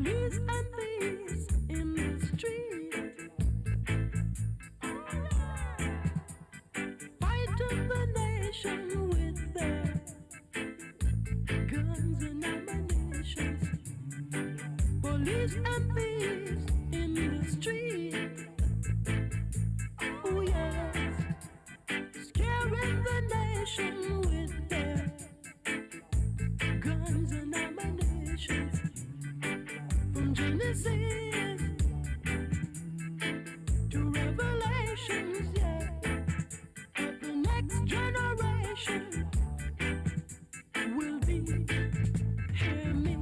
Police and thieves in the street, fighting the nation with their guns and ammunitions. Police and thieves in the street, oh yes, scaring the nation with their guns and ammunitions. From Genesis to Revelations, yeah. But the next generation will be, hear me,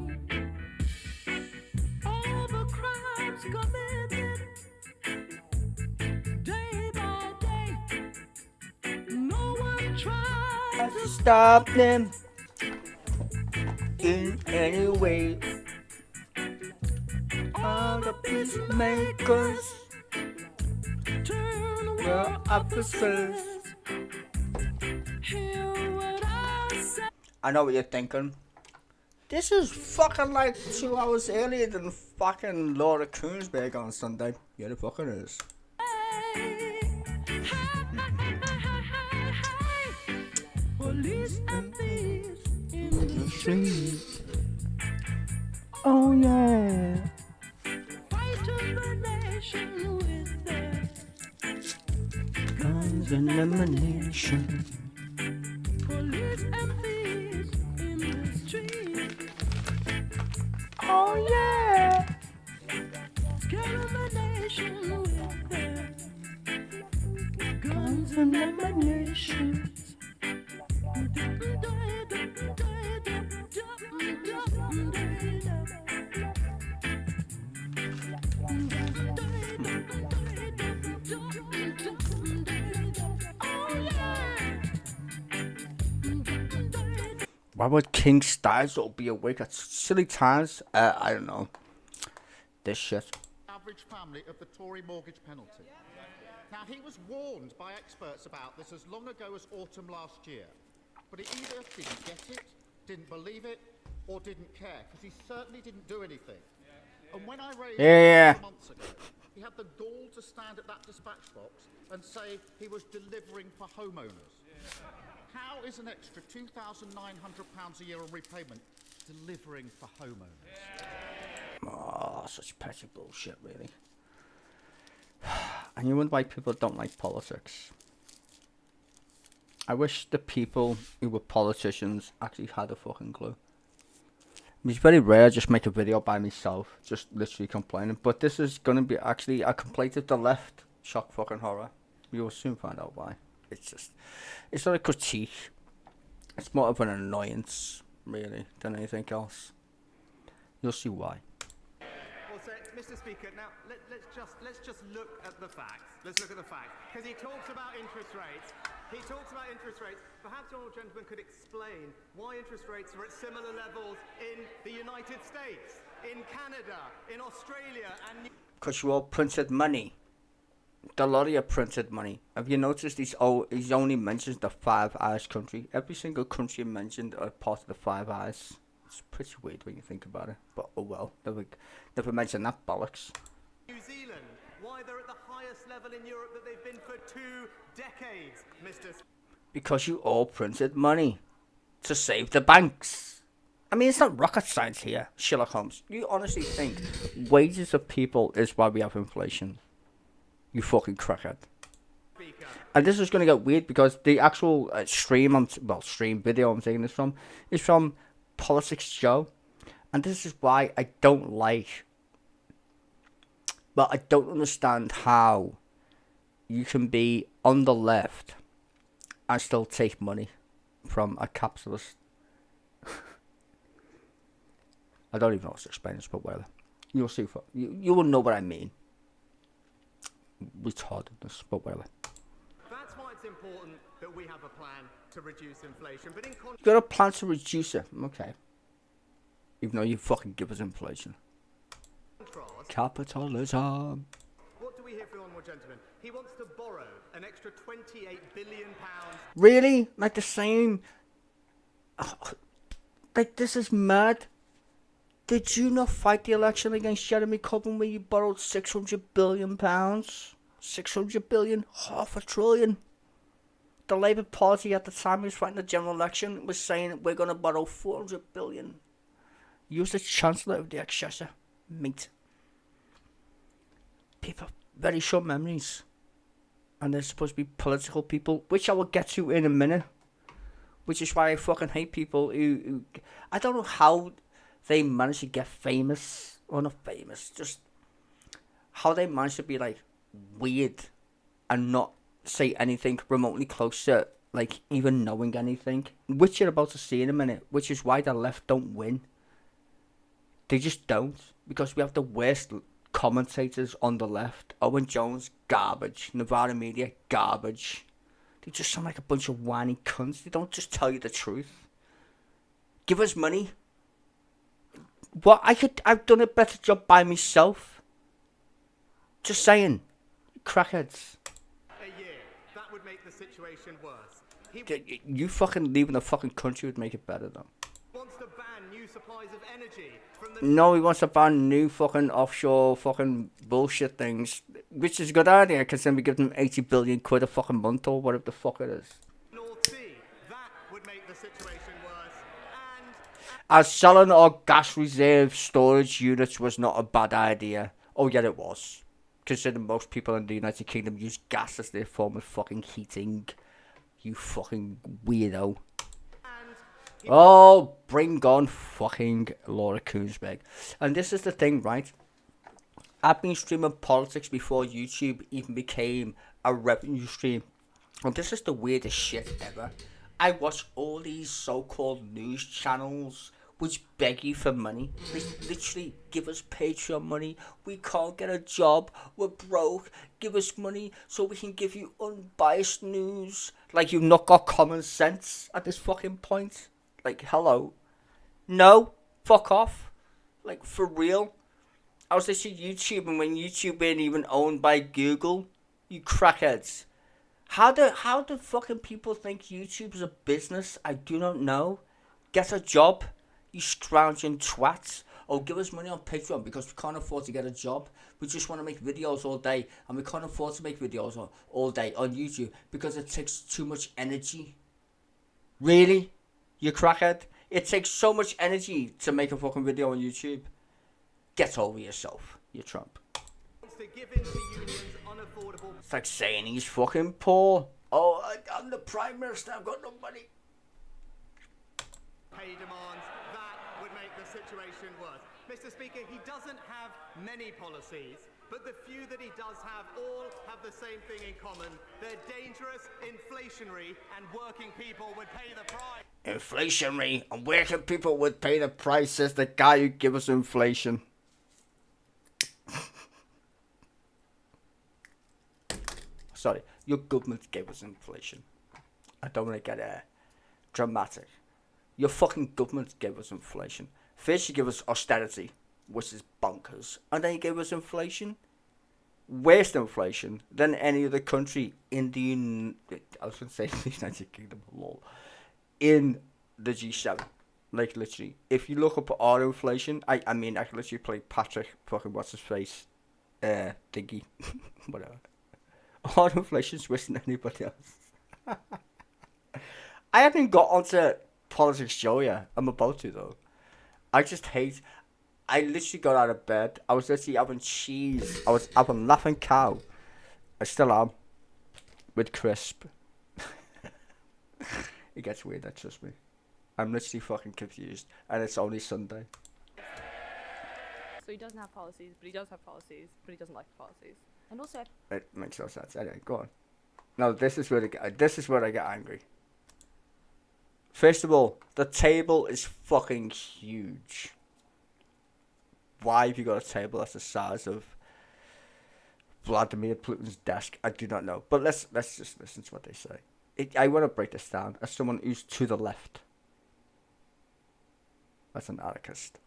all the crimes committed day by day. No one tries to Stop them in any way. All the peacemakers turn were officers. Hear what I say. I know what you're thinking. This is fucking like 2 hours earlier than fucking Laura Koonsberg on Sunday. Yeah, it fucking is. Police and thieves in the Street. Oh yeah. fighting the nation with their Guns and ammunition. police and thieves in the street, Oh yeah. scaring the nation with their guns And ammunition. Why would King Styles be awake at silly times? I don't know. This shit. Average family of the Tory mortgage penalty. Now, he was warned by experts about this as long ago as autumn last year, but he either didn't get it, didn't believe it, or didn't care, because he certainly didn't do anything. And when I raised Yeah. it months ago, he had the gall to stand at that dispatch box and say he was delivering for homeowners. How is an extra £2,900 a year on repayment delivering for homeowners? Oh, such petty bullshit, really. And you wonder why people don't like politics. I wish the people who were politicians actually had a fucking clue. It's very rare I just make a video by myself, just literally complaining. But this is gonna be actually a complaint of the left. Shock fucking horror. You will soon find out why. It's not a critique. It's more of an annoyance, really, than anything else. You'll see why. Well, so, Mr. Speaker, now let's just look at the facts. Let's look at the facts, because he talks about interest rates. He talks about interest rates. Perhaps the honourable gentleman could explain why interest rates are at similar levels in the United States, in Canada, in Australia, and. Because you all printed money. The lot of you printed money. Have you noticed he's only mentions the Five Eyes country? Every single country mentioned are part of the Five Eyes. It's pretty weird when you think about it. But oh well, never mentioned that bollocks. New Zealand, why they're at the highest level in Europe that they've been for 2 decades, Mr. Because you all printed money to save the banks. I mean, it's not rocket science here, Sherlock Holmes. You honestly think wages of people is why we have inflation? You fucking crackhead. Speaker. And this is going to get weird because the actual stream video I'm taking this from is from Politics Joe. And this is why I don't like, well, I don't understand how you can be on the left and still take money from a capitalist. I don't even know how to explain this, but whatever. You'll see. You will know what I mean. Retardedness, but whatever. That's why it's important that we have a plan to reduce inflation. But in You got a plan to reduce it, okay? Even though you fucking give us inflation. contrast, Capitalism. what do we hear from the honourable gentleman? He wants to borrow an extra £28 billion. Really? Like the same? Like this is mad. Did you not fight the election against Jeremy Corbyn where you borrowed £600 billion? 600 billion? Half a trillion? The Labour Party at the time he was fighting the general election was saying we're going to borrow 400 billion. You was the Chancellor of the Exchequer, mate. People, very short memories. And they're supposed to be political people, which I will get to in a minute. Which is why I fucking hate people who I don't know how they manage to get famous, or not famous, just how they manage to be like weird and not say anything remotely close to like even knowing anything, which you're about to see in a minute, which is why the left don't win. They just don't, because we have the worst commentators on the left. Owen Jones, garbage. Nevada Media, garbage. They just sound like a bunch of whiny cunts. They don't just tell you the truth. Give us money. What I've done a better job by myself. Just saying. Crackheads. A year. That would make the situation worse. He You fucking leaving the fucking country would make it better though. wants to ban new supplies of energy from the No, he wants to ban new fucking offshore fucking bullshit things. Which is a good idea, because then we give them 80 billion quid a fucking month or whatever the fuck it is. North Sea. That would make the situation worse. And As selling our gas reserve storage units was not a bad idea. Oh yeah, it was. Considering most people in the United Kingdom use gas as their form of fucking heating. You fucking weirdo. Oh, bring on fucking Laura Kuenssberg. And this is the thing, right? I've been streaming politics before YouTube even became a revenue stream. And this is the weirdest shit ever. I watch all these so-called news channels which beg you for money. They literally give us Patreon money. We can't get a job. We're broke. Give us money so we can give you unbiased news. Like you've not got common sense at this fucking point. Like, hello. No. Fuck off. Like, for real. I was listening to YouTube, and when YouTube ain't even owned by Google, you crackheads. How do fucking people think YouTube is a business? I do not know. Get a job, you scrounging twats. Or give us money on Patreon because we can't afford to get a job. We just want to make videos all day, and we can't afford to make videos all day on YouTube because it takes too much energy. Really? You crackhead? It takes so much energy to make a fucking video on YouTube. Get over yourself, you Trump. wants to give in to unions unaffordable It's like saying he's fucking poor. Oh, I'm the Prime Minister, I've got no money. pay demands. That would make the situation worse. Mr. Speaker, he doesn't have many policies, but the few that he does have all have the same thing in common. They're dangerous, inflationary, and working people would pay the price. Inflationary, and working people would pay the price, says the guy who gives us inflation. Sorry, your government gave us inflation. I don't want to get dramatic. Your fucking government gave us inflation. First you give us austerity, which is bonkers, and then you gave us inflation. Worse inflation than any other country in the I was going to say the United Kingdom, lol. In the G7. Like, literally. If you look up our inflation, I mean, I can literally play Patrick, fucking what's his face, thingy, whatever. Our inflation's worse than anybody else. I haven't got onto politics show yet. I'm about to, though. I just hate... I literally got out of bed. I was literally having cheese. I was having Laughing Cow. I still am. With crisp. It gets weird, that trust me. I'm literally fucking confused. And it's only Sunday. So he doesn't have policies, but he does have policies, but he doesn't like the policies. And also, It makes no sense. Anyway, go on. No, this is where I get angry. First of all, the table is fucking huge. Why have you got a table that's the size of Vladimir Putin's desk? I do not know. But let's just listen to what they say. I want to break this down as someone who's to the left. That's an anarchist.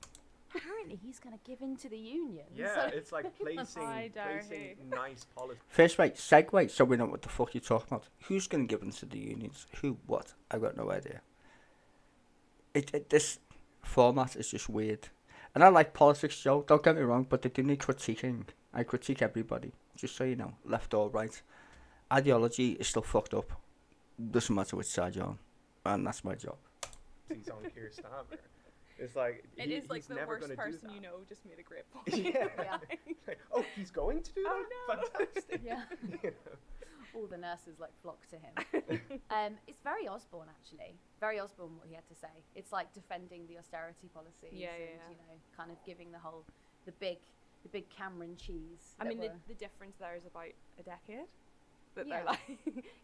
Apparently he's going to give in to the union. Yeah, So- it's like placing Hi, Darcy. nice policy. First, right, segue, so we know what the fuck you're talking about. Who's going to give in to the unions? Who? What? I've got no idea. This format is just weird. And I like politics, Joe. Don't get me wrong, but they do need critiquing. I critique everybody, just so you know, left or right. Ideology is still fucked up. Doesn't matter which side you're on, and that's my job. He's on Keir Starmer. It's like It is like he's the never worst gonna do person that. you know just made a great point. Yeah. Yeah. Like, oh, he's going to do that? Oh, no. Fantastic. Yeah. You know? All the nurses like flock to him. It's very Osborne actually. Very Osborne what he had to say. It's like defending the austerity policies Yeah, yeah, and yeah. you know, kind of giving the whole the big Cameron cheese. I that mean, were- the difference there is about a decade. That Yeah. they're like,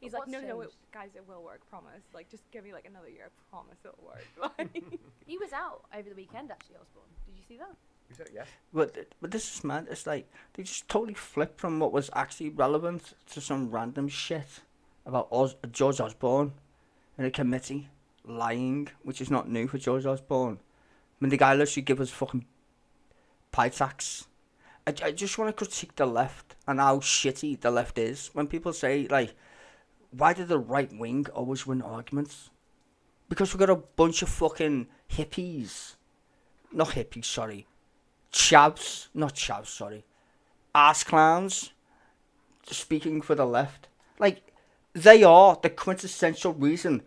he's But like, what's no, changed? guys, it will work, promise. Like, just give me like another year, promise it'll work. Like, He was out over the weekend actually, Osborne. Did you see that? You said yes. But this is mad. It's like they just totally flipped from what was actually relevant to some random shit about George Osborne in a committee lying, which is not new for George Osborne. I mean, the guy literally gave us fucking pie tax. I just want to critique the left and how shitty the left is. When people say, like, why did the right wing always win arguments? Because we got a bunch of fucking hippies. Not hippies, sorry. Chavs. Not chavs, sorry. Ass clowns. Speaking for the left. Like, they are the quintessential reason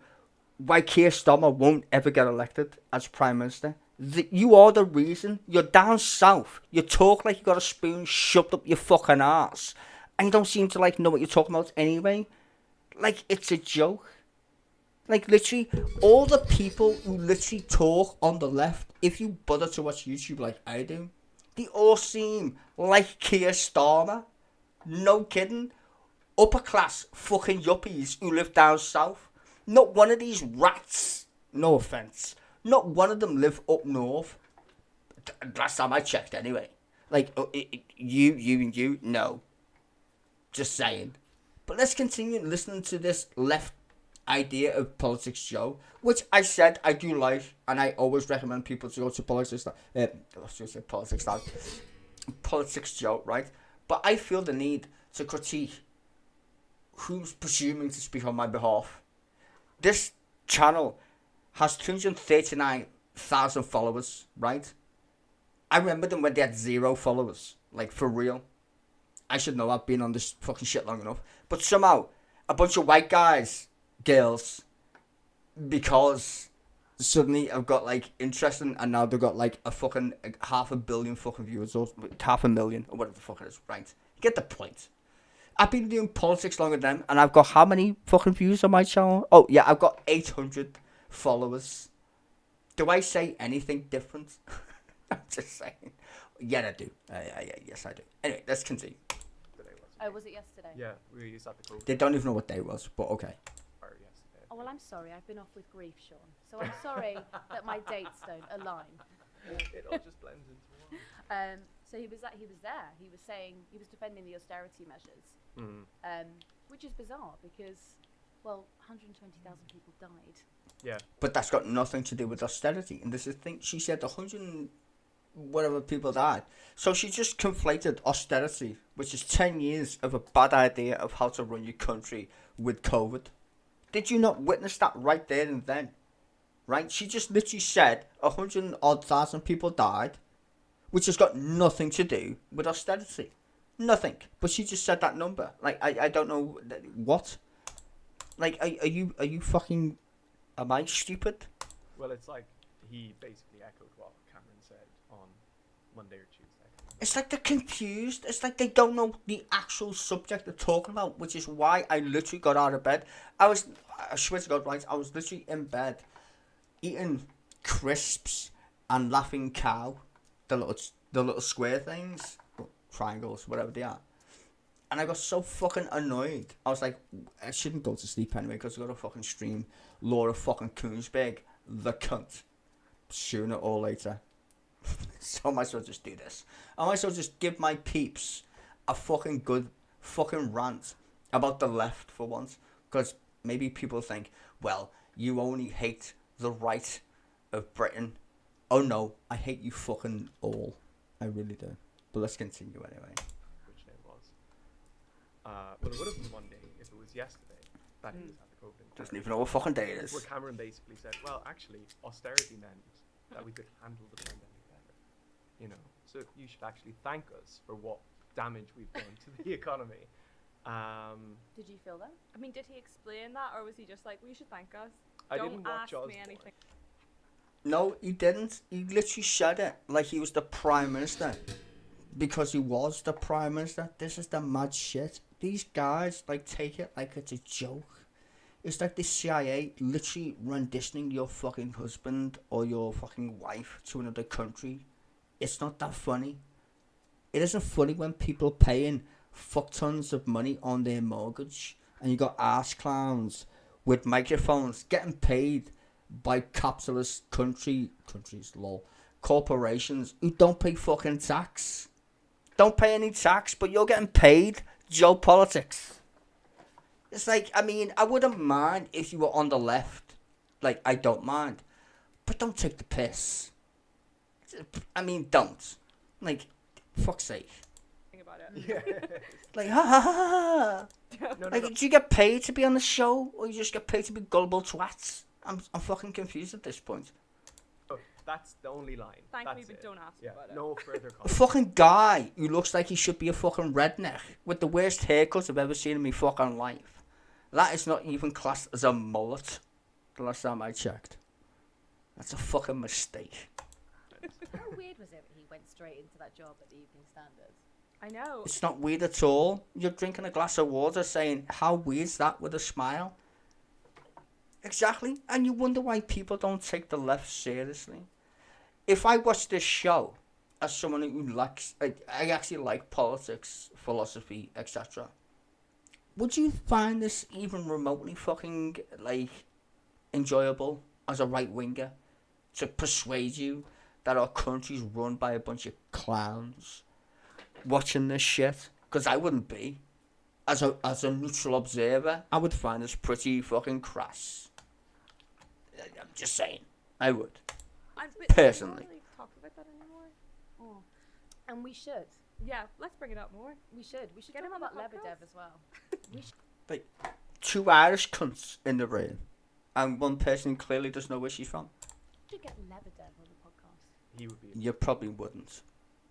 why Keir Starmer won't ever get elected as Prime Minister. You are the reason. You're down south. You talk like you got a spoon shoved up your fucking ass. And you don't seem to, like, know what you're talking about anyway. Like, it's a joke. Like, literally, all the people who literally talk on the left, if you bother to watch YouTube like I do, they all seem like Keir Starmer. No kidding. Upper class fucking yuppies who live down south. Not one of these rats, no offence, not one of them live up north. Last time I checked anyway. Like, you and you, no. Just saying. But let's continue listening to this left idea of politics show, which I said I do like, and I always recommend people to go to politics. Politics show, right? But I feel the need to critique who's presuming to speak on my behalf. This channel has 239,000 followers, right? I remember them when they had 0 followers, like for real. I should know, I've been on this fucking shit long enough. But somehow, a bunch of white guys, girls, because suddenly I've got like interesting, and now they've got like a fucking 500 million fucking viewers, or 500,000, or whatever the fuck it is, right? You get the point. I've been doing politics longer than them, and I've got how many fucking views on my channel? Oh, yeah, I've got 800 followers. Do I say anything different? I'm just saying. Yeah, I do. Yes, I do. Anyway, let's continue. Today was. Oh, was it yesterday? Yeah, we used at the COVID They don't even know what day it was, but okay. or yesterday. Oh well, I'm sorry. I've been off with grief, Sean. So I'm sorry that my dates don't align. It all just blends into one. So he was there. He was saying he was defending the austerity measures, which is bizarre because, well, 120,000 people died. Yeah. But that's got nothing to do with austerity. And this is the thing. She said 100 and whatever people died. So she just conflated austerity, which is 10 years of a bad idea of how to run your country, with COVID. Did you not witness that right there and then? Right? She just literally said 100,000 people died, which has got nothing to do with austerity. Nothing. But she just said that number. Like, I don't know what. Like, are you fucking? Am I stupid? Well, it's like he basically echoed what Cameron said on Monday or Tuesday. It's like they're confused. It's like they don't know the actual subject they're talking about, which is why I literally got out of bed. I swear to God, right? I was literally in bed eating crisps and Laughing Cow, the little square things, triangles, whatever they are. And I got so fucking annoyed. I was like, I shouldn't go to sleep anyway because I got to fucking stream Laura fucking Koonsberg, the cunt, sooner or later. So I might as well just do this. I might as well just give my peeps a fucking good fucking rant about the left for once. Because maybe people think, well, you only hate the right of Britain. Oh no, I hate you fucking all. I really do. But let's continue anyway. Which day it was. Well, it would have been Monday if it was yesterday that he was at the COVID. Doesn't even know what fucking day it is. Where Cameron basically said, well, actually, austerity meant that we could handle the pandemic better. you know. So you should actually thank us for what damage we've done to the economy. Did you feel that? I mean, did he explain that, or was he just like, "We should thank us"? I Don't didn't watch ask me Osborne. anything. No, he didn't. He literally said it like he was the Prime Minister. Because he was the Prime Minister. This is the mad shit. These guys, like, take it like it's a joke. It's like the CIA literally renditioning your fucking husband or your fucking wife to another country. It's not that funny. It isn't funny when people paying fuck tons of money on their mortgage and you got ass clowns with microphones getting paid by capitalist corporations who don't pay fucking tax. Don't pay any tax, but you're getting paid geopolitics. It's like, I mean, I wouldn't mind if you were on the left. Like, I don't mind. But don't take the piss. I mean, don't. Like, fuck's sake. Think about it. Yeah. Like, ha ha ha ha. No, Like, do you get paid to be on the show, or you just get paid to be gullible twats? I'm fucking confused at this point. no, that's the only line. Thank that's me, but it. don't ask Yeah, about it. no further A comment. fucking guy who looks like he should be a fucking redneck with the worst haircut I've ever seen in my fucking life. That is not even classed as a mullet. The last time I checked. That's a fucking mistake. How weird was it that he went straight into that job at the Evening Standard? I know. It's not weird at all. You're drinking a glass of water saying, how weird's that, with a smile? Exactly. And you wonder why people don't take the left seriously. If I watch this show as someone who likes, I actually like politics, philosophy, etc., would you find this even remotely fucking, like, enjoyable as a right-winger? To persuade you that our country's run by a bunch of clowns watching this shit? Because I wouldn't be. As a neutral observer, I would find this pretty fucking crass. I'm just saying. I would. But Personally. do you really talk about that anymore? Oh. And we should. Yeah, let's bring it up more. We should. We should Get talk him on the about Lebedev podcast. as well. We should. Two Irish cunts in the room. And one person clearly doesn't know where she's from. Get Lebedev on the podcast. He would be You probably wouldn't.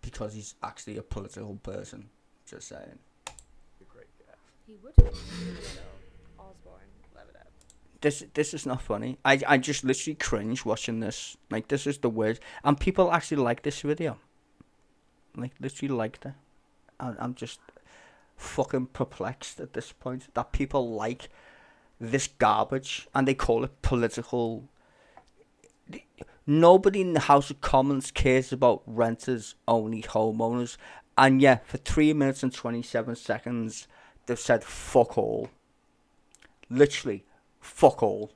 Because he's actually a political person. Just saying. a great guest. He would be. Osborne, Lebedev. This is not funny. I just literally cringe watching this. Like, this is the worst. And people actually like this video. Like, literally liked it. I'm just fucking perplexed at this point that people like this garbage and they call it political. Nobody in the House of Commons cares about renters, only homeowners. And yeah, for 3 minutes and 27 seconds, they've said fuck all. Literally, fuck all.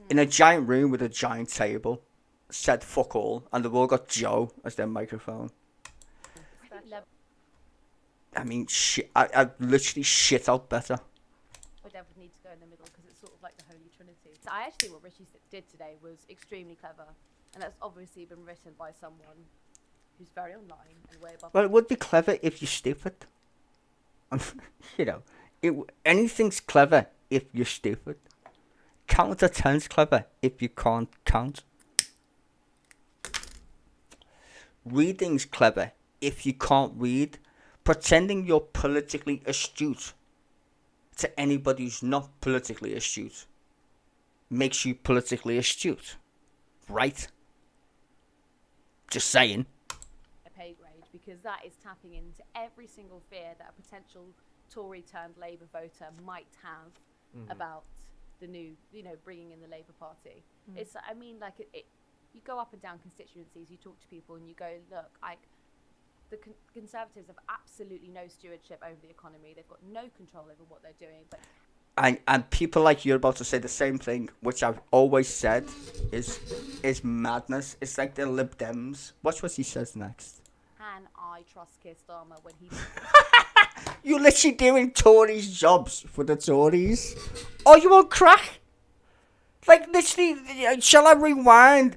In a giant room with a giant table, said fuck all, and they've all got Joe as their microphone. I think I mean, shit, I literally shit out better. Lebedev would need to go in the middle because it's sort of like the Holy Trinity. So I actually think what Richie did today was extremely clever, and that's obviously been written by someone who's very online and way above. Well, it would be clever if you're stupid. You know, anything's clever if you're stupid. Count to 10's clever if you can't count. Reading's clever if you can't read. Pretending you're politically astute to anybody who's not politically astute makes you politically astute. Right? Just saying. A pay grade, because that is tapping into every single fear that a potential Tory turned Labour voter might have about the new, bringing in the Labour Party. It's, I mean, like you go up and down constituencies, you talk to people, and you go, look, the Conservatives have absolutely no stewardship over the economy. They've got no control over what they're doing. But And people like you're about to say the same thing, which I've always said is madness. It's like the Lib Dems. Watch what he says next. can I trust Keir Starmer when he? You're literally doing Tories' jobs for the Tories. Are you on crack? Like, literally, shall I rewind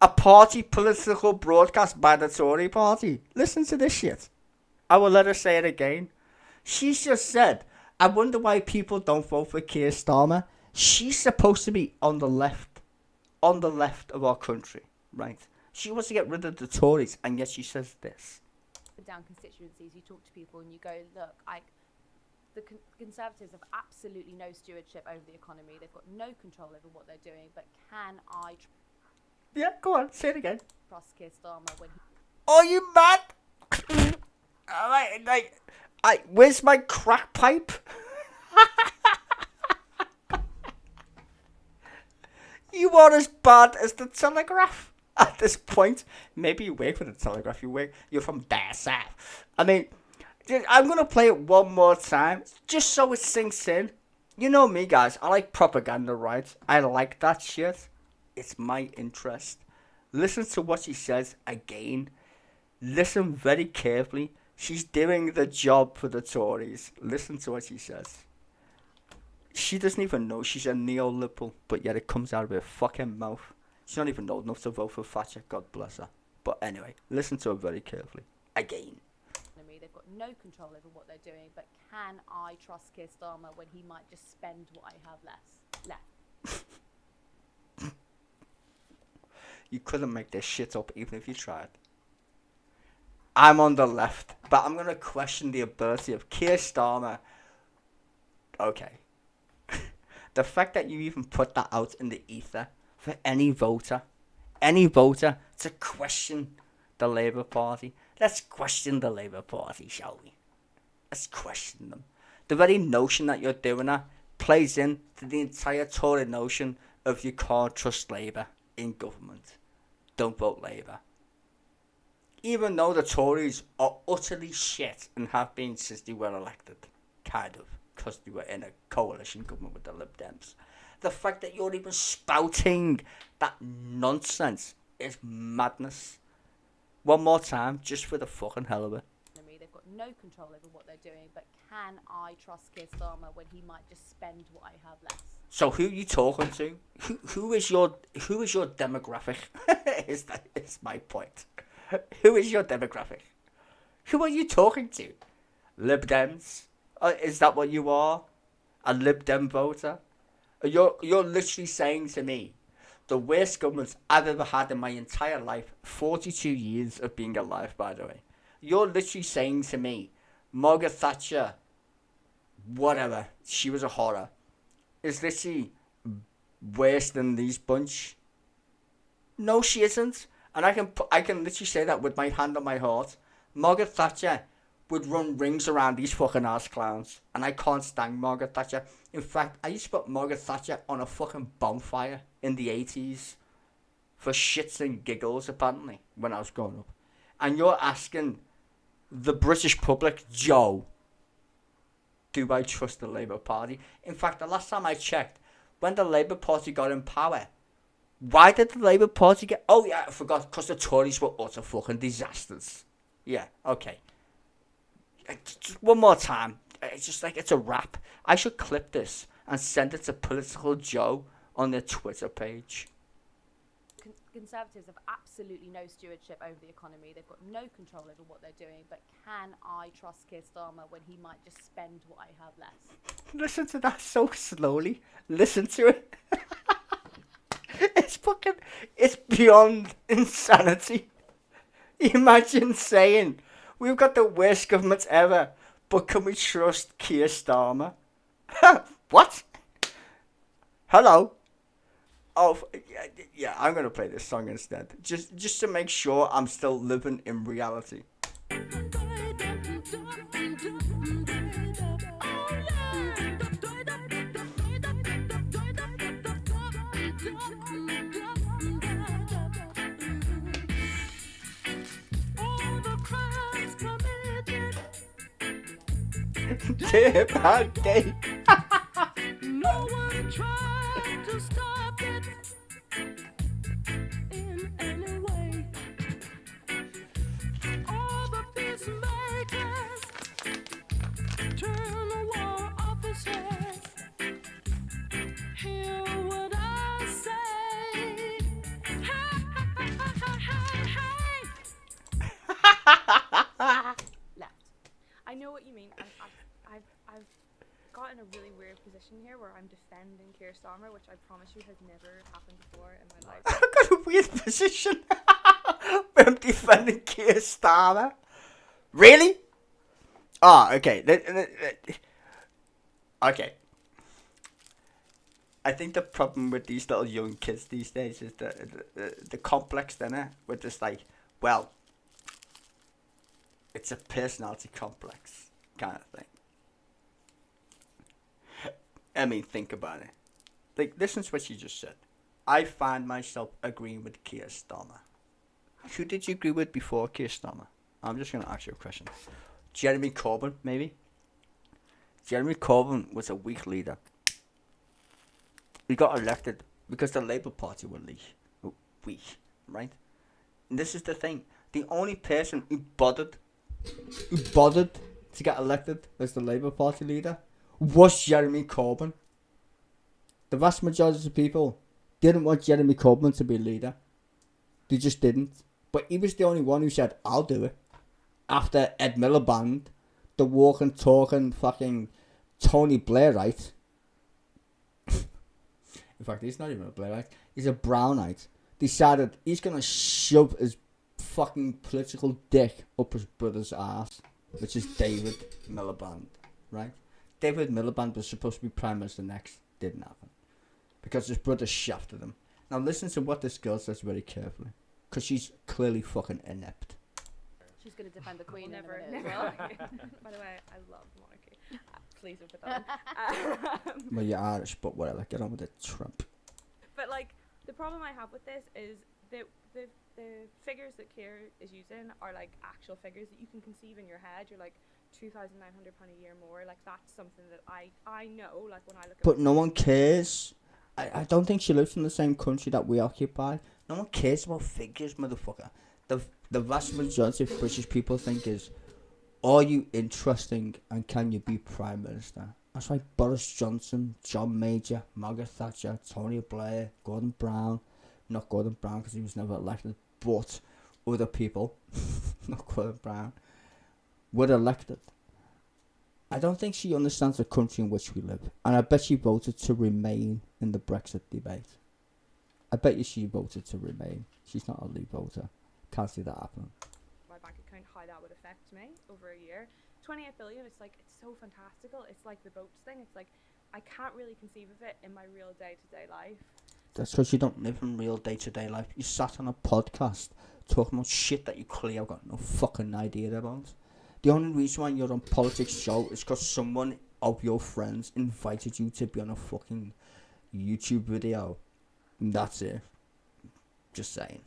a party political broadcast by the Tory party? Listen to this shit. I will let her say it again. She's just said, I wonder why people don't vote for Keir Starmer. She's supposed to be on the left of our country, right? She wants to get rid of the Tories, and yet she says this. Down constituencies, you talk to people and you go, look, the Conservatives have absolutely no stewardship over the economy. They've got no control over what they're doing. But can I Yeah, go on, say it again. trust Keir Starmer when he... Are you mad? Where's my crack pipe? You are as bad as the Telegraph at this point. Maybe you work for the Telegraph. You're from there south. I mean, I'm gonna play it one more time just so it sinks in. You know me, guys. I like propaganda, right? I like that shit. It's my interest. Listen to what she says again. Listen very carefully. She's doing the job for the Tories. Listen to what she says. She doesn't even know she's a neoliberal, but yet it comes out of her fucking mouth. She don't even know enough to vote for Thatcher. God bless her. But anyway, listen to her very carefully. Again. They've got no control over what they're doing. But can I trust Keir Starmer when he might just spend what I have left? You couldn't make this shit up even if you tried. I'm on the left, but I'm going to question the ability of Keir Starmer. Okay. The fact that you even put that out in the ether for any voter to question the Labour Party. Let's question the Labour Party, shall we? Let's question them. The very notion that you're doing that plays into the entire Tory notion of you can't trust Labour in government. Don't vote Labour. Even though the Tories are utterly shit and have been since they were elected. Kind of. Because they were in a coalition government with the Lib Dems. The fact that you're even spouting that nonsense is madness. One more time, just for the fucking hell of it. They've got no control over what they're doing, but can I trust Keir Starmer when he might just spend what I have left? So who are you talking to? Who is your demographic? is my point. Who is your demographic? Who are you talking to? Lib Dems? Is that what you are? A Lib Dem voter? You're literally saying to me, the worst government I've ever had in my entire life, 42 years of being alive, by the way. You're literally saying to me, Margaret Thatcher, whatever, she was a horror, is literally worse than these bunch? No, she isn't. And I can literally say that with my hand on my heart. Margaret Thatcher would run rings around these fucking ass clowns. And I can't stand Margaret Thatcher. In fact, I used to put Margaret Thatcher on a fucking bonfire in the 80s. For shits and giggles, apparently, when I was growing up. And you're asking the British public, Joe, do I trust the Labour Party? In fact, the last time I checked, when the Labour Party got in power, why did the Labour Party get... Oh, yeah, I forgot, because the Tories were utter fucking disasters. Yeah, okay. Just one more time. It's just like, it's a wrap. I should clip this and send it to Political Joe on their Twitter page. Conservatives have absolutely no stewardship over the economy. They've got no control over what they're doing. But can I trust Keir Starmer when he might just spend what I have left? Listen to that so slowly. Listen to it. It's beyond insanity. Imagine saying, we've got the worst government ever, but can we trust Keir Starmer? What? Hello? Oh, yeah, I'm going to play this song instead. Just to make sure I'm still living in reality. Day by day. No one tried to stop it in any way. All the peacemakers turn the war officers. Hear what I say. Hey. Left. I know what you mean. I've got in a really weird position here where I'm defending Keir Starmer, which I promise you has never happened before in my life. I've got a weird position. I'm defending Keir Starmer. Really? Ah, okay. Okay. I think the problem with these little young kids these days is the complex, innit? We're just like, well, it's a personality complex kind of thing. I mean, think about it. Like, listen to what you just said. I find myself agreeing with Keir Starmer. Who did you agree with before Keir Starmer? I'm just going to ask you a question. Jeremy Corbyn, maybe? Jeremy Corbyn was a weak leader. He got elected because the Labour Party were weak, right? And this is the thing. The only person who bothered to get elected as the Labour Party leader was Jeremy Corbyn. The vast majority of the people didn't want Jeremy Corbyn to be leader. They just didn't. But he was the only one who said, I'll do it. After Ed Miliband, the walking, talking, fucking Tony Blairite. In fact, he's not even a Blairite. He's a Brownite. Decided he's going to shove his fucking political dick up his brother's ass, which is David Miliband, right? David Miliband was supposed to be Prime Minister next. Didn't happen. Because his brother shafted him. Now listen to what this girl says very carefully. Because she's clearly fucking inept. She's going to defend the Queen Never, in a minute never. as well. By the way, I love monarchy. Please don't put that on. Well, you're Irish, but whatever. Get on with it, Trump. But like the problem I have with this is the figures that Keir is using are like actual figures that you can conceive in your head. You're like £2,900 a year more. Like that's something that I know. Like when I look at. But no one cares. I don't think she lives in the same country that we occupy. No one cares about figures, motherfucker. The vast majority of British people think is, are you interesting and can you be Prime Minister? That's why Boris Johnson, John Major, Margaret Thatcher, Tony Blair, Gordon Brown, not Gordon Brown because he was never elected, but other people, not Gordon Brown, were elected. I don't think she understands the country in which we live. And I bet she voted to remain in the Brexit debate. I bet you she voted to remain. She's not a Leave voter. Can't see that happening. My bank account, how that would affect me over a year. 28 billion, it's like, it's so fantastical. It's like the boats thing. It's like, I can't really conceive of it in my real day-to-day life. That's because you don't live in real day-to-day life. You sat on a podcast talking about shit that you clearly have got no fucking idea about. The only reason why you're on Politics Show is because someone of your friends invited you to be on a fucking YouTube video. And that's it. Just saying.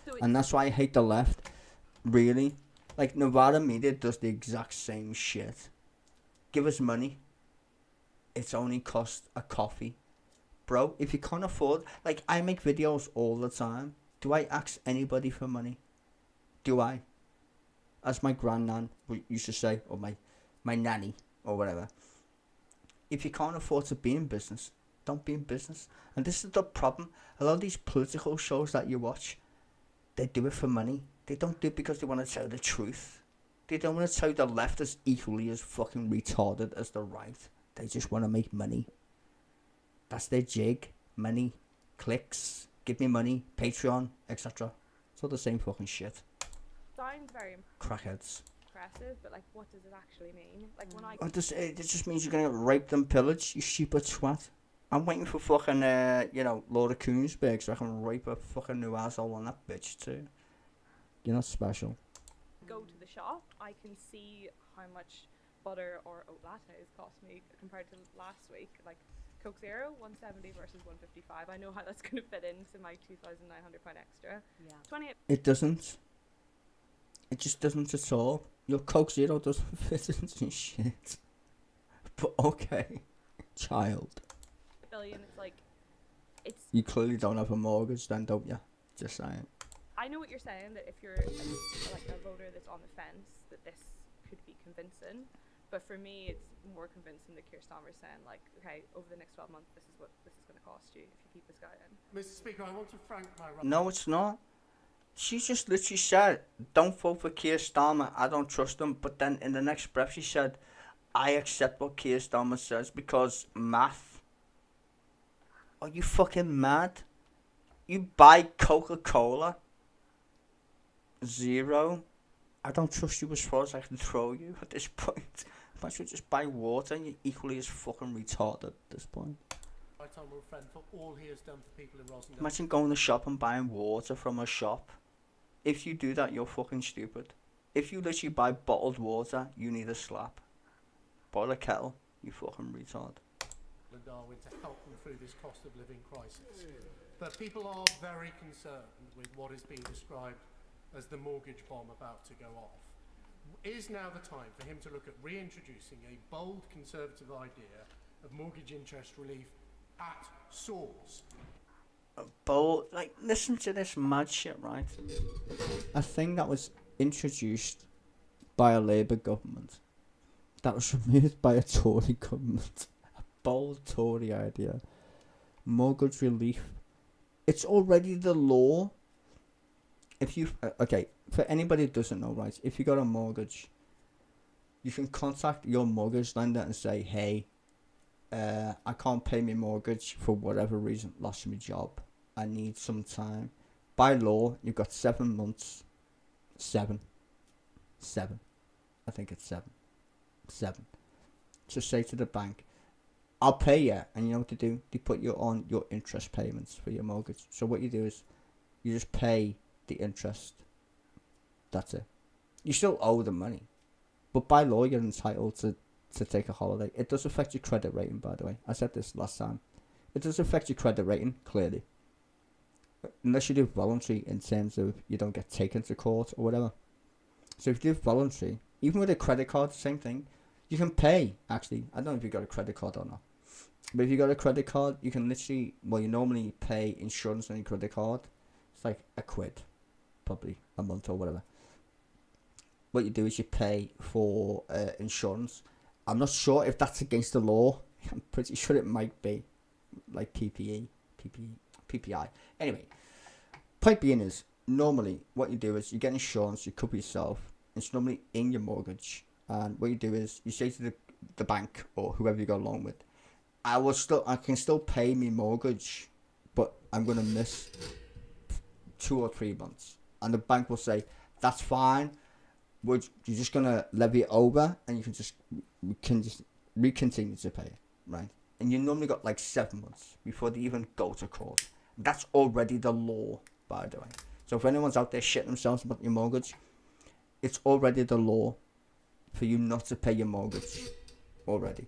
So And that's why I hate the left. Really. Like, Nevada Media does the exact same shit. Give us money. It's only cost a coffee. Bro, if you can't afford... Like, I make videos all the time. Do I ask anybody for money? Do I? As my grandnan used to say, or my nanny, or whatever. If you can't afford to be in business, don't be in business. And this is the problem. A lot of these political shows that you watch, they do it for money. They don't do it because they want to tell the truth. They don't want to tell the left is equally as fucking retarded as the right. They just want to make money. That's their jig. Money, clicks, give me money, Patreon, etc. It's all the same fucking shit. sounds very Crackheads. impressive, but like, what does it actually mean? Like when I It just means you're gonna get raped and pillaged, you stupid twat. I'm waiting for fucking, Laura Koonsberg so I can rape a fucking new asshole on that bitch too. You're not special. go to the shop, I can see how much butter or oat lattes cost me compared to last week. Like Coke Zero, 170 versus 155. I know how that's going to fit into my £2,900 extra. Yeah. 28. It doesn't. It just doesn't at all. Your Coke Zero doesn't fit into shit. But okay, child. Billion, it's You clearly don't have a mortgage then, don't you? Just saying. I know what you're saying, that if you're like a voter that's on the fence, that this could be convincing. But for me, it's more convincing that Keir Starmer's saying, like, okay, over the next 12 months, this is what this is going to cost you if you keep this guy in. Mr. Speaker, I want to frank my... No, it's not. She just literally said, don't vote for Keir Starmer, I don't trust him. But then in the next breath she said, I accept what Keir Starmer says because math. Are you fucking mad? You buy Coca-Cola 0. I don't trust you as far as I can throw you at this point. Might as well just buy water and you're equally as fucking retarded at this point. Right honourable friend for all he has done for people in Rosendale. Imagine going to the shop and buying water from a shop. If you do that, you're fucking stupid. If you literally buy bottled water, you need a slap. Boil a kettle, you fucking retard. And Darwin to help them through this cost of living crisis. But people are very concerned with what is being described as the mortgage bomb about to go off. Is now the time for him to look at reintroducing a bold conservative idea of mortgage interest relief at source? Bold, like, listen to this mad shit, right? A thing that was introduced by a Labour government, that was removed by a Tory government. A bold Tory idea. Mortgage relief. It's already the law. If you okay, for anybody who doesn't know, right, if you got a mortgage, you can contact your mortgage lender and say, hey, I can't pay my mortgage for whatever reason, lost my job, I need some time. By law, you've got 7 months. 7. I think it's 7. To say to the bank, I'll pay you, and you know what to do? They put you on your interest payments for your mortgage. So what you do is, you just pay the interest. That's it. You still owe the money, but by law you're entitled to take a holiday. It does affect your credit rating, by the way. I said this last time. It does affect your credit rating, clearly. Unless you do voluntary in terms of you don't get taken to court or whatever. So if you do voluntary, even with a credit card, same thing. You can pay, actually. I don't know if you got a credit card or not. But if you got a credit card, you can literally, well, you normally pay insurance on your credit card. It's like £1, probably a month or whatever. What you do is you pay for insurance. I'm not sure if that's against the law. I'm pretty sure it might be, like PPI. Anyway, point being is, normally what you do is you get insurance, you cover yourself. It's normally in your mortgage. And what you do is you say to the bank or whoever you go along with, I can still pay me mortgage, but I'm going to miss 2 or 3 months. And the bank will say, that's fine. You're just going to levy it over and you can just continue to pay it, right? And you normally got like 7 months before they even go to court. That's already the law, by the way. So if anyone's out there shitting themselves about your mortgage, it's already the law for you not to pay your mortgage already.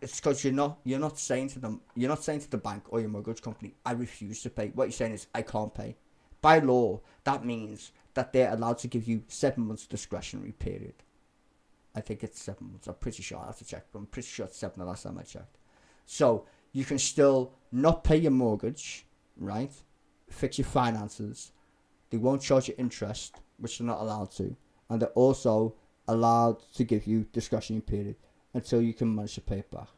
It's because you're not saying to the bank or your mortgage company, I refuse to pay. What you're saying is, I can't pay. By law, that means that they're allowed to give you 7 months discretionary period. I think it's 7 months. I'm pretty sure. I have to check, but I'm pretty sure it's 7 the last time I checked. So you can still not pay your mortgage, right? Fix your finances. They won't charge you interest, which they're not allowed to. And they're also allowed to give you discretionary period until you can manage to pay it back.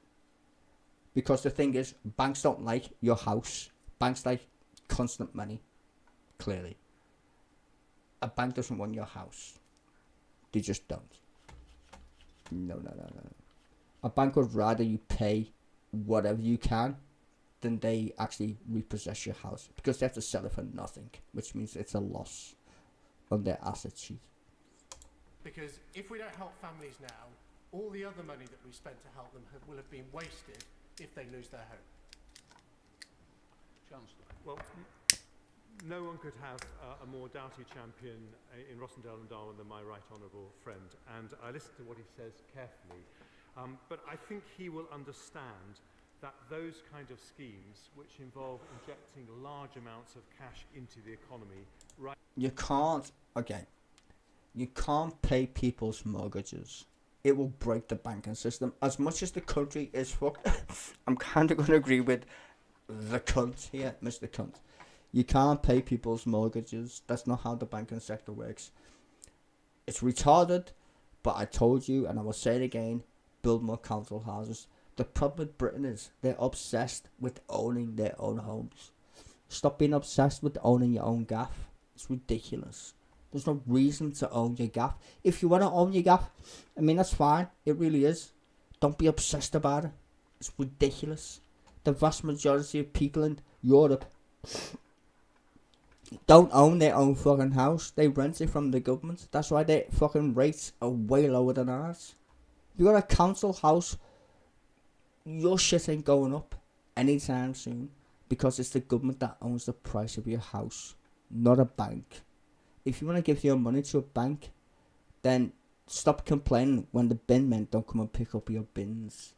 Because the thing is, banks don't like your house. Banks like constant money, clearly. A bank doesn't want your house. They just don't. No. A bank would rather you pay whatever you can than they actually repossess your house, because they have to sell it for nothing, which means it's a loss on their asset sheet. Because if we don't help families now, all the other money that we spent to help them will have been wasted if they lose their home. Chancellor. Well, no one could have a more doughty champion in Rossendale and Darwin than my right honourable friend, and I listen to what he says carefully. But I think he will understand that those kind of schemes, which involve injecting large amounts of cash into the economy, You can't pay people's mortgages. It will break the banking system. As much as the country is fucked, I'm kind of going to agree with the cunt here, Mr. Cunt. You can't pay people's mortgages. That's not how the banking sector works. It's retarded, but I told you, and I will say it again, build more council houses. The problem with Britain is they're obsessed with owning their own homes. Stop being obsessed with owning your own gaff. It's ridiculous. There's no reason to own your gaff. If you want to own your gaff, I mean, that's fine. It really is. Don't be obsessed about it. It's ridiculous. The vast majority of people in Europe don't own their own fucking house. They rent it from the government. That's why their fucking rates are way lower than ours. If you got a council house, your shit ain't going up anytime soon because it's the government that owns the price of your house, not a bank. If you want to give your money to a bank, then stop complaining when the bin men don't come and pick up your bins.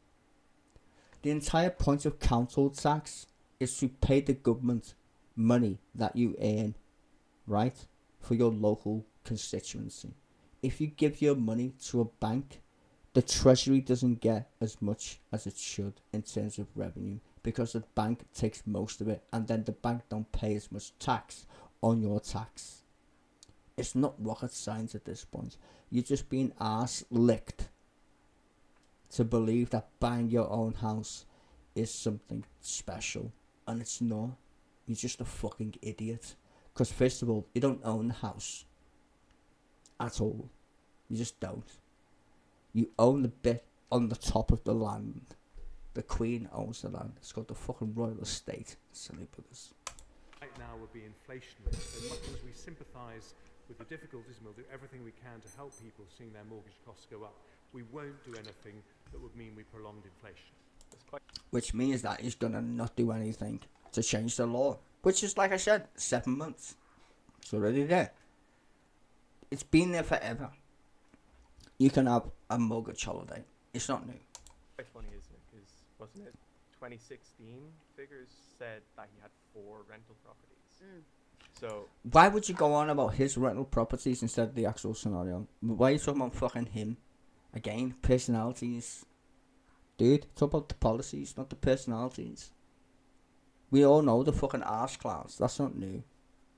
The entire point of council tax is to pay the government money that you earn, right, for your local constituency. If you give your money to a bank, the treasury doesn't get as much as it should in terms of revenue because the bank takes most of it, and then the bank don't pay as much tax on your tax. It's not rocket science at this point. You're just being arse licked to believe that buying your own house is something special, and it's not. You're just a fucking idiot. Because first of all, you don't own the house at all. You just don't. You own the bit on the top of the land. The Queen owns the land. It's called the fucking Royal Estate. Silly buggers. Right now would be inflationary. So much as we sympathise with the difficulties and we'll do everything we can to help people seeing their mortgage costs go up, we won't do anything that would mean we prolonged inflation. Which means that he's gonna not do anything to change the law. Which is, like I said, 7 months. It's already there. It's been there forever. You can have a mortgage holiday. It's not new. Quite funny, isn't it? Because wasn't it 2016 figures said that he had 4 rental properties. So Why would you go on about his rental properties instead of the actual scenario? Why are you talking about fucking him? Again, personalities. Dude, talk about the policies, not the personalities. We all know the fucking arse clowns. That's not new.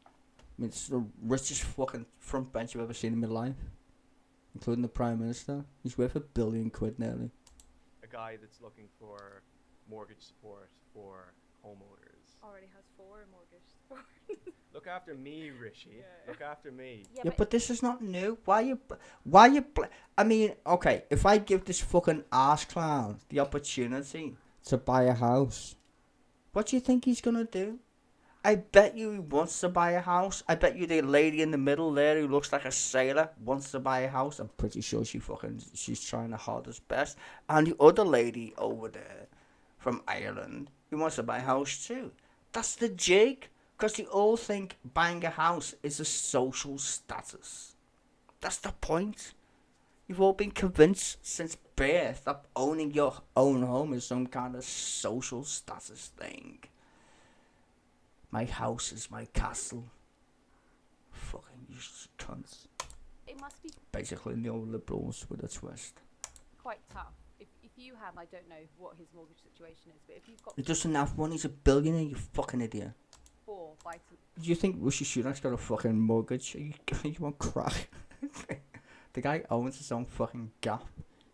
I mean, it's the richest fucking front bench I've ever seen in my life. Including the Prime Minister. He's worth £1 billion nearly. a guy that's looking for mortgage support for homeowners. Already has 4 mortgage support. Look after me, Rishi. Yeah. Look after me. Yeah, but this is not new. Why you? I mean, okay, if I give this fucking arse clown the opportunity to buy a house, what do you think he's gonna do? I bet you he wants to buy a house. I bet you the lady in the middle there who looks like a sailor wants to buy a house. I'm pretty sure she's trying her hardest best. And the other lady over there from Ireland who wants to buy a house too. That's the jig. Because they all think buying a house is a social status. That's the point. You've all been convinced since birth that owning your own home is some kind of social status thing. My house is my castle. Fucking useless cunts. It must be Basically neoliberals with a twist. quite tough. If you have, I don't know what his mortgage situation is, but if you've got He doesn't have one, he's a billionaire, you fucking idiot. 4 buy Do you think Rishi Sunak's got a fucking mortgage? You want crack? The guy owns his own fucking gap.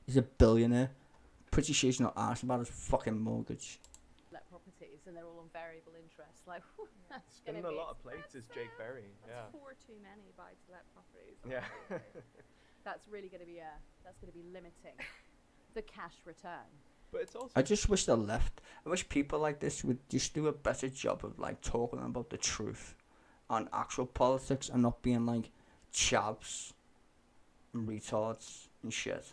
He's a billionaire. Pretty sure he's not asked about his fucking mortgage. let properties and they're all on variable interest, like that's Spinning gonna a be lot of plates is Jake Berry. Yeah. That's 4 too many buy-to-let properties. Yeah. that's really gonna be that's gonna be limiting the cash return. But it's also I just wish the left, I wish people like this would just do a better job of like talking about the truth on actual politics and not being like chavs and retards and shit.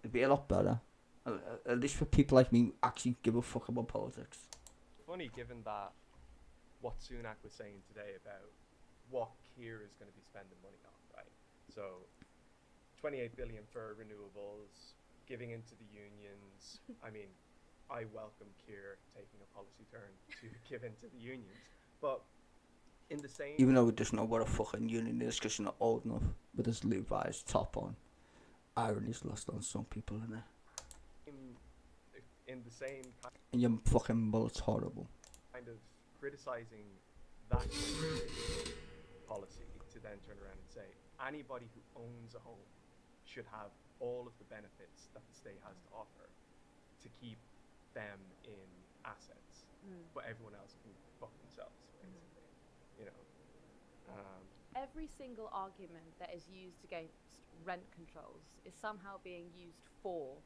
It'd be a lot better. At least for people like me who actually give a fuck about politics. funny given that what Sunak was saying today about what Keir is going to be spending money on, right? So 28 billion for renewables, giving into the unions. I mean, I welcome Keir taking a policy turn to give into the unions. But in the same Even though we just know what a fucking union is because you're not old enough with his Levi's top on. Irony's lost on some people, innit? in the same And your fucking mullet's horrible. kind of criticizing that policy to then turn around and say anybody who owns a home should have all of the benefits that the state has to offer to keep them in assets, but everyone else can fuck themselves, basically. You know, Every single argument that is used against rent controls is somehow being used for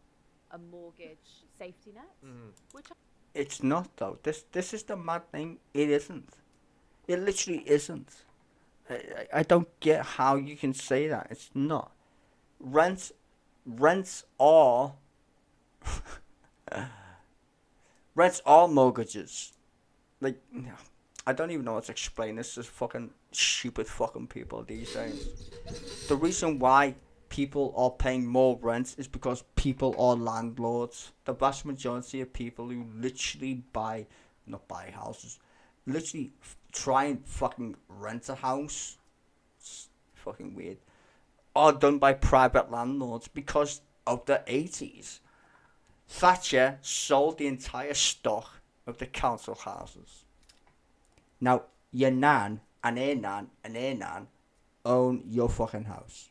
a mortgage safety net, which It's not though. This is the mad thing. It isn't. It literally isn't. I don't get how you can say that. It's not. Rents are rents are mortgages. Like, I don't even know how to explain this to fucking stupid fucking people these days. The reason why people are paying more rent is because people are landlords. The vast majority of people who literally not buy houses, literally try and fucking rent a house, it's fucking weird, are done by private landlords because of the 80s. Thatcher sold the entire stock of the council houses. Now, your nan and her nan and her nan own your fucking house.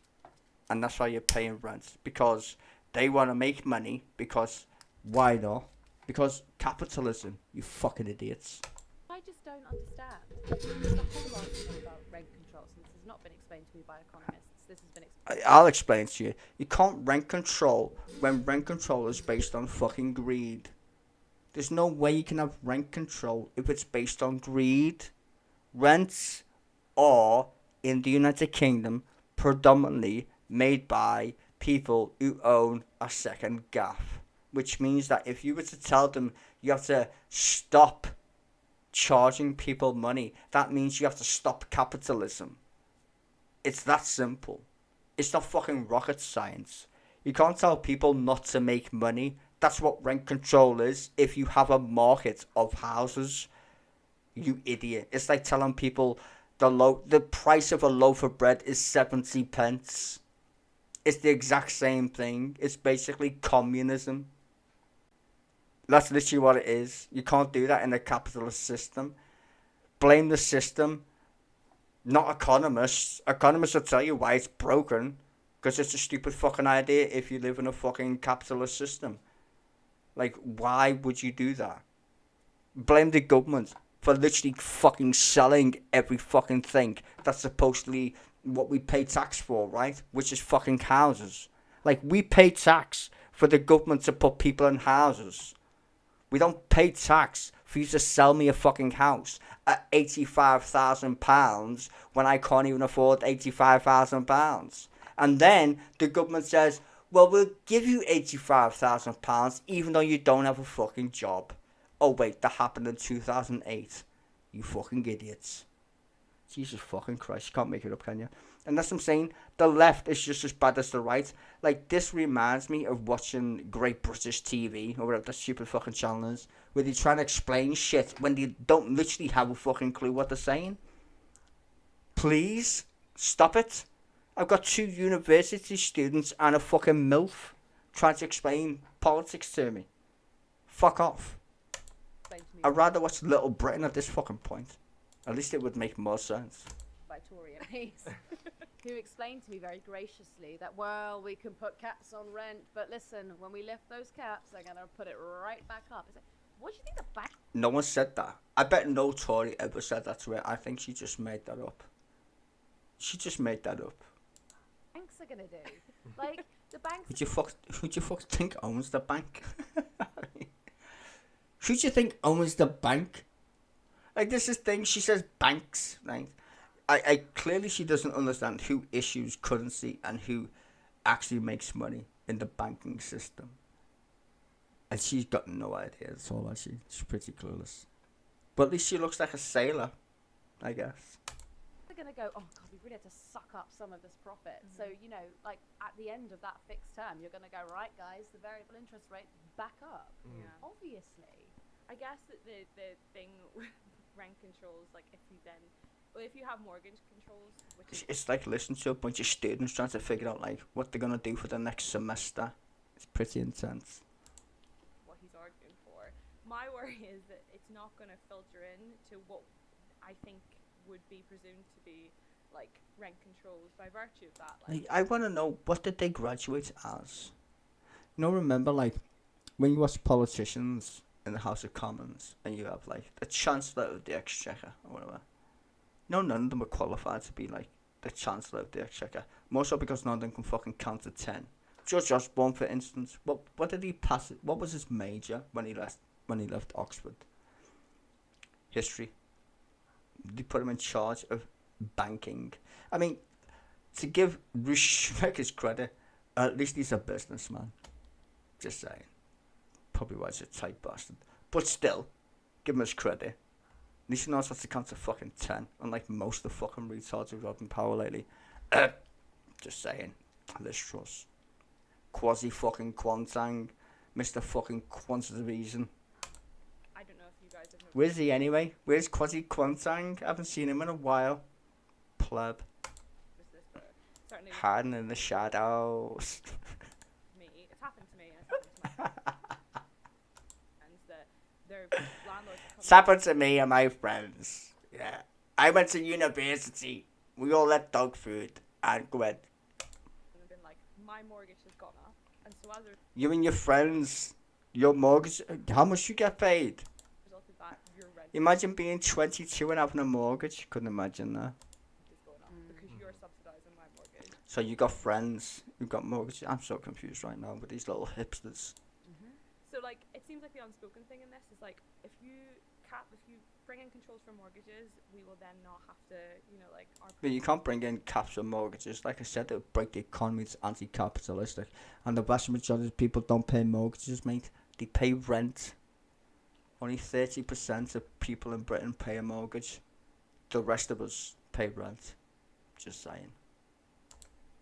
And that's why you're paying rent. Because they want to make money. Because, why not? Because capitalism, you fucking idiots. I just don't understand. There's a whole argument about rent controls, and this has not been explained to me by economists. This has been explained. I'll explain to you. You can't rent control when rent control is based on fucking greed. There's no way you can have rent control if it's based on greed. Rents are, in the United Kingdom, predominantly made by people who own a second gaff. Which means that if you were to tell them you have to stop charging people money, that means you have to stop capitalism. It's that simple. It's not fucking rocket science. You can't tell people not to make money. That's what rent control is. If you have a market of houses, you idiot. It's like telling people the price of a loaf of bread is 70 pence. It's the exact same thing. It's basically communism. That's literally what it is. You can't do that in a capitalist system. Blame the system, not economists. Economists will tell you why it's broken. Because it's a stupid fucking idea if you live in a fucking capitalist system. Like, why would you do that? Blame the government for literally fucking selling every fucking thing that's supposedly what we pay tax for, right? Which is fucking houses. Like, we pay tax for the government to put people in houses. We don't pay tax for you to sell me a fucking house at £85,000 when I can't even afford £85,000. And then the government says, well, we'll give you £85,000 even though you don't have a fucking job. Oh, wait, that happened in 2008. You fucking idiots. Jesus fucking Christ, you can't make it up, can you? And that's what I'm saying. The left is just as bad as the right. Like, this reminds me of watching Great British TV, or whatever that stupid fucking channel is, where they try to explain shit when they don't literally have a fucking clue what they're saying. Please, stop it. I've got 2 university students and a fucking MILF trying to explain politics to me. Fuck off. I'd rather watch Little Britain at this fucking point. At least it would make more sense. By Tory MPs, who explained to me very graciously that, well, we can put caps on rent, but listen, when we lift those caps, they're going to put it right back up. I said, what do you think the back... No one said that. I bet no Tory ever said that to her. I think she just made that up. She just made that up. Banks are going to do. Like, the banks... Who do you fuck think owns the bank? Who do you think owns the bank? Like, this is thing, she says banks, right? I clearly she doesn't understand who issues currency and who actually makes money in the banking system. And she's got no idea at all, has she? She's pretty clueless. But at least she looks like a sailor, I guess. They're going to go, oh, God, we really had to suck up some of this profit. So, you know, like, at the end of that fixed term, you're going to go, right, guys, the variable interest rate back up. Yeah. Obviously. I guess that the thing with rent controls, like, if you have mortgage controls, which is... It's like listening to a bunch of students trying to figure out, like, what they're going to do for the next semester. It's pretty intense. what he's arguing for. My worry is that it's not going to filter in to what I think would be presumed to be, like, rent controls by virtue of that. Like, I want to know, what did they graduate as? You know, remember, like, when you watch politicians in the House of Commons and you have, like, the Chancellor of the Exchequer or whatever. No, none of them are qualified to be, like, the Chancellor of the Exchequer. More so because none of them can fucking count to 10. George Osborne, for instance, what did he pass? What was his major when he left Oxford? History. They put him in charge of banking. I mean, to give Rushmek his credit, at least he's a businessman. Just saying. Probably was a tight bastard. But still, give him his credit. At least he knows how to count to fucking 10, unlike most of the fucking retards who've got in power lately. Just saying. Liz Truss. Quasi fucking Kwantang. Mr. fucking Quantity Reason. I don't know if you guys have noticed. Where's he anyway? Where's Quasi Kwantang? I haven't seen him in a while. Pleb. This, but certainly with Hiding in the shadows. me, it's happened to me, and it's happened to my friends that their landlords have It's happened to me and my friends. Yeah. I went to university. We all ate dog food and go ahead. and been like, my mortgage has gone up, and so as a You and your friends, your mortgage, how much you get paid? result of that, your rent Imagine being 22 and having a mortgage. Couldn't imagine that. is going up because you're subsidising my mortgage. So you got friends who got mortgages. I'm so confused right now with these little hipsters. So like, it seems like the unspoken thing in this is like, if you bring in controls for mortgages, we will then not have to, like our. But you can't bring in caps for mortgages. Like I said, it'll break the economy. It's anti-capitalistic. And the vast majority of people don't pay mortgages, mate. They pay rent. Only 30% of people in Britain pay a mortgage. The rest of us pay rent. Just saying.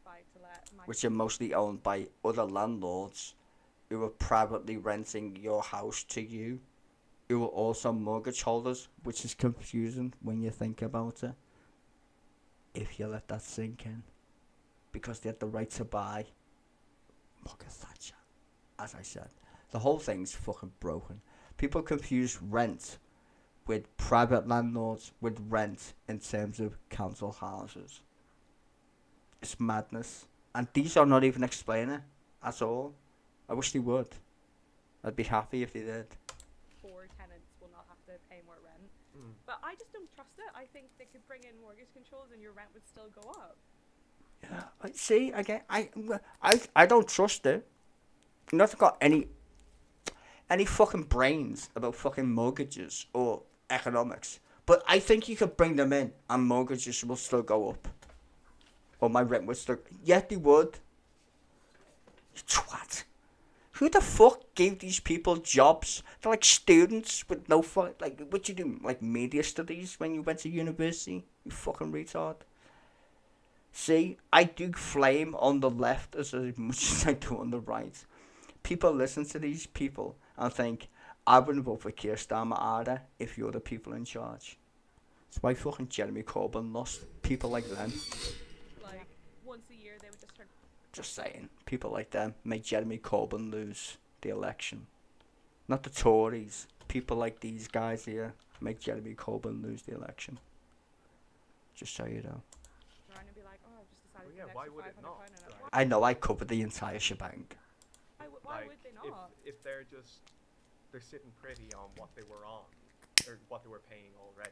Buy to let. Which are mostly owned by other landlords who are privately renting your house to you, who are also mortgage holders, which is confusing when you think about it. If you let that sink in. Because they had the right to buy. Margaret Thatcher. As I said. The whole thing's fucking broken. People confuse rent with private landlords with rent in terms of council houses. It's madness. And these are not even explaining it at all. I wish they would. I'd be happy if they did. Poor tenants will not have to pay more rent. But I just don't trust it. I think they could bring in mortgage controls and your rent would still go up. Yeah, see, again, I don't trust it. Not got any fucking brains about fucking mortgages or economics. But I think you could bring them in and mortgages will still go up. Or my rent would still... Yeah, they would. You twat. Who the fuck gave these people jobs? They're like students with no fuck... Like, what you do? Like media studies when you went to university? You fucking retard. See, I do flame on the left as much as I do on the right. People listen to these people and think, I wouldn't vote for Keir Starmer either if you're the people in charge. That's why fucking Jeremy Corbyn lost. People like them. Like, once a year they would just turn. Just saying. People like them make Jeremy Corbyn lose the election. Not the Tories. People like these guys here make Jeremy Corbyn lose the election. Just so you know. Around and be like, oh, I've just decided. Well, yeah, to why put would an it extra not? £500 in it. Right. I know I covered the entire shebang. Why would they not? If they're sitting pretty on what they were on, or what they were paying already,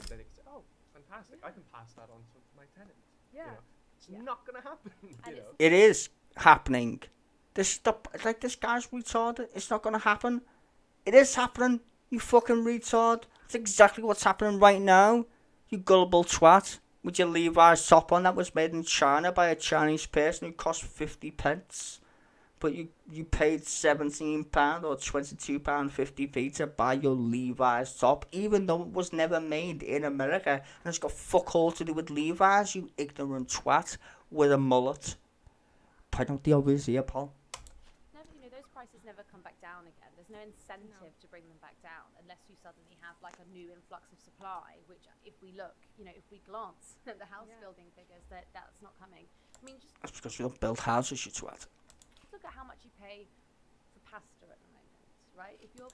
then they can say, oh, fantastic, I can pass that on to my tenant. Yeah. It's not gonna happen. And you know. It is happening. This guy's retarded. It's not gonna happen. It is happening. You fucking retard. It's exactly what's happening right now. You gullible twat. With your Levi's top on that was made in China by a Chinese person who cost 50 pence. But you paid £17 or £22.50 to buy your Levi's top, even though it was never made in America. And it's got fuck all to do with Levi's, you ignorant twat with a mullet. Point out the obvious here, Paul. No, those prices never come back down again. There's no incentive to bring them back down unless you suddenly have like a new influx of supply, which if we look, if we glance at the house building figures, that's not coming. I mean, just That's because you don't build houses, you twat. look at how much you pay for pasta at the moment, right? If you're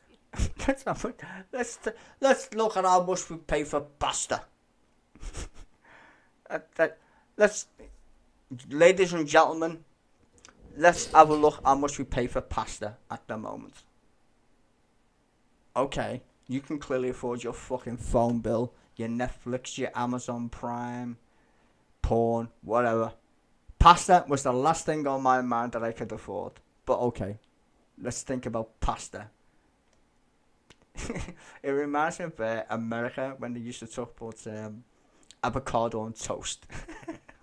Let's have it. Let's look at how much we pay for pasta. Let's, ladies and gentlemen, let's have a look how much we pay for pasta at the moment. Okay, you can clearly afford your fucking phone bill, your Netflix, your Amazon Prime, porn, whatever. Pasta was the last thing on my mind that I could afford. But okay, let's think about pasta. It reminds me of America when they used to talk about avocado on toast.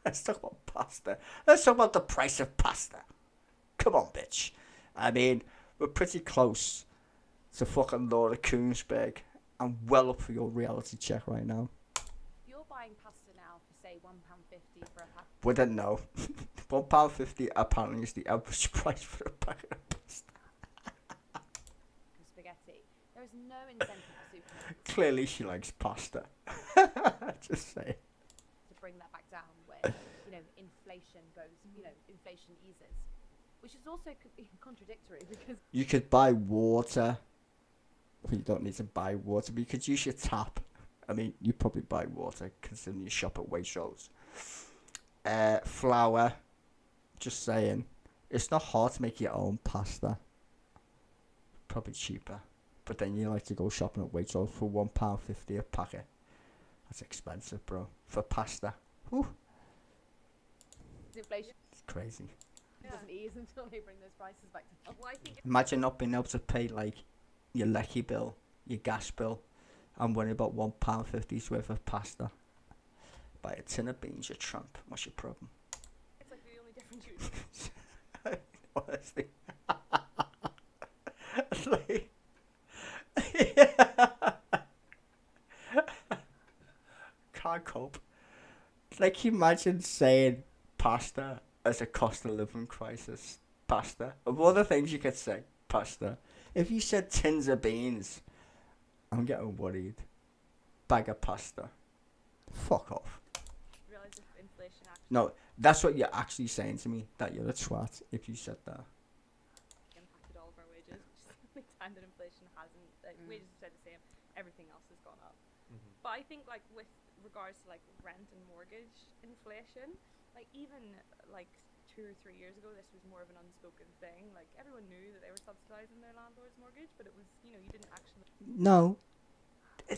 Let's talk about pasta. Let's talk about the price of pasta. Come on, bitch. I mean, we're pretty close to fucking Laura Koonsberg. I'm well up for your reality check right now. You're buying pasta now for say £1.50 for a pack. Wouldn't know. £1.50 apparently is the average price for a packet of pasta. Of spaghetti. There is no incentive for supermarkets Clearly she likes pasta. Just say. to bring that back down where, inflation goes, inflation eases. Which is also contradictory because You could buy water. Well, you don't need to buy water, but you could use your tap. I mean, you probably buy water considering you shop at Waitrose. Flour. Just saying. It's not hard to make your own pasta. Probably cheaper. But then you like to go shopping at Waitrose for £1.50 a packet. That's expensive, bro. For pasta. Whew. inflation It's crazy. doesn't ease until they bring those prices back down. Well, I think Imagine not being able to pay like your lecky bill, your gas bill, and worrying about £1.50's worth of pasta. Buy a tin of beans, you tramp. What's your problem? it's like the only difference you Honestly. Can't cope. Like, imagine saying pasta as a cost of living crisis. Pasta. Of all the things you could say, pasta. If you said tins of beans, I'm getting worried. Bag of pasta. Fuck off. realize if inflation actually No, that's what you're actually saying to me. That you're a twat if you said that. impacted all of our wages, which is the only time that inflation hasn't. Wages have stayed the same. Everything else has gone up. But I think, like, with regards to like rent and mortgage inflation, like even like 2 or 3 years ago, this was more of an unspoken thing. Like everyone knew that they were subsidizing their landlord's mortgage, but it was, you didn't actually. No.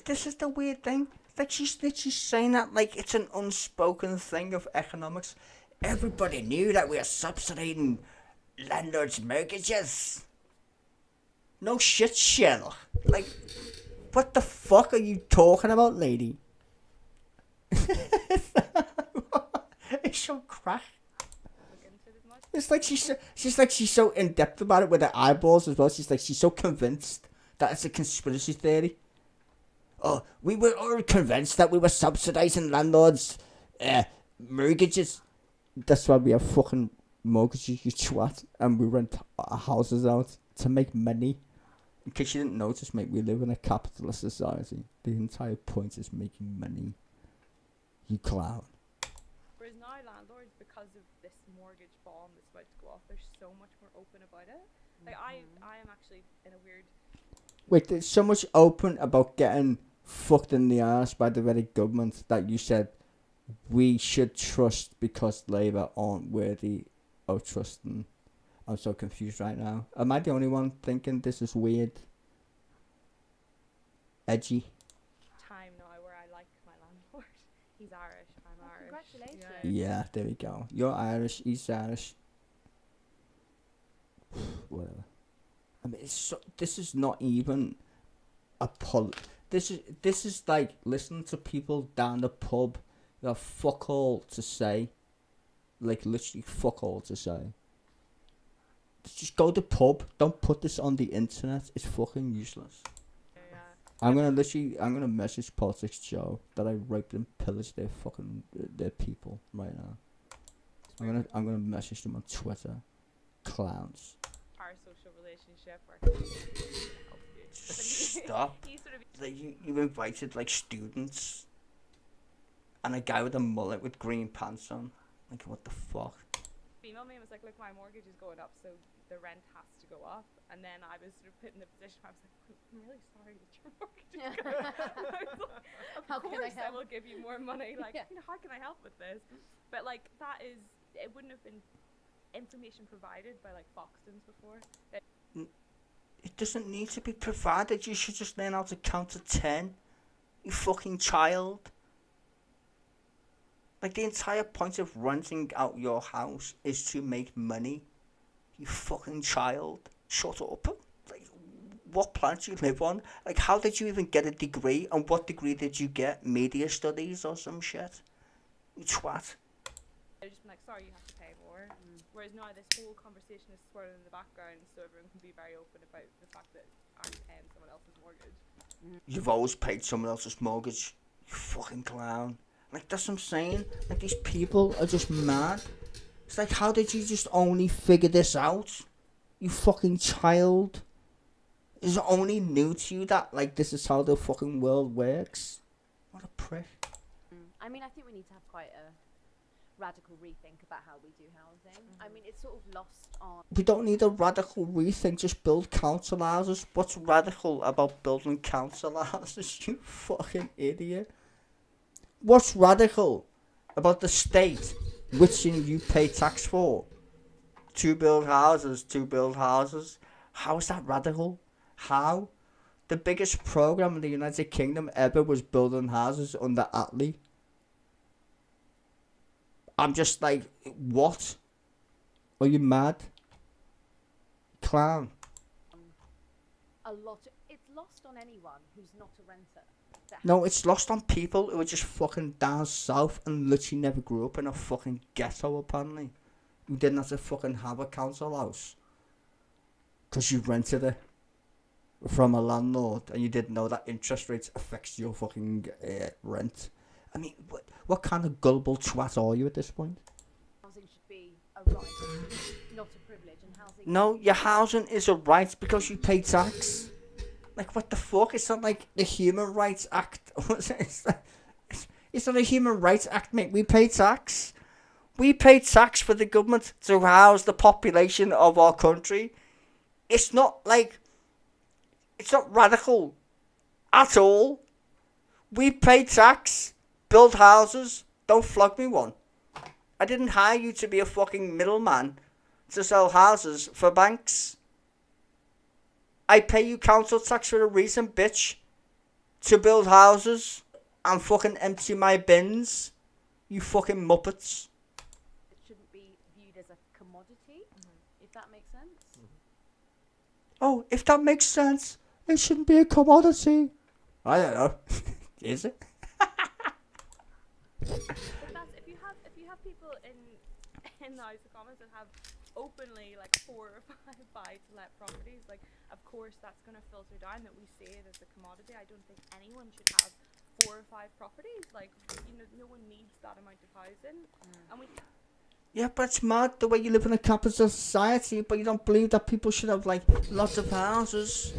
This is the weird thing. Like, she's literally saying that like it's an unspoken thing of economics. Everybody knew that we were subsidizing landlords' mortgages. No shit, Sherlock. Like, what the fuck are you talking about, lady? It's so crack. Look into it as much. It's like she's so in depth about it with her eyeballs as well. She's so convinced that it's a conspiracy theory. Oh, we were all convinced that we were subsidizing landlords' mortgages. That's why we have fucking mortgages, you twat, and we rent our houses out to make money. In case you didn't notice, mate, we live in a capitalist society. The entire point is making money. You clown. Whereas now landlords, because of this mortgage bomb that's about to go off, they're so much more open about it. Like I am actually in a weird. Wait, there's so much open about getting fucked in the ass by the very government that you said we should trust because Labour aren't worthy of trusting. I'm so confused right now. Am I the only one thinking this is weird? Edgy? Time now where I like my landlord. He's Irish. I'm Oh, Irish. congratulations. Yeah, there we go. You're Irish, he's Irish. Whatever. I mean, this is not even a This is like listening to people down the pub that have fuck all to say. Like, literally fuck all to say. Just go to the pub. Don't put this on the internet. It's fucking useless. Yeah. I'm gonna message Politics Joe that I raped and pillaged their people right now. I'm gonna message them on Twitter. Clowns. Our social relationship. Stop. He sort of Like, you invited like students and a guy with a mullet with green pants on. Like, what the fuck? emailed me and was like, "Look, my mortgage is going up, so the rent has to go up." And then I was sort of put in a position where I was like, "I'm really sorry that your mortgage is going up." I was like, "Of How can I course I help?" will give you more money. Like, Yeah. how can I help with this?" But like, it wouldn't have been information provided by like Foxtons before. It doesn't need to be provided. You should just learn how to count to 10. You fucking child. Like, the entire point of renting out your house is to make money. You fucking child. Shut up. Like, what planet do you live on? Like, how did you even get a degree? And what degree did you get? Media studies or some shit? You twat. They're just like, sorry, you have to pay more. Whereas now this whole conversation is swirling in the background, so everyone can be very open about the fact that I'm paying someone else's mortgage. You've always paid someone else's mortgage. You fucking clown. Like, that's what I'm saying. Like, these people are just mad. It's like, how did you just only figure this out? You fucking child. Is it only new to you that, like, this is how the fucking world works? What a prick. I mean, I think we need to have quite a radical rethink about how we do housing. I mean, it's sort of lost on... We don't need a radical rethink, just build council houses. What's radical about building council houses, you fucking idiot? What's radical about the state which you pay tax for? To build houses. How is that radical? How? The biggest program in the United Kingdom ever was building houses under Attlee. I'm just like, what? Are you mad? Clown. It's lost on anyone who's not a renter. No, it's lost on people who are just fucking down south and literally never grew up in a fucking ghetto, apparently. Who didn't have to fucking have a council house. Because you rented it from a landlord and you didn't know that interest rates affects your fucking rent. I mean, what kind of gullible twat are you at this point? Housing should be a right, not a privilege. And housing... No, your housing is a right because you pay tax. Like, what the fuck? It's not like the Human Rights Act. It's not a Human Rights Act, mate. We pay tax. We pay tax for the government to house the population of our country. It's not like... It's not radical at all. We pay tax, build houses. Don't flog me one. I didn't hire you to be a fucking middleman to sell houses for banks. I pay you council tax for a reason, bitch. To build houses and fucking empty my bins. You fucking muppets. It shouldn't be viewed as a commodity, if that makes sense. Oh, if that makes sense, it shouldn't be a commodity. I don't know. Is it? But that's if you have people in the House of Commons that have openly like 4 or 5 buy-to-let properties, like of course that's going to filter down that we see it as a commodity. I don't think anyone should have 4 or 5 properties. Like, you know, no one needs that amount of housing. And we... Yeah, but it's mad the way you live in a capitalist society, but you don't believe that people should have like lots of houses.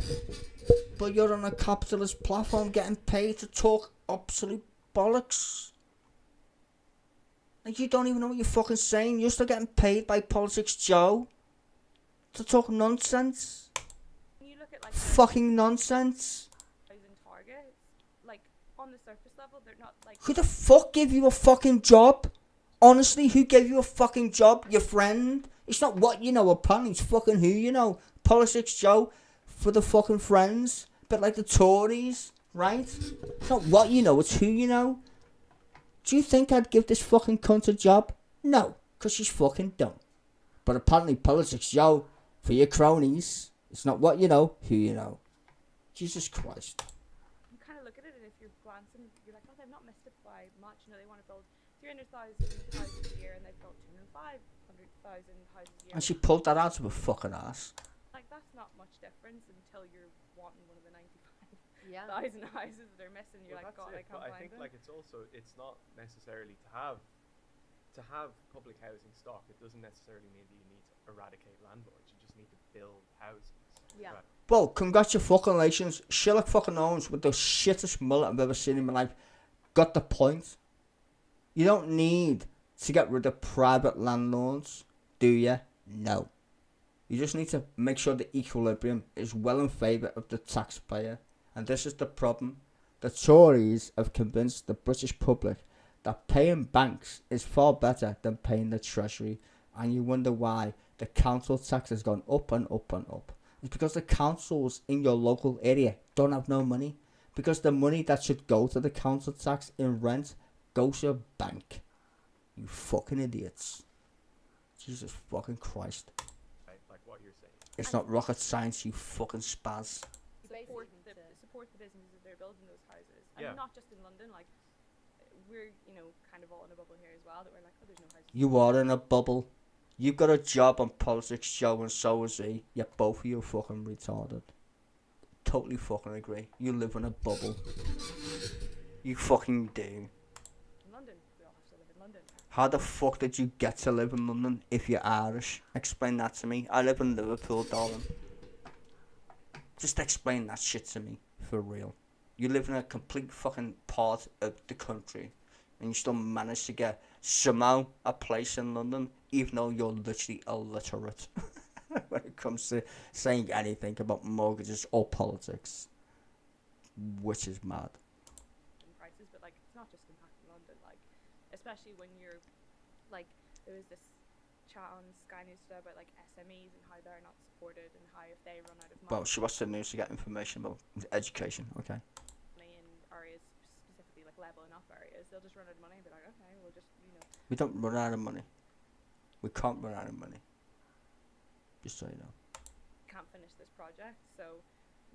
But you're on a capitalist platform getting paid to talk absolute bollocks. Like, you don't even know what you're fucking saying. You're still getting paid by Politics Joe to talk nonsense. When you look at like Fucking nonsense. housing targets, like on the surface level, they're not like... Who the fuck gave you a fucking job? Honestly, who gave you a fucking job? Your friend? It's not what you know, apparently. It's fucking who you know. Politics Joe for the fucking friends. But like the Tories, right? It's not what you know, it's who you know. Do you think I'd give this fucking cunt a job? No, because she's fucking dumb. But apparently Politics Joe for your cronies. It's not what you know, who you know. Jesus Christ. You kind of look at it, and if you're glancing, you're like, oh, they've not missed it by much. You know, they want to build 300,000 houses a year, and they've built 205,000 houses a year. And she pulled that out of her fucking ass. Like, that's not much difference until you're wanting one of the 95,000 Yeah. houses that are missing. You're Well, like, God, that's I it, can't but I find think them. like it's not necessarily to have public housing stock. It doesn't necessarily mean that you need to eradicate landlords. You just need to build houses. Yeah. Right. Well, congratulations. Sherlock fucking Holmes with the shittest mullet I've ever seen in my life got the point. You don't need to get rid of private landlords, do you? No. You just need to make sure the equilibrium is well in favour of the taxpayer. And this is the problem. The Tories have convinced the British public that paying banks is far better than paying the Treasury. And you wonder why the council tax has gone up and up and up. It's because the councils in your local area don't have no money. Because the money that should go to the council tax in rent goes to a bank. You fucking idiots. Jesus fucking Christ. Right, like what you're saying. It's not rocket science, you fucking spaz. support even the to- support the businesses that are building those houses. Yeah. And not just in London, like we're kind of all in a bubble here as well. That we're like, oh, there's no houses. You are in a bubble. You've got a job on politics, Joe, and so is he. Yet both of you are fucking retarded. Totally fucking agree. You live in a bubble. You fucking do. In London, we all have to live in London. How the fuck did you get to live in London if you're Irish? Explain that to me. I live in Liverpool, darling. Just explain that shit to me, for real. You live in a complete fucking part of the country, and you still manage to get somehow a place in London, even though you're literally illiterate when it comes to saying anything about mortgages or politics, which is mad. In prices, but like it's not just impacting London. Like, especially when you're like, there was this chat on Sky News today about like SMEs and how they're not supported and how if they run out of money. Well, she watched the news to get information about education. Okay. In areas specifically like level enough areas, they'll just run out of money and be like, okay, we'll just We don't run out of money. We can't run out of money. Just so you know. can't finish this project, so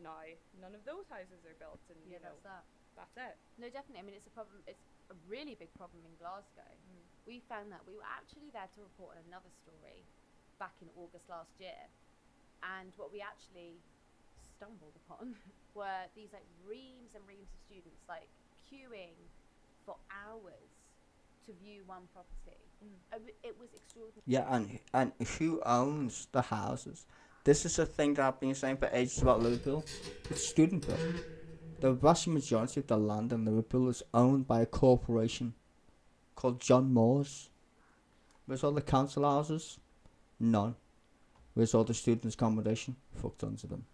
now none of those houses are built, and Yeah, that's that. that's it. No, definitely. I mean, it's a problem. It's a really big problem in Glasgow. We found that we were actually there to report on another story back in August last year, and what we actually stumbled upon were these like reams and reams of students like queuing for hours to view one property. It was extraordinary. Yeah, and who owns the houses? This is a thing that I've been saying for ages about Liverpool. It's student built. The vast majority of the land in Liverpool is owned by a corporation called John Moores. Where's all the council houses? None. Where's all the students' accommodation? Fuck tons of them.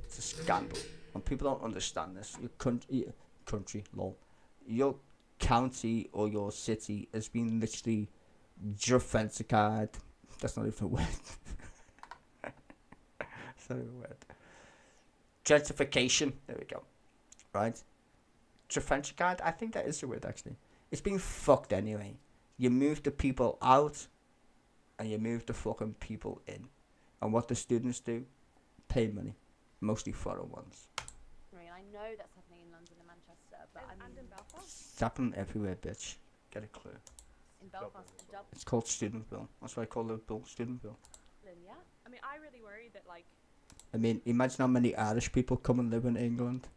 It's a scandal. And people don't understand this. Your country, lol. Your county or your city has been literally gentrified. That's not even a word. That's not even a word. Gentrification. There we go. Right? Gentrified. I think that is the word actually. It's been fucked anyway. You move the people out, and you move the fucking people in. And what the students do, pay money, mostly foreign ones. I know that's happening in London and Manchester, but I And mean, in Belfast, It's happening everywhere, bitch. Get a clue. in Belfast, Dublin, It's called Student Bill. That's why I call Liverpool Student Bill. yeah. I mean, I really worry that like I mean, imagine how many Irish people come and live in England.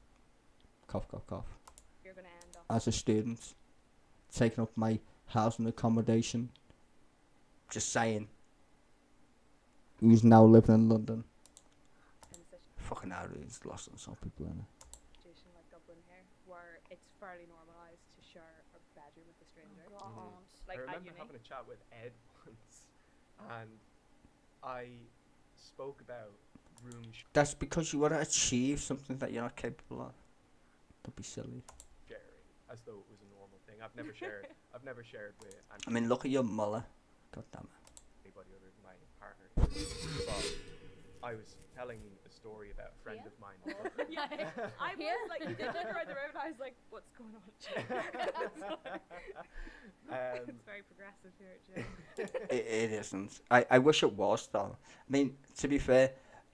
Cough, cough, cough. you're gonna end up As a student, taking up my housing accommodation. Just saying. Who's now living in London? in a Fucking Irish lost on some people in it. situation like Dublin here, where it's fairly normalised to share a bedroom with a stranger. God. Like I at remember uni. having a chat with Ed once, and I spoke about room That's because you want to achieve something that you're not capable of. Don't be silly. sharing as though it was a normal thing. I've never shared. I've never shared with I mean, look at your Muller. God damn it. anybody other than my partner. But I was telling a story about a friend Here? of mine. Yeah, I was Here? like, you did look around the room, and I was like, what's going on? It's very progressive here, Jim. It isn't. I wish it was, though. I mean, to be fair,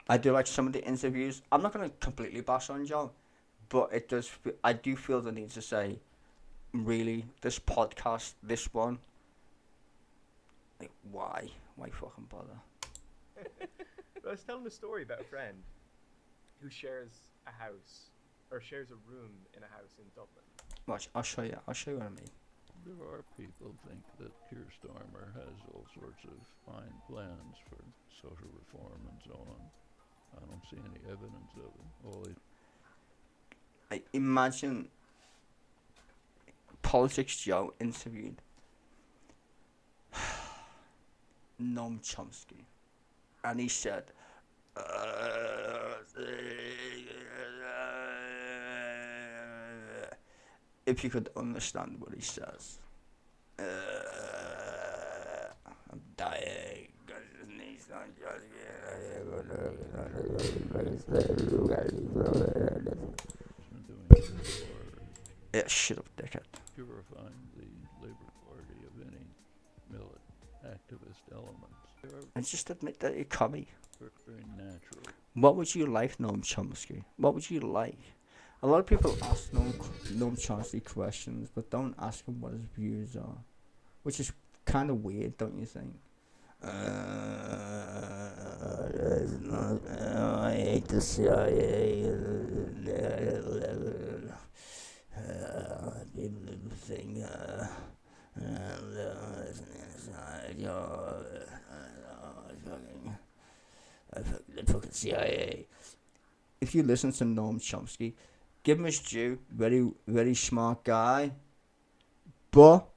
I do like some of the interviews. I'm not going to completely bash on Joe, but it does. I do feel the need to say, really, this podcast, this one, like, why? Why fucking bother? But I was telling a story about a friend who shares a house, or shares a room in a house in Dublin. Watch, I'll show you. I'll show you what I mean. There are people think that Keir Starmer has all sorts of fine plans for social reform and so on. I don't see any evidence of it. All he I imagine Politics Joe interviewed Noam Chomsky, and he said, if you could understand what he says, I'm dying. 'Cause his knees don't just has been doing it for Yeah, shut up, dickhead. purifying the Labour Party of any activist elements. They're And just admit that you're commie. very natural. What would you like, Noam Chomsky? What would you like? A lot of people ask Noam Chomsky questions, but don't ask him what his views are, which is kind of weird, don't you think? I hate the CIA. Thing. The fucking CIA. If you listen to Noam Chomsky, give him his due. Very, very smart guy. But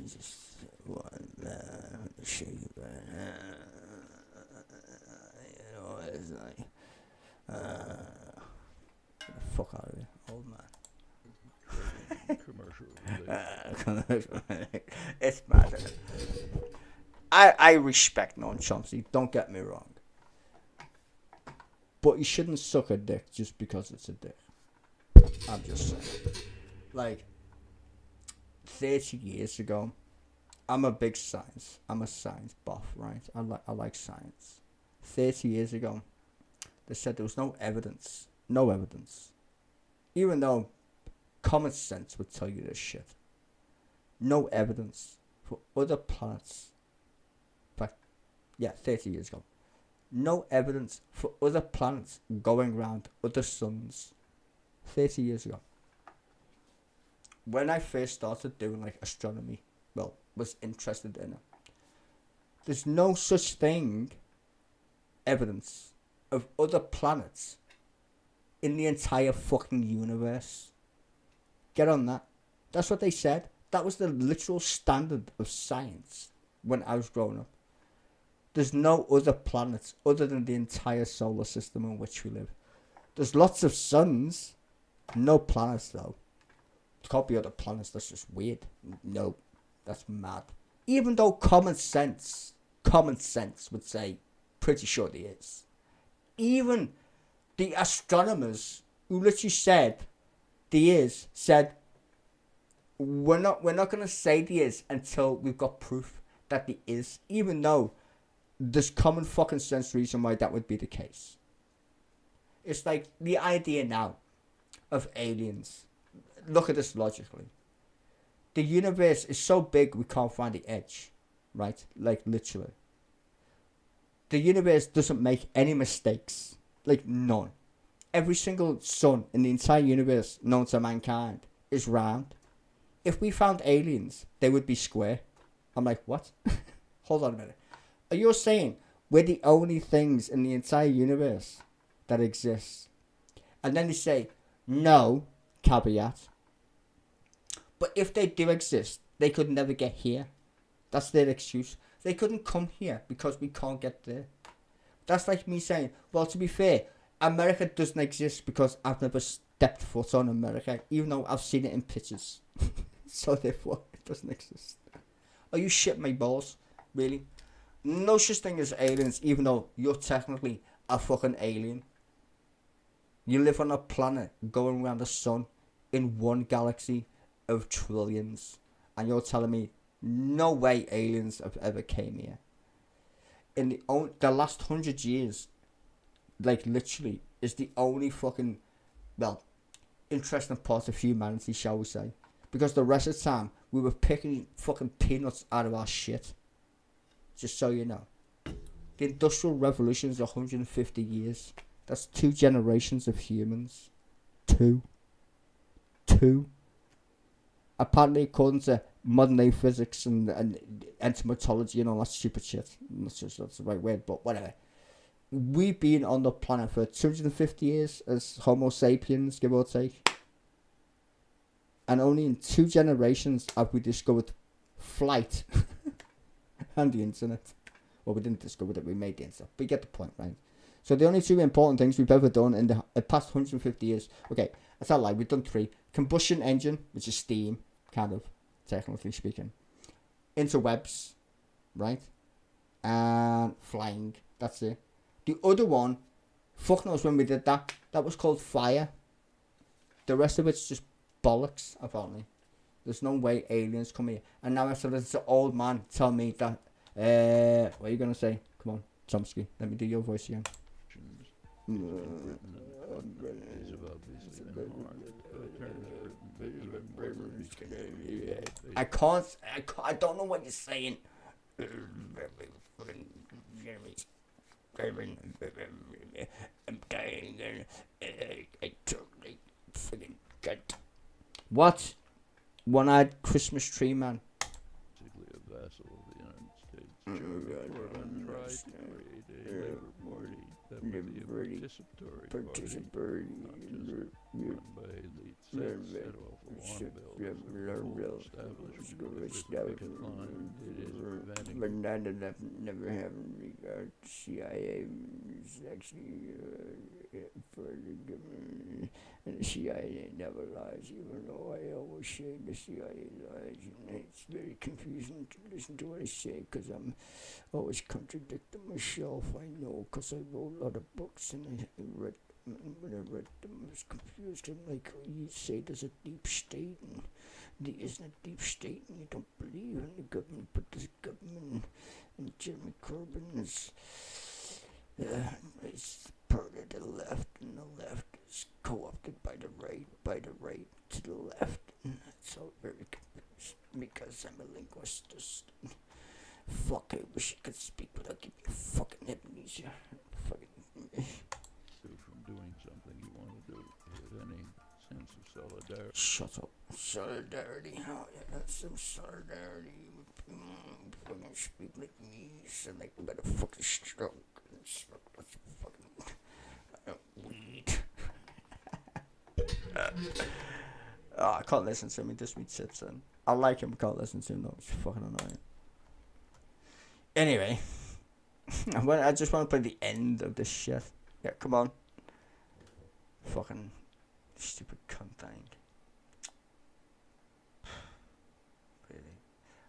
he's just one man with a shaky you know, it's like, get the fuck out of here, old man. Commercial. It's mad. I respect Noam Chomsky, don't get me wrong. But you shouldn't suck a dick just because it's a dick. I'm just saying. Like, 30 years ago, I'm a science buff, right? I like science. 30 years ago, they said there was no evidence. Even though common sense would tell you this shit. No evidence for other planets. In fact, 30 years ago. No evidence for other planets going around other suns. 30 years ago. When I first started doing like astronomy, was interested in it. There's no such thing, evidence of other planets in the entire fucking universe. Get on that. That's what they said. That was the literal standard of science when I was growing up. There's no other planets other than the entire solar system in which we live. There's lots of suns, no planets though. There can't be other planets, that's just weird. No, that's mad. Even though common sense would say, pretty sure there is. Even the astronomers who literally said there is, said, we're not gonna say there is until we've got proof that there is, even though there's common fucking sense reason why that would be the case. It's like the idea now of aliens. Look at this logically. The universe is so big we can't find the edge, right? Like literally. The universe doesn't make any mistakes, like none. Every single sun in the entire universe known to mankind is round. If we found aliens, they would be square. I'm like, what? Hold on a minute. Are you saying we're the only things in the entire universe that exist? And then they say, no, caveat. But if they do exist, they could never get here. That's their excuse. They couldn't come here because we can't get there. That's like me saying, well, to be fair, America doesn't exist because I've never stepped foot on America, even though I've seen it in pictures. So therefore, it doesn't exist. Are you shitting my balls? Really? No such thing as aliens, even though you're technically a fucking alien. You live on a planet going around the sun in one galaxy of trillions. And you're telling me no way aliens have ever came here. In the last 100 years, like literally, is the only fucking, interesting part of humanity, shall we say. Because the rest of the time, we were picking fucking peanuts out of our shit. Just so you know. The Industrial Revolution is 150 years. That's 2 generations of humans. 2. Apparently, according to modern day physics and entomology and all that stupid shit. That's the right word, but whatever. We've been on the planet for 250 years as Homo sapiens, give or take. And only in 2 generations have we discovered flight and the internet. Well, we didn't discover it, we made the internet. But you get the point, right? So the only 2 important things we've ever done in the past 150 years. Okay, that's not lie, we've done 3. Combustion engine, which is steam, kind of, technically speaking. Interwebs, right? And flying, that's it. The other one, fuck knows when we did that. That was called fire. The rest of it's just bollocks, apparently. There's no way aliens come here. And now I said it's an old man tell me that, what are you going to say? Come on, Chomsky, let me do your voice again. I don't know what you're saying. I'm dying. I totally fucking got. What? One-eyed Christmas tree man. Basically a vassal of the United States. Corbyn tried to create a Labour Party that would be a participatory party, not just run by elite sects set off a lawn bill for full establishment with picket line. It is preventing But 9/11 never happened because CIA is actually for the government, and the CIA never lies, even though I always say the CIA lies, and it's very confusing to listen to what I say because I'm always contradicting myself. I know because I wrote a lot of books and I read them, and when I read them I was confused. I'm like, oh, you say there's a deep state and there isn't a deep state and you don't believe in the government, but this government and Jeremy Corbyn is part of the left, and the left is co-opted by the right to the left, and it's all very confused because I'm a linguist. Fuck, I wish I could speak without giving me fucking amnesia. Fucking. from doing something you want to do with any sense of solidarity. Shut up. Solidarity. Oh, yeah, that's some solidarity. Fucking speak like me. Sound like you better fucking stroke. Smoke lots of fucking weed. Oh, I can't listen to him. He just reads shit, son. I like him, can't listen to him though. It's fucking annoying. Anyway. I just want to play the end of this shit. Yeah, come on. Fucking stupid cunt thing. Really.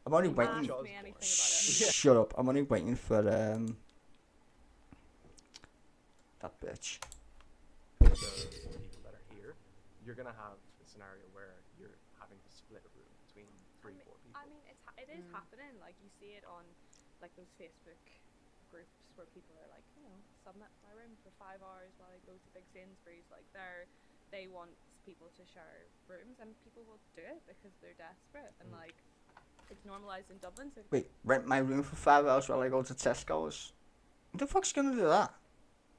I'm only waiting. Ask me anything about it. Shut up. I'm only waiting for that bitch. The people that are here, you're gonna have a scenario where you're having to split a room between 3-4 people. I mean, it is happening. Like you see it on like those Facebook groups where people are like, subnet my room for 5 hours while I go to Big Sainsbury's. Like they want people to share rooms, and people will do it because they're desperate, and like it's normalized in Dublin. So Wait, rent my room for 5 hours while I go to Tesco's? Who the fuck's gonna do that?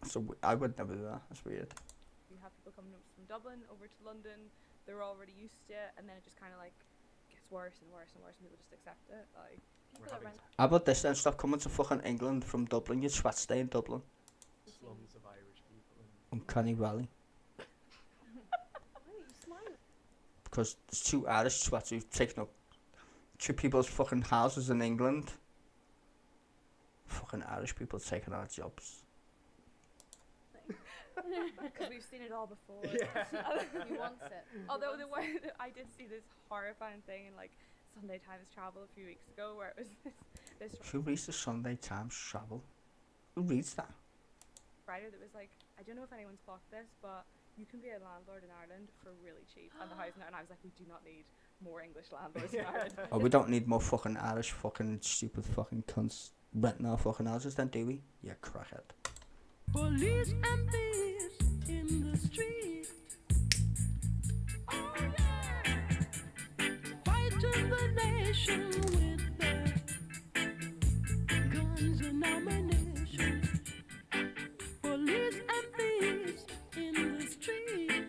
So I would never do that. That's weird. you have people coming from Dublin over to London. They're already used to it, and then it just kind of like gets worse and worse and worse, and people just accept it. Like people that rent. How about this then? Stop coming to fucking England from Dublin. You twat, stay in Dublin. Slums of Irish people. Uncanny Valley. Why are you smiling? Because there's 2 Irish twats who've taken up 2 people's fucking houses in England. Fucking Irish people taking our jobs. Because we've seen it all before. He wants it. Although the way that I did see this horrifying thing in like Sunday Times Travel a few weeks ago, where it was this Who reads the Sunday Times Travel? Who reads that? writer that was like, I don't know if anyone's clocked this, but you can be a landlord in Ireland for really cheap and the housing. And I was like, we do not need more English landlords in Ireland. Oh, we don't need more fucking Irish fucking stupid fucking cunts renting our fucking houses then, do we? Yeah, crackhead. Police and thieves in the street. Oh yeah. Fighting the nation with their guns and ammunition. Police and thieves in the street.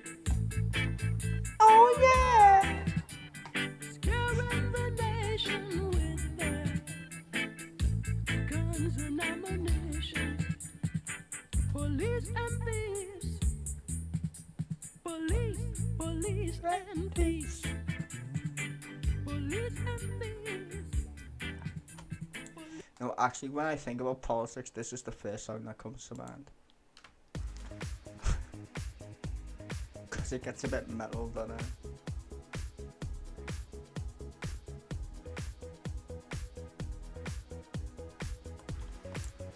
Oh yeah. Scaring the nation with their guns and ammunition. Police and thieves. Police and thieves. Police and thieves. No, actually, when I think about politics, this is the first song that comes to mind. Because it gets a bit metal, doesn't it?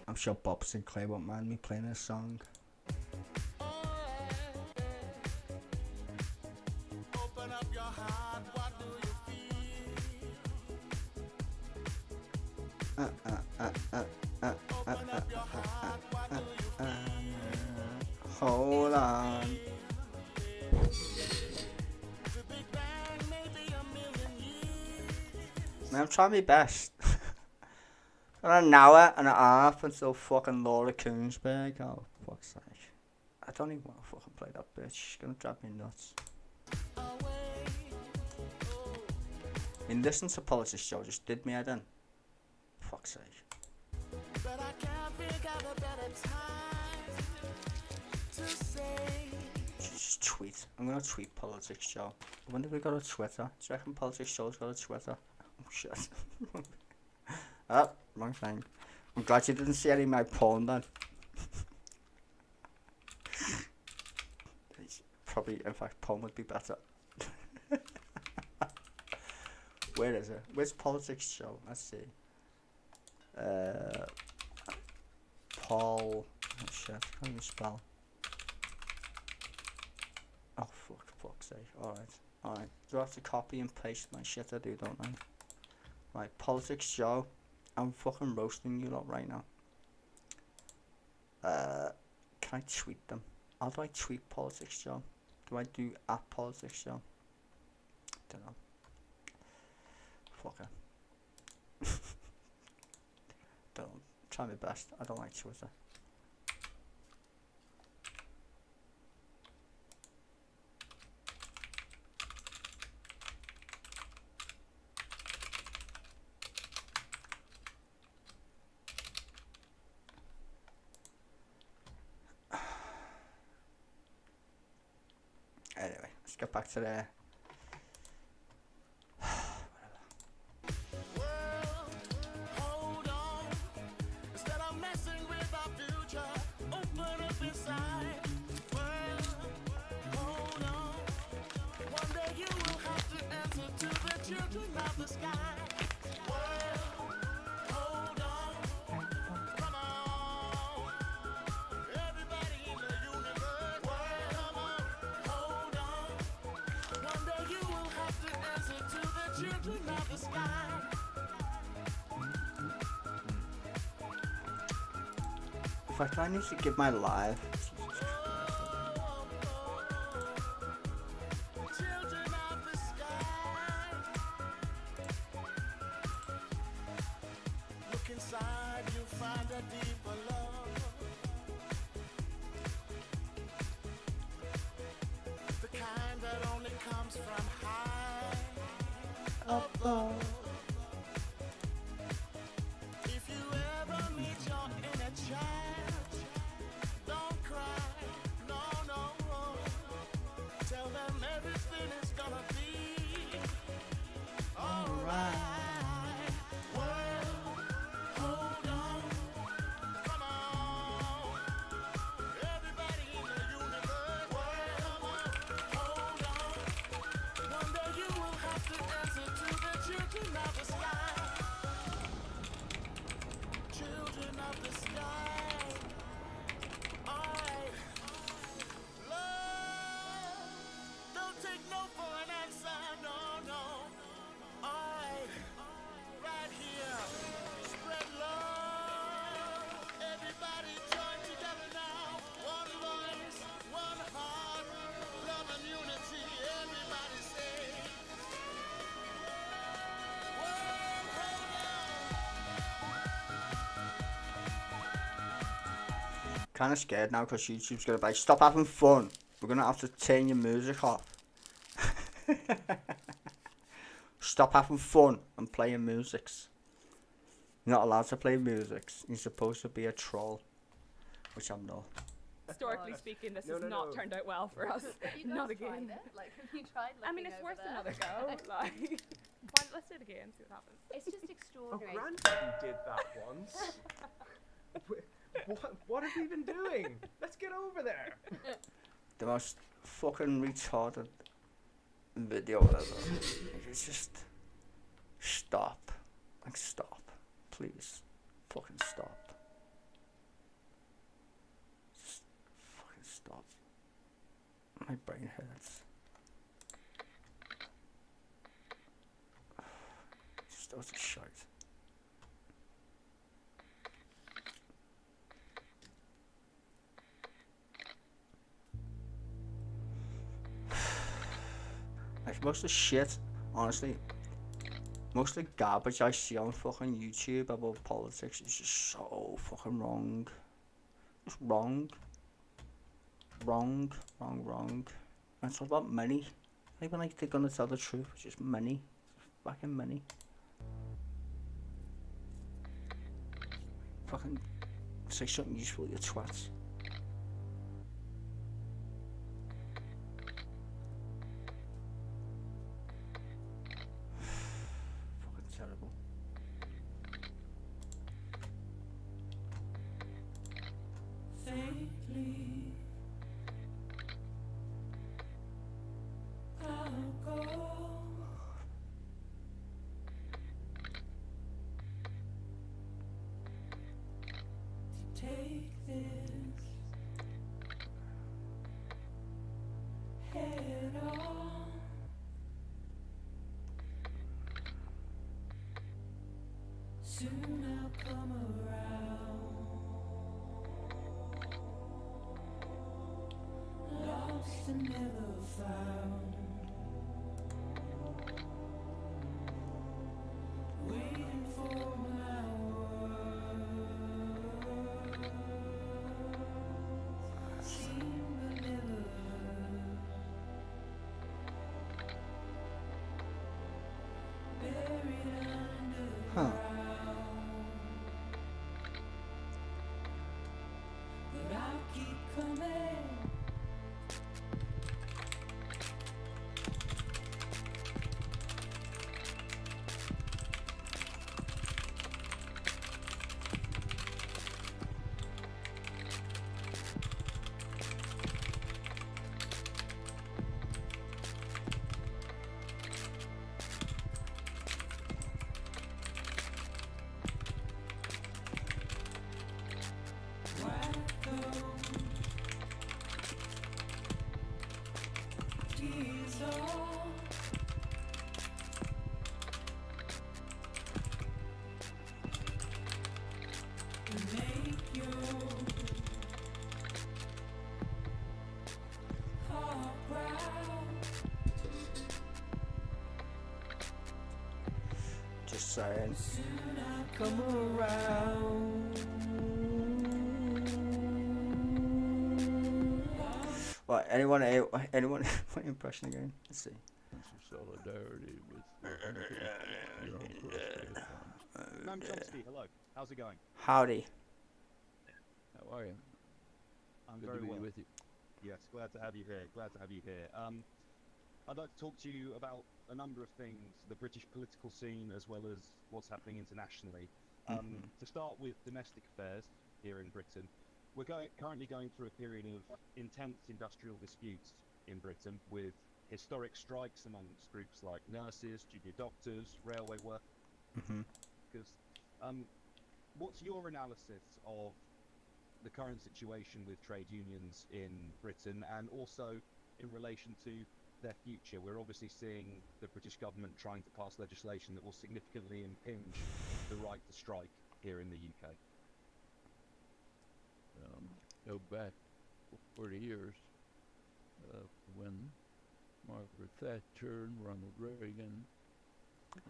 I'm sure Bob Sinclair won't mind me playing this song. Hold on. Man, I'm trying my best. An hour and a half until fucking Laura Koonsberg. Oh, fuck's sake. I don't even want to fucking play that bitch. She's gonna drive me nuts. I mean, listening to Politics Show just did me head in. Fuck's sake. But I can't think of a better time to say. Just tweet. I'm gonna tweet Politics Show. When did we go to Twitter? Do you reckon Politics Show's got a Twitter? Oh shit. Oh, wrong thing. I'm glad you didn't see any of my porn then. Probably, in fact, porn would be better. Where is it? Where's Politics Show? Let's see. Paul. Oh shit, how do you spell? Oh fuck's sake. Alright. Do I have to copy and paste my shit? I do, don't I? Right, Politics Show. I'm fucking roasting you lot right now. Can I tweet them? How do I tweet Politics Show? Do I do at Politics Show? Don't know. Fucker. Don't know. Try my best. I don't like Twitter. Anyway, let's get back to the in fact, I need to give my live. Look inside, you find a deeper love. The kind that only comes from high above. If you ever meet your inner child, don't cry, no. Tell them everything is gonna be alright. Well, hold on, come on. Everybody in the universe, well, come on, hold on. One day you will have to answer to the children of the sky. Children of the sky. Alright. Love. Don't take no for an answer, no. Alright. Right here. Spread love. Everybody join together now. One voice, one heart. Love and unity. Everybody say. Well, hold on. Kind of scared now because YouTube's gonna be like, stop having fun. We're gonna have to turn your music off. Stop having fun and playing musics. You're not allowed to play musics. You're supposed to be a troll, which I'm not. Historically speaking, this No, has no, not no. turned out well for us. Have you Not guys tried again. it? Like, have you tried I mean, looking it's over worth there? another go. Like, let's do it again. See what happens. It's just Oh, extraordinary. Granddaddy did that once. What have we been doing? Let's get over there. The most fucking retarded video ever. It's just stop. Like, stop. Please. Fucking stop. Just fucking stop. My brain hurts. Just utter shite. Like, most of the shit, honestly, most of the garbage I see on fucking YouTube about politics is just so fucking wrong. Just wrong. Wrong. And it's all about money. Not even like they're gonna tell the truth, it's just money. It's fucking money. Fucking say something useful, you twats. Fucking terrible. Faintly, I'll go. To take this head on. Soon I'll come around. Lost and never found. Waiting for my words. Seen but never heard. Buried underground. But I'll keep coming. Just saying. Come around. What? Anyone? What impression again? Let's see. Sense of solidarity with your own cross-state funds. I'm Chomsky. Hello. How's it going? Howdy. How are you? I'm Good very to be well. with you. Yes, glad to have you here. I'd like to talk to you about a number of things, the British political scene as well as what's happening internationally. To start with domestic affairs here in Britain, we're currently going through a period of intense industrial disputes in Britain with historic strikes amongst groups like nurses, junior doctors, railway workers. What's your analysis of the current situation with trade unions in Britain and also in relation to their future? We're obviously seeing the British government trying to pass legislation that will significantly impinge the right to strike here in the UK. Go back 40 years when Margaret Thatcher and Ronald Reagan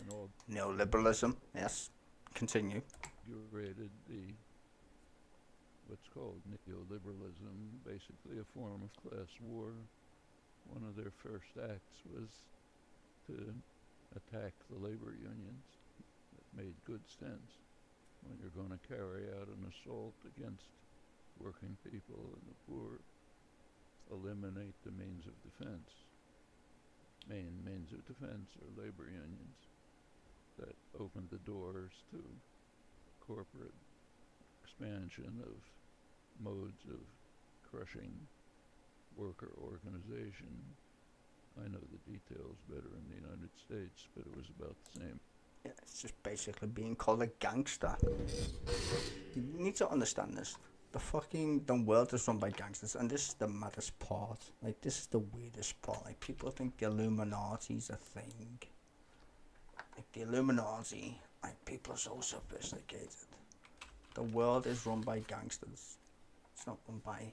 and all Neoliberalism. Yes. Continue. inaugurated the what's called neoliberalism, basically a form of class war. One of their first acts was to attack the labor unions. That made good sense. When you're going to carry out an assault against working people and the poor, eliminate the means of defense. Main means of defense are labor unions. That opened the doors to corporate expansion of modes of crushing worker organization. I know the details better in the United States, but it was about the same. Yeah, it's just basically being called a gangster. You need to understand this. The world is run by gangsters, and this is the maddest part. Like, this is the weirdest part. Like, people think the Illuminati's a thing. Like, the Illuminati, like, people are so sophisticated. The world is run by gangsters. It's not run by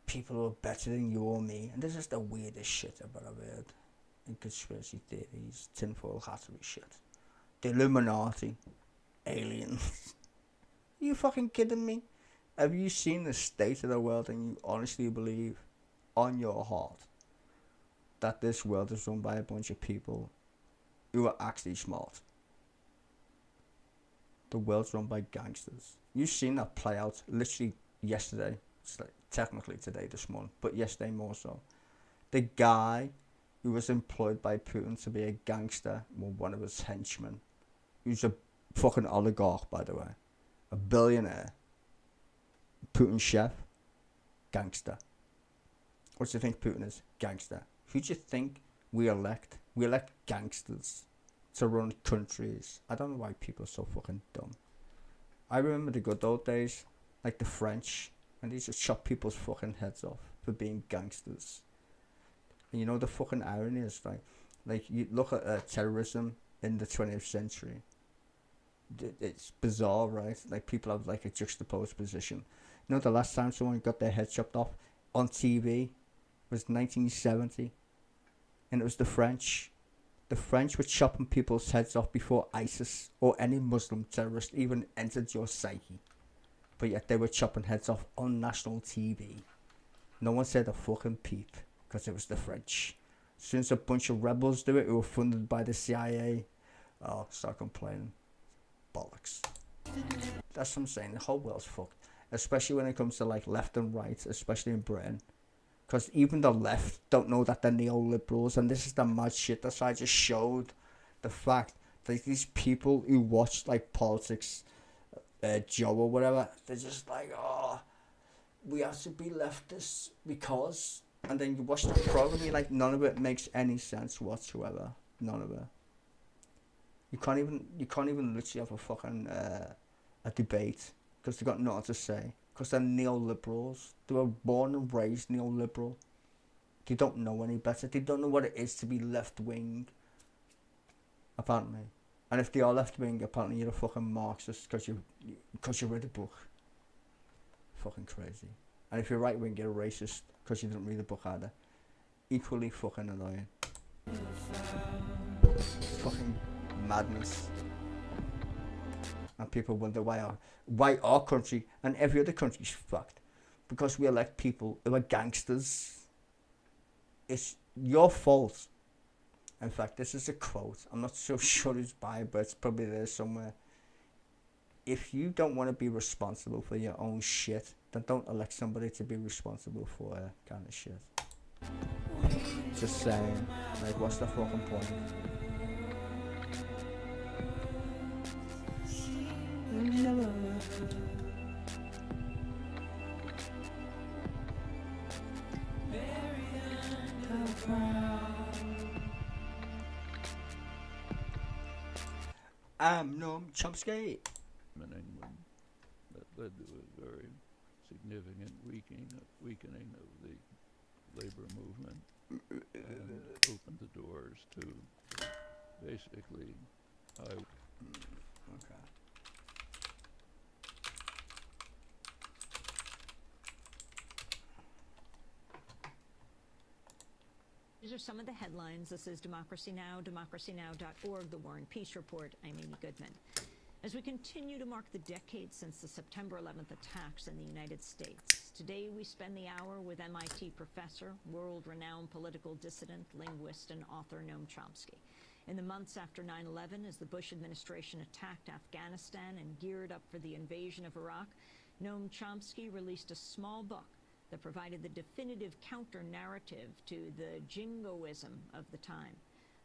people who are better than you or me. And this is the weirdest shit I've ever heard. and conspiracy theories, tinfoil hattery shit. The Illuminati, aliens. Are you fucking kidding me? Have you seen the state of the world and you honestly believe on your heart that this world is run by a bunch of people who are actually smart? The world's run by gangsters. You've seen that play out literally yesterday. It's like technically today, this morning, but yesterday more so. The guy who was employed by Putin to be a gangster, well, one of his henchmen, who's a fucking oligarch, by the way, a billionaire, Putin's chef, gangster. What do you think Putin is? Gangster. Who do you think we elect? We elect gangsters to run countries. I don't know why people are so fucking dumb. I remember the good old days, like the French, and they used to chop people's fucking heads off for being gangsters. And you know the fucking irony is like you look at terrorism in the 20th century. It's bizarre, right? Like people have like a juxtaposed position. You know, the last time someone got their head chopped off on TV was 1970, and it was the French. The French were chopping people's heads off before ISIS or any Muslim terrorist even entered your psyche. But yet they were chopping heads off on national TV. No one said a fucking peep, because it was the French. As soon as a bunch of rebels do it who were funded by the CIA, oh, start complaining. Bollocks. That's what I'm saying, the whole world's fucked. Especially when it comes to like left and right, especially in Britain. Because even the left don't know that they're neoliberals, and this is the mad shit. That's why I just showed the fact that these people who watch like politics, Joe or whatever, they're just like, oh, we have to be leftists because, and then you watch the program, you're like, none of it makes any sense whatsoever. None of it. You can't even literally have a fucking a debate because they got nothing to say. Because they're neoliberals. They were born and raised neoliberal. They don't know any better. They don't know what it is to be left-wing. Apparently. And if they are left-wing, apparently you're a fucking Marxist because you read a book. Fucking crazy. And if you're right-wing, you're a racist because you didn't read the book either. Equally fucking annoying. Fucking madness. And people wonder why our country and every other country is fucked. Because we elect people who are gangsters. It's your fault. In fact, this is a quote. I'm not so sure it's by, but it's probably there somewhere. If you don't want to be responsible for your own shit, then don't elect somebody to be responsible for kind of shit. Just saying. Like, what's the fucking point? I'm Noam Chomsky. In England, that led to a very significant weakening of the labor movement and opened the doors to basically Okay. These are some of the headlines. This is Democracy Now!, democracynow.org, The War and Peace Report. I'm Amy Goodman. As we continue to mark the decade since the September 11th attacks in the United States, today we spend the hour with MIT professor, world-renowned political dissident, linguist, and author Noam Chomsky. In the months after 9/11, as the Bush administration attacked Afghanistan and geared up for the invasion of Iraq, Noam Chomsky released a small book that provided the definitive counter-narrative to the jingoism of the time.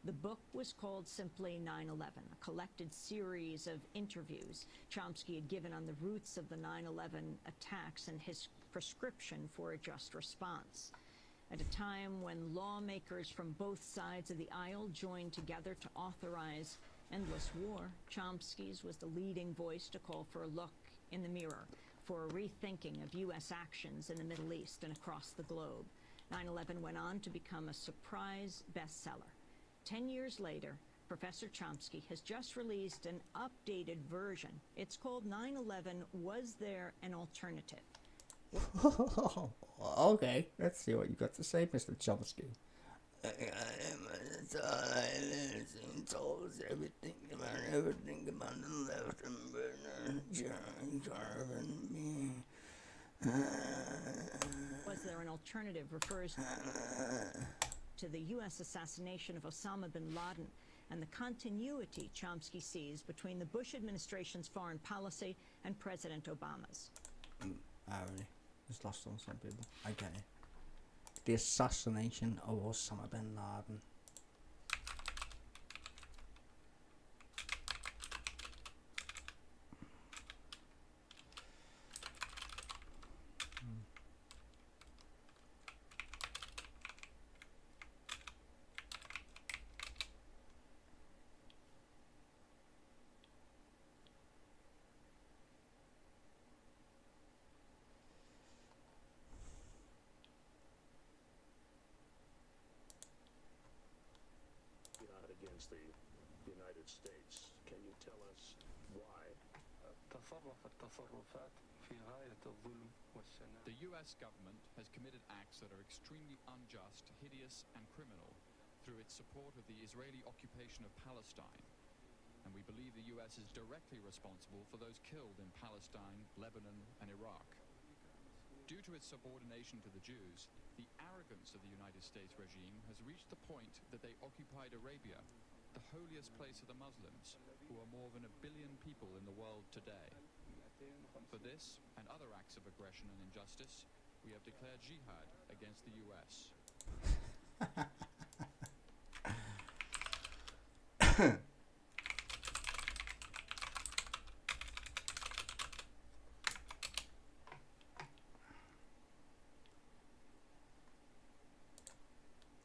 The book was called simply 9/11, a collected series of interviews Chomsky had given on the roots of the 9/11 attacks and his prescription for a just response. At a time when lawmakers from both sides of the aisle joined together to authorize endless war, Chomsky's was the leading voice to call for a look in the mirror, for a rethinking of U.S. actions in the Middle East and across the globe. 9/11 went on to become a surprise bestseller. 10 years later, Professor Chomsky has just released an updated version. It's called 9/11, Was There an Alternative? Okay, let's see what you got to say, Mr. Chomsky. That's all I listen. Told us everything about the left and Bernard, John Carvin, me. Was there an alternative refers to the U.S. assassination of Osama bin Laden and the continuity Chomsky sees between the Bush administration's foreign policy and President Obama's. Irony. It's lost on some people. I get it. The assassination of Osama bin Laden. Against the United States. Can you tell us why? The US government has committed acts that are extremely unjust, hideous, and criminal through its support of the Israeli occupation of Palestine. And we believe the US is directly responsible for those killed in Palestine, Lebanon, and Iraq. Due to its subordination to the Jews, the arrogance of the United States regime has reached the point that they occupied Arabia, the holiest place of the Muslims, who are more than 1 billion people in the world today. For this and other acts of aggression and injustice, we have declared jihad against the US.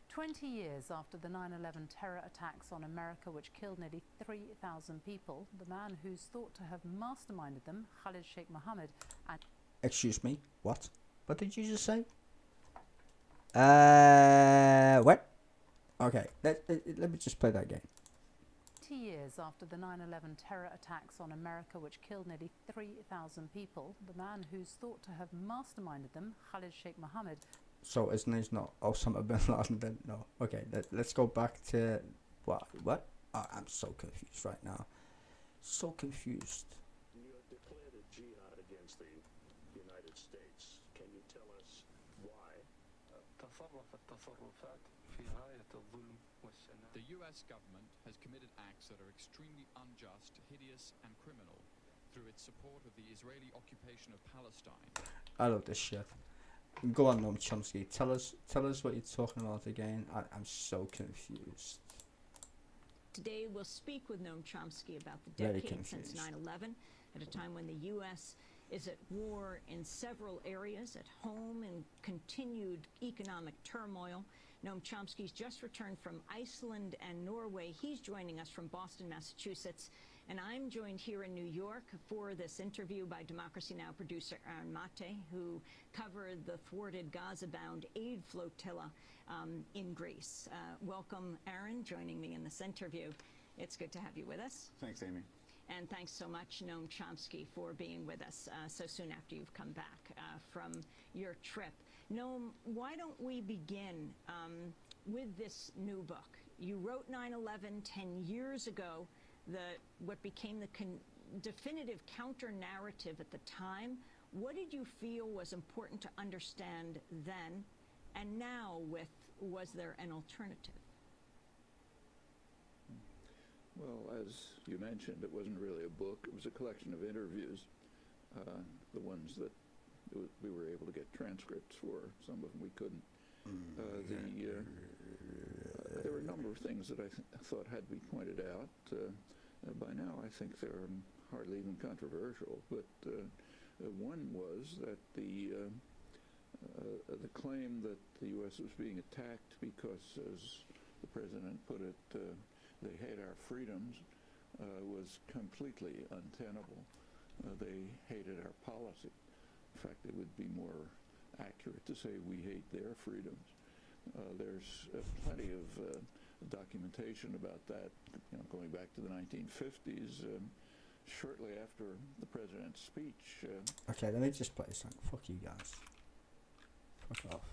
20 years after the 9/11 terror attacks on America, which killed nearly 3,000 people, the man who's thought to have masterminded them, Khalid Sheikh Mohammed, and... Excuse me, what? What did you just say? What? Okay, let me just play that again. 20 years after the 9/11 terror attacks on America, which killed nearly 3,000 people, the man who's thought to have masterminded them, Khalid Sheikh Mohammed... So his name's not Osama bin Laden then? No. Okay, let's go back to... What? Oh, I'm so confused right now. So confused. You have declared a jihad against the United States. Can you tell us why? The US government has committed acts that are extremely unjust, hideous, and criminal through its support of the Israeli occupation of Palestine. I love this shit. Go on, Noam Chomsky. Tell us what you're talking about again. I'm so confused. Today we'll speak with Noam Chomsky about the Very decade since confused. 9/11, at a time when the U.S. is at war in several areas, at home in continued economic turmoil. Noam Chomsky's just returned from Iceland and Norway. He's joining us from Boston, Massachusetts. And I'm joined here in New York for this interview by Democracy Now! Producer Aaron Mate, who covered the thwarted Gaza-bound aid flotilla in Greece. Welcome, Aaron, joining me in this interview. It's good to have you with us. Thanks, Amy. And thanks so much, Noam Chomsky, for being with us so soon after you've come back from your trip. Noam, why don't we begin with this new book? You wrote 9/11 10 years ago. What became the definitive counter-narrative at the time. What did you feel was important to understand then, and now was there an alternative? Well, as you mentioned, it wasn't really a book. It was a collection of interviews, the ones that we were able to get transcripts for. Some of them we couldn't. There were a number of things that I thought had to be pointed out. By now, I think they're hardly even controversial. But one was that the claim that the U.S. was being attacked because, as the president put it, they hate our freedoms, was completely untenable. They hated our policy. In fact, it would be more accurate to say we hate their freedoms. There's plenty of documentation about that, going back to the 1950s. Shortly after the president's speech. Okay, let me just play a song. Fuck you guys. Fuck off.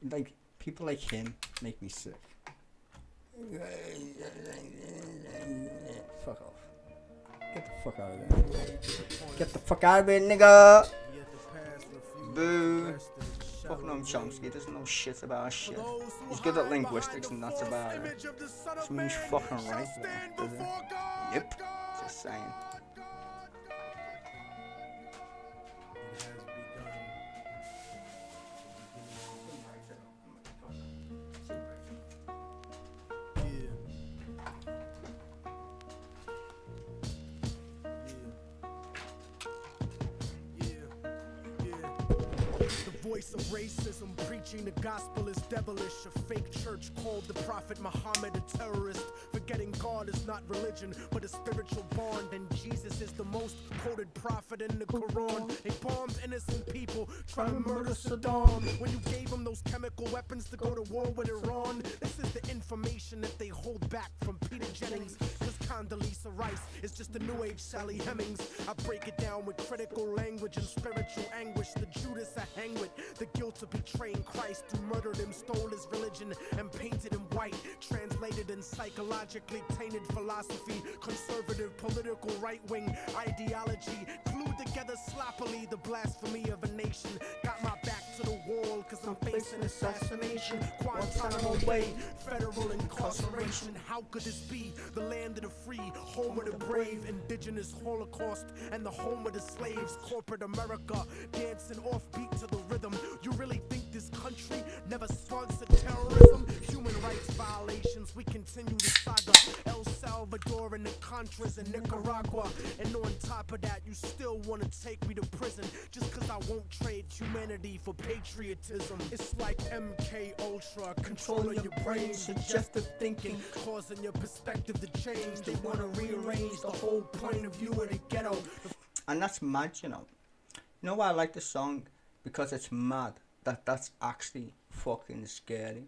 Like people like him make me sick. Fuck off. Get the fuck out of there. Get the fuck out of here, nigga. Boo. Fuck Noam Chomsky doesn't know shit about shit. He's good at linguistics and that's about it. Which means fucking right there, does it? Yep. Just saying. Voice of racism, preaching the gospel is devilish. A fake church called the Prophet Muhammad a terrorist. Forgetting God is not religion, but a spiritual bond. And Jesus is the most quoted prophet in the Quran. They bombed innocent people, trying to murder Saddam. When you gave them those chemical weapons to go to war with Iran, this is the information that they hold back from Peter Jennings. Cause Condoleezza Rice is just a new age Sally Hemings. I break it down with critical language and spiritual anguish. The Judas I hang with, the guilt of betraying Christ, who murdered him, stole his religion, and painted him white. Translated in psychologically tainted philosophy, conservative political right-wing ideology, glued together sloppily the blasphemy of a nation. Got my back to the wall cause I'm facing assassination. Guantanamo Bay, federal incarceration. How could this be the land of the free, home of the brave, indigenous Holocaust, and the home of the slaves? Corporate America dancing offbeat to the rhythm. You really think this country never sponsored terrorism? Human rights violations, we continue the saga. El Salvador and the Contras in Nicaragua. And on top of that, you still want to take me to prison just cause I won't trade humanity for patriotism. It's like MK Ultra, controlling your brain, suggestive thinking, causing your perspective to change. They want to rearrange the whole point of view of the ghetto. And that's mad, you know. You know why I like this song? Because it's mad that's actually fucking scary.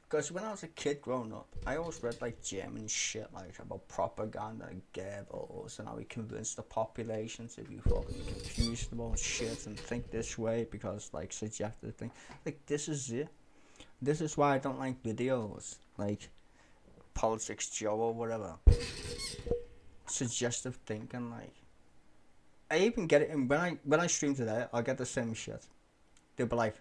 Because when I was a kid growing up, I always read like German shit like about propaganda and Goebbels and how he convinced the population to be fucking confused about shit and think this way because like suggestive thing. Like this is it. This is why I don't like videos like Politics Joe or whatever. Suggestive thinking, like I even get it in when I stream today, I get the same shit. They'll be like,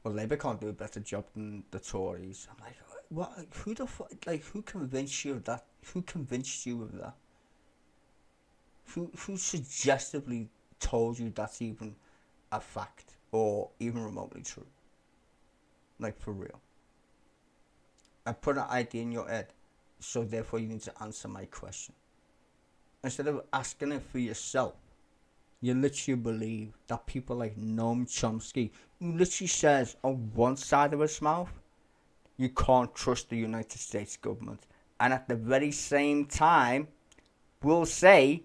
well, Labour can't do a better job than the Tories. I'm like, what? Like, who the fuck? Like, who convinced you of that? Who convinced you of that? Who suggestively told you that's even a fact or even remotely true? Like, for real. I put an idea in your head, so therefore you need to answer my question. Instead of asking it for yourself, you literally believe that people like Noam Chomsky, who literally says on one side of his mouth, you can't trust the United States government, and at the very same time, will say,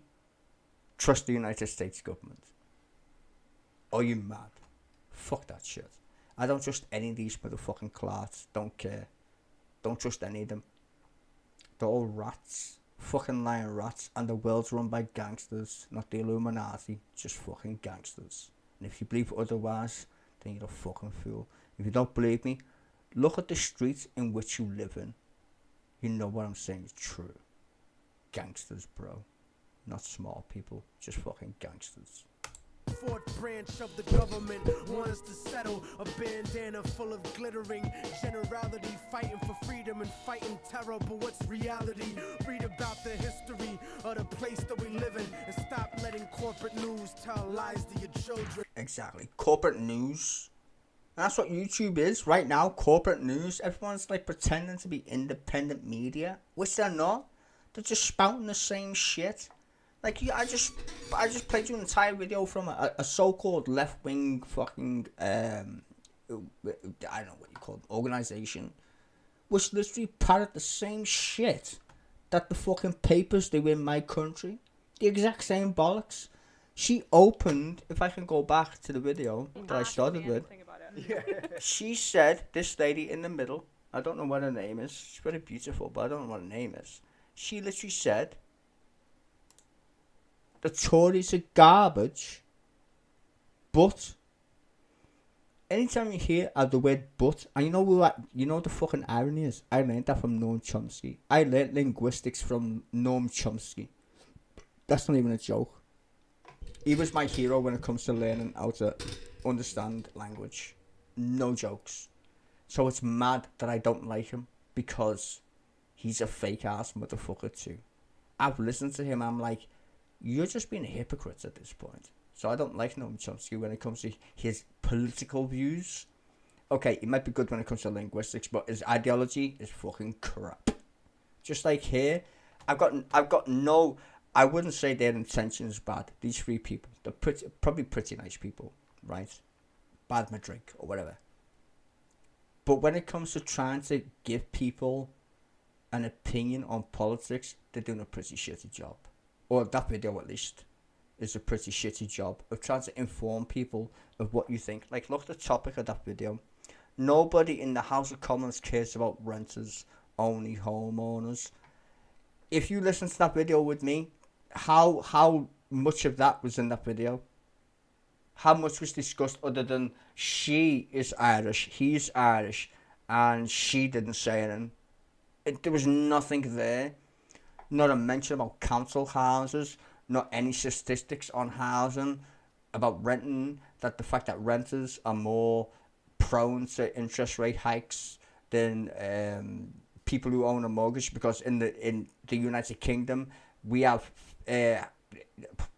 trust the United States government. Are you mad? Fuck that shit. I don't trust any of these motherfucking clots. Don't care. Don't trust any of them. They're all rats. Fucking lying rats, and the world's run by gangsters, not the Illuminati, just fucking gangsters. And if you believe otherwise, then you're a fucking fool. If you don't believe me, look at the streets in which you live in. You know what I'm saying is true. Gangsters, bro. Not smart people, just fucking gangsters. Fourth branch of the government wants to settle a bandana full of glittering generality, fighting for freedom and fighting terror. But what's reality? Read about the history of the place that we live in and stop letting corporate news tell lies to your children. Exactly. Corporate news. That's what YouTube is right now. Corporate news. Everyone's like pretending to be independent media, which they're not. They're just spouting the same shit. Like, I just played you an entire video from a so-called left-wing fucking, I don't know what you call it, organization, which literally parrot the same shit that the fucking papers do in my country. The exact same bollocks. She opened, if I can go back to the video that I started with, she said, this lady in the middle, I don't know what her name is, she's very beautiful, but I don't know what her name is. She literally said, the Tories are garbage, but Anytime you hear the word but, and you know the fucking irony is, I learned that from Noam Chomsky. I learned linguistics from Noam Chomsky. That's not even a joke. He was my hero when it comes to learning how to understand language. No jokes. So it's mad that I don't like him, because he's a fake ass motherfucker too. I've listened to him, I'm like, you're just being a hypocrite at this point. So I don't like Noam Chomsky when it comes to his political views. Okay, he might be good when it comes to linguistics, but his ideology is fucking crap. Just like here, I've got no, I wouldn't say their intentions bad. These three people, they're probably pretty nice people, right? Bad my drink or whatever. But when it comes to trying to give people an opinion on politics, they're doing a pretty shitty job. Or that video at least is a pretty shitty job of trying to inform people of what you think. Like, look at the topic of that video. Nobody in the House of Commons cares about renters, only homeowners. If you listen to that video with me, how much of that was in that video? How much was discussed other than she is Irish, he's Irish, and she didn't say anything? There was nothing there. Not a mention about council houses, not any statistics on housing, about renting, that the fact that renters are more prone to interest rate hikes than people who own a mortgage, because in the United Kingdom we have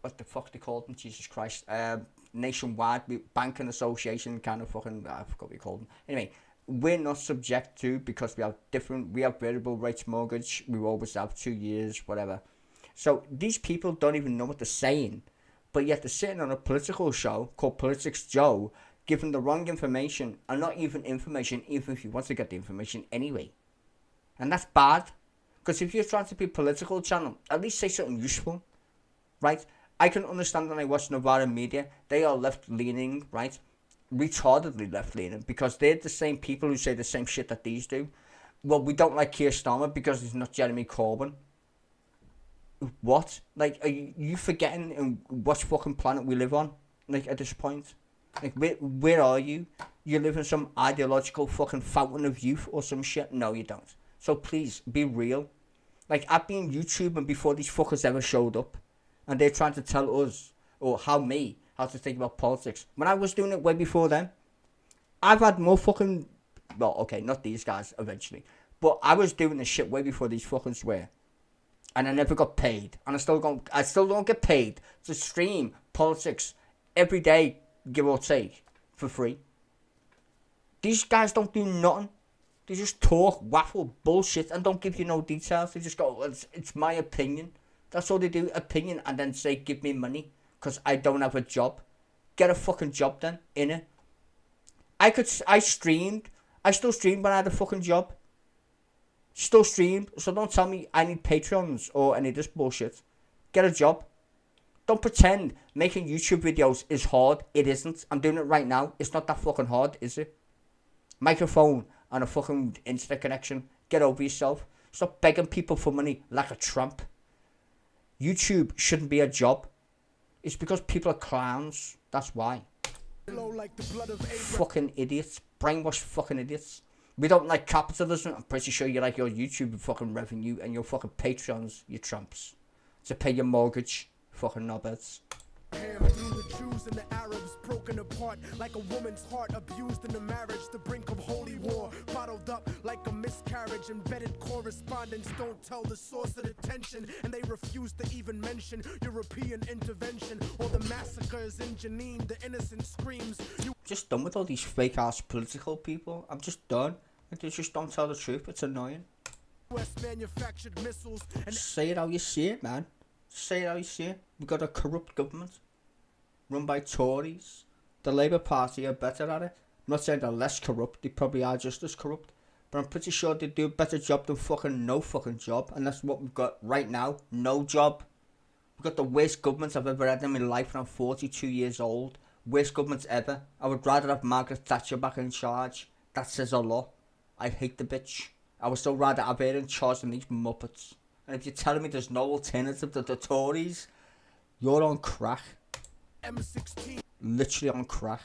what the fuck they call them, Jesus Christ, nationwide banking association kind of fucking, I forgot what you call them. Anyway, we're not subject to, because we have variable rates mortgage, we always have 2 years, whatever. So these people don't even know what they're saying, but yet they're sitting on a political show called Politics Joe, giving the wrong information, and not even information, even if you want to get the information anyway. And that's bad, because if you're trying to be a political channel, at least say something useful, right? I can understand when I watch Novara Media, they are left-leaning, right? Retardedly left-leaning, because they're the same people who say the same shit that these do. Well, we don't like Keir Starmer because he's not Jeremy Corbyn. What? Like, are you forgetting what fucking planet we live on? Like, at this point? Like, where are you? You live in some ideological fucking fountain of youth or some shit? No, you don't. So please, be real. Like, I've been YouTubing before these fuckers ever showed up. And they're trying to tell us, or how to think about politics. When I was doing it way before then, I've had more fucking, well, okay, not these guys eventually, but I was doing this shit way before these fuckers were. And I never got paid. And I still don't get paid to stream politics every day, give or take, for free. These guys don't do nothing. They just talk, waffle, bullshit, and don't give you no details. They just go, it's my opinion. That's all they do, opinion, and then say, give me money, because I don't have a job. Get a fucking job then, innit? I streamed. I still streamed when I had a fucking job. Still streamed, so don't tell me I need Patreons or any of this bullshit. Get a job. Don't pretend making YouTube videos is hard. It isn't. I'm doing it right now. It's not that fucking hard, is it? Microphone and a fucking internet connection. Get over yourself. Stop begging people for money like a tramp. YouTube shouldn't be a job. It's because people are clowns. That's why. Fucking idiots. Brainwashed fucking idiots. We don't like capitalism. I'm pretty sure you like your YouTube fucking revenue and your fucking Patreons, you tramps. To pay your mortgage. Fucking knobheads. Through the Jews and the Arabs broken apart like a woman's heart abused in the marriage, the brink of holy war, bottled up like a miscarriage. Embedded correspondents don't tell the source of the tension, and they refuse to even mention European intervention or the massacres in Jenin. The innocent screams. Just done with all these fake ass political people. I'm just done. They just don't tell the truth. It's annoying. US manufactured missiles and say it how you see it, man. Say it how you see it. We've got a corrupt government run by Tories. The Labour Party are better at it. I'm not saying they're less corrupt. They probably are just as corrupt. But I'm pretty sure they do a better job than fucking no fucking job. And that's what we've got right now. No job. We've got the worst government I've ever had in my life, and I'm 42 years old. Worst government ever. I would rather have Margaret Thatcher back in charge. That says a lot. I hate the bitch. I would still rather have her in charge than these muppets. And if you're telling me there's no alternative to the Tories, you're on crack. M16. Literally on crack.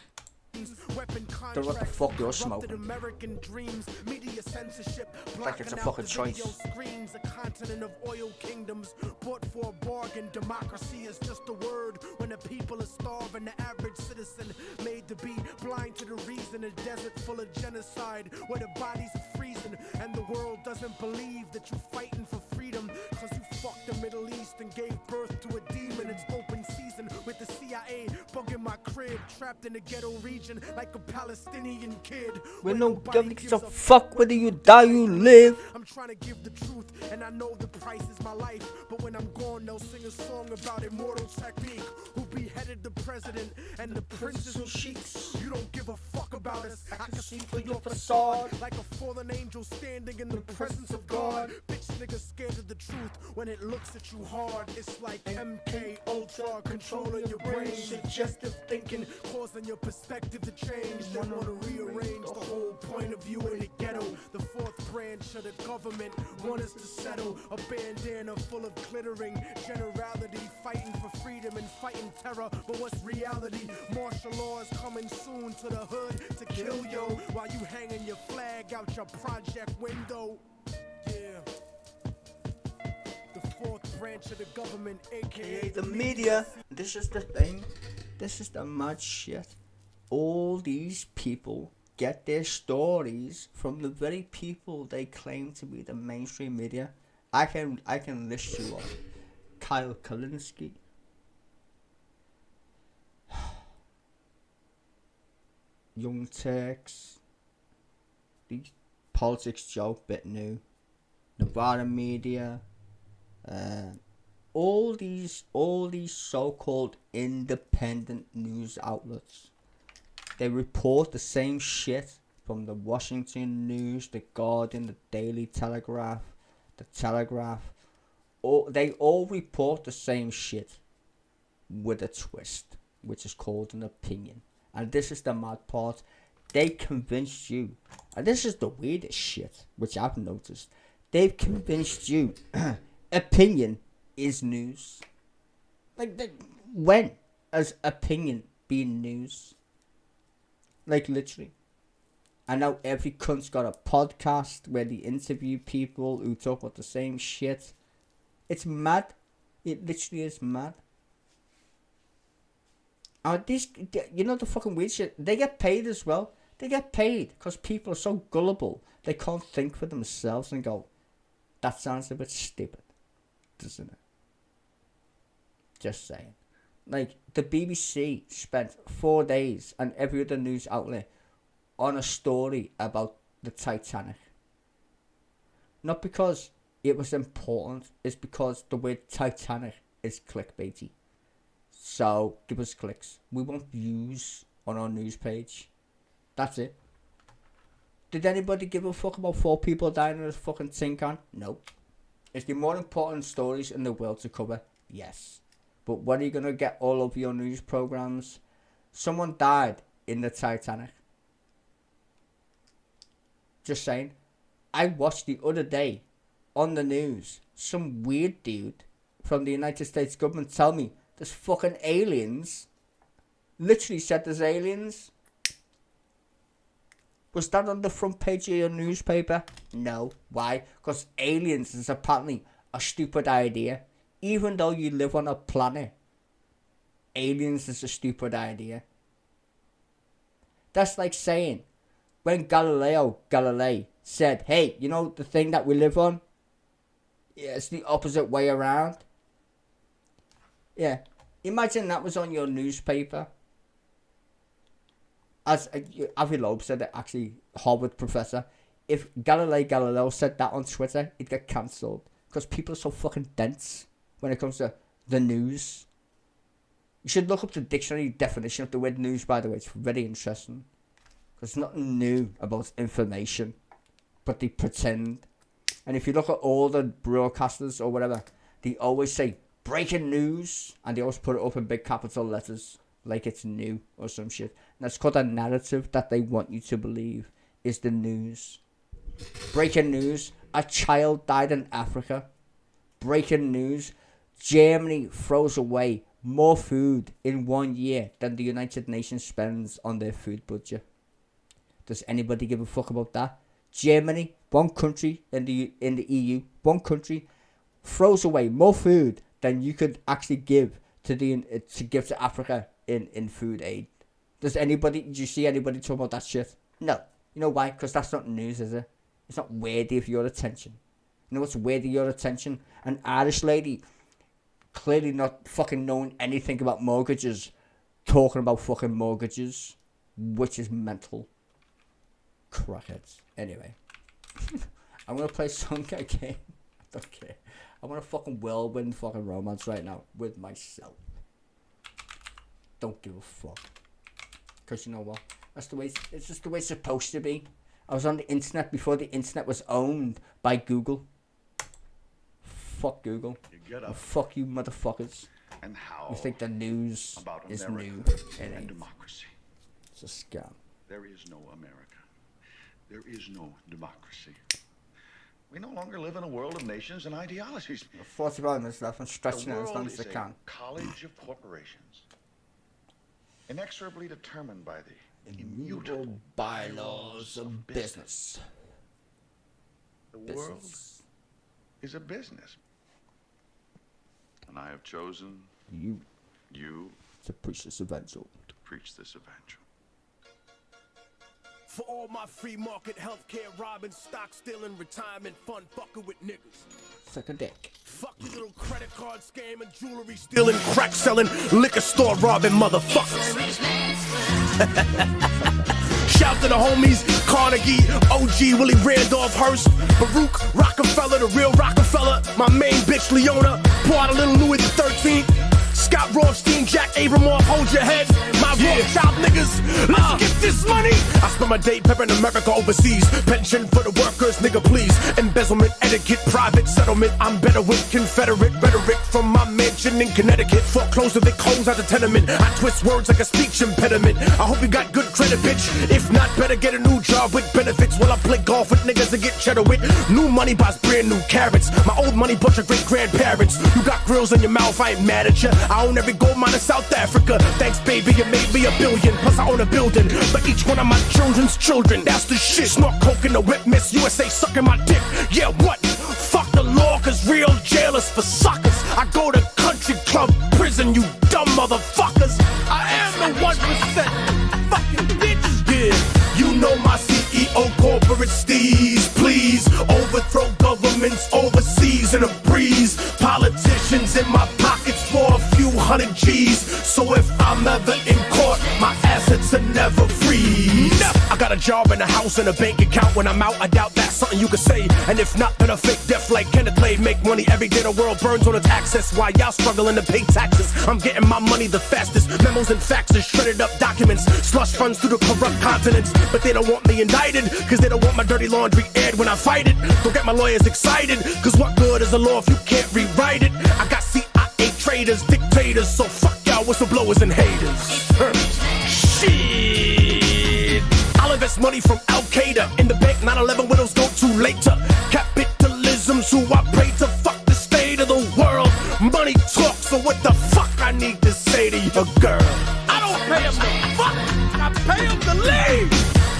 schemes, weapon Then what the contracts, fuck you're corrupted smoking? American dreams, media censorship, Like it's a blocking out fucking the video choice. screens, a continent of oil kingdoms, bought for a bargain. Democracy is just a word when the people are starving. The average citizen made to be blind to the reason. A desert full of genocide where the bodies are freezing, and the world doesn't believe that you're fighting for freedom, cause you fucked the Middle East and gave birth to a demon. It's open season with the CIA bugging my crib, trapped in the ghetto region like a Palestinian kid. We where no nobody gives gives a fuck whether you die, you live. I'm trying to give the truth, and I know the price is my life. But when I'm gone, they'll sing a song about immortal technique, who beheaded the president and the princes and sheiks. You don't give a fuck about us. I can see through your facade like a fallen angel standing in the presence of God. Bitch niggas scared of the truth when it looks at you hard. It's like MK Ultra controlling your brain, suggestive thinking, causing your perspective to change. They wanna rearrange the whole point of view in the ghetto. The fourth branch of the government want us to settle. A bandana full of glittering generality, fighting for freedom and fighting terror. But what's reality? Martial law is coming soon to the hood to kill yo, while you hanging your flag out your project window. Yeah. The fourth branch of the government, aka The media. This is the thing. This is the mad shit. All these people get their stories from the very people they claim to be the mainstream media. I can list you off. Kyle Kalinske. Young Turks. These Politics Joke, bit new. Nevada Media. All these so-called independent news outlets. They report the same shit from the Washington News, the Guardian, the Daily Telegraph, the Telegraph. They all report the same shit with a twist, which is called an opinion. And this is the mad part. They convinced you, and this is the weirdest shit, which I've noticed. They've convinced you opinion is news. Like, when has opinion been news? Like, literally. And now every cunt's got a podcast where they interview people who talk about the same shit. It's mad. It literally is mad. These, you know the fucking weird shit? They get paid as well. They get paid because people are so gullible. They can't think for themselves and go, that sounds a bit stupid, doesn't it? Just saying. Like, the BBC spent 4 days and every other news outlet on a story about the Titanic. Not because it was important, it's because the word Titanic is clickbaity. So, give us clicks. We want views on our news page. That's it. Did anybody give a fuck about 4 people dying in a fucking tin can? No. Is there more important stories in the world to cover? Yes. But when are you going to get all over your news programs? Someone died in the Titanic. Just saying. I watched the other day on the news some weird dude from the United States government tell me there's fucking aliens. Literally said there's aliens. Was that on the front page of your newspaper? No. Why? Because aliens is apparently a stupid idea. Even though you live on a planet, aliens is a stupid idea. That's like saying, when Galileo Galilei said, hey, you know the thing that we live on? Yeah, it's the opposite way around. Yeah. Imagine that was on your newspaper. As Avi Loeb said it, actually, Harvard professor. If Galileo said that on Twitter, it'd get cancelled. Because people are so fucking dense when it comes to the news. You should look up the dictionary definition of the word news, by the way. It's very interesting. There's nothing new about information. But they pretend. And if you look at all the broadcasters or whatever, they always say, breaking news. And they always put it up in big capital letters. Like it's new or some shit. And that's called a narrative that they want you to believe is the news. Breaking news. A child died in Africa. Breaking news. Germany throws away more food in 1 year than the United Nations spends on their food budget. Does anybody give a fuck about that? Germany, one country in the EU, one country throws away more food than you could actually give to Africa in food aid. Do you see anybody talking about that shit? No. You know why? Because that's not news, is it? It's not worthy of your attention. You know what's worthy of your attention? An Irish lady, clearly not fucking knowing anything about mortgages, talking about fucking mortgages, which is mental. Crackheads. Anyway, I'm gonna play some game. I don't care. I want a fucking whirlwind fucking romance right now with myself. Don't give a fuck. Cause you know what? That's the way. It's just the way it's supposed to be. I was on the internet before the internet was owned by Google. Fuck Google. You get up. Fuck you, motherfuckers. And how? You think the news about is America new? It and ain't. democracy. It's a scam. There is no America. There is no democracy. We no longer live in a world of nations and ideologies. 45 minutes left. I'm stretching it as long as I The world can. is a college of corporations, inexorably determined by the immutable bylaws of business. The world is a business. And I have chosen you to preach this evangel. For all my free market healthcare robbing, stock stealing, retirement fund fucking with niggas. Suck a dick. Fuck your little credit card scam and jewelry stealing, crack selling, liquor store robbing motherfuckers. Shout to the homies, Carnegie, OG, Willie Randolph Hearst, Baruch, Rockefeller, the real Rockefeller, my main bitch Leona, pour out a little Louis XIII, Scott Rothstein, Jack Abramoff, hold your head, my Rothschild niggas, let's get this money. I spend my day peppering America overseas, pension for the workers, nigga please, embezzlement, etiquette, private settlement, I'm better with Confederate rhetoric from my mansion in Connecticut, foreclose Vic hoes out the tenement, I twist words like a speech impediment, I hope you got good credit bitch, if not better get a new job with benefits, while I play golf with niggas and get cheddar with, new money buys brand new carrots, my old money bunch of great grandparents, you got grills in your mouth, I ain't mad at ya, I own every gold mine in South Africa. Thanks, baby, you made me $1 billion. Plus, I own a building for each one of my children's children. That's the shit. Snort coke in the whip, Miss USA sucking my dick. Yeah, what? Fuck the law, cause real jailers for suckers. I go to country club prison, you dumb motherfuckers. I am the 1%. Fucking bitch. Yeah, you know my CEO corporate steez. Please overthrow governments overseas in a breeze. Politicians in my pockets for a few hundred G's. So if I'm ever in court, my assets are never free. I got a job and a house and a bank account. When I'm out, I doubt that's something you could say. And if not, then a fake death like Kenneth Lay. Make money every day, the world burns on its access. While y'all struggling to pay taxes, I'm getting my money the fastest. Memos and faxes, shredded up documents, slush funds through the corrupt continents. But they don't want me indicted, cause they don't want my dirty laundry aired when I fight it. Don't get my lawyers excited, cause what good is the law if you can't rewrite it? I got CIA traitors, dictators, so fuck y'all whistleblowers and haters. Shit. I'll invest money from Al-Qaeda in the bank, 9/11 widows go to later. Capitalism's who I pray to, fuck the state of the world. Money talks, so what the fuck I need to say to your girl? I don't pay him to fuck, I pay him to leave.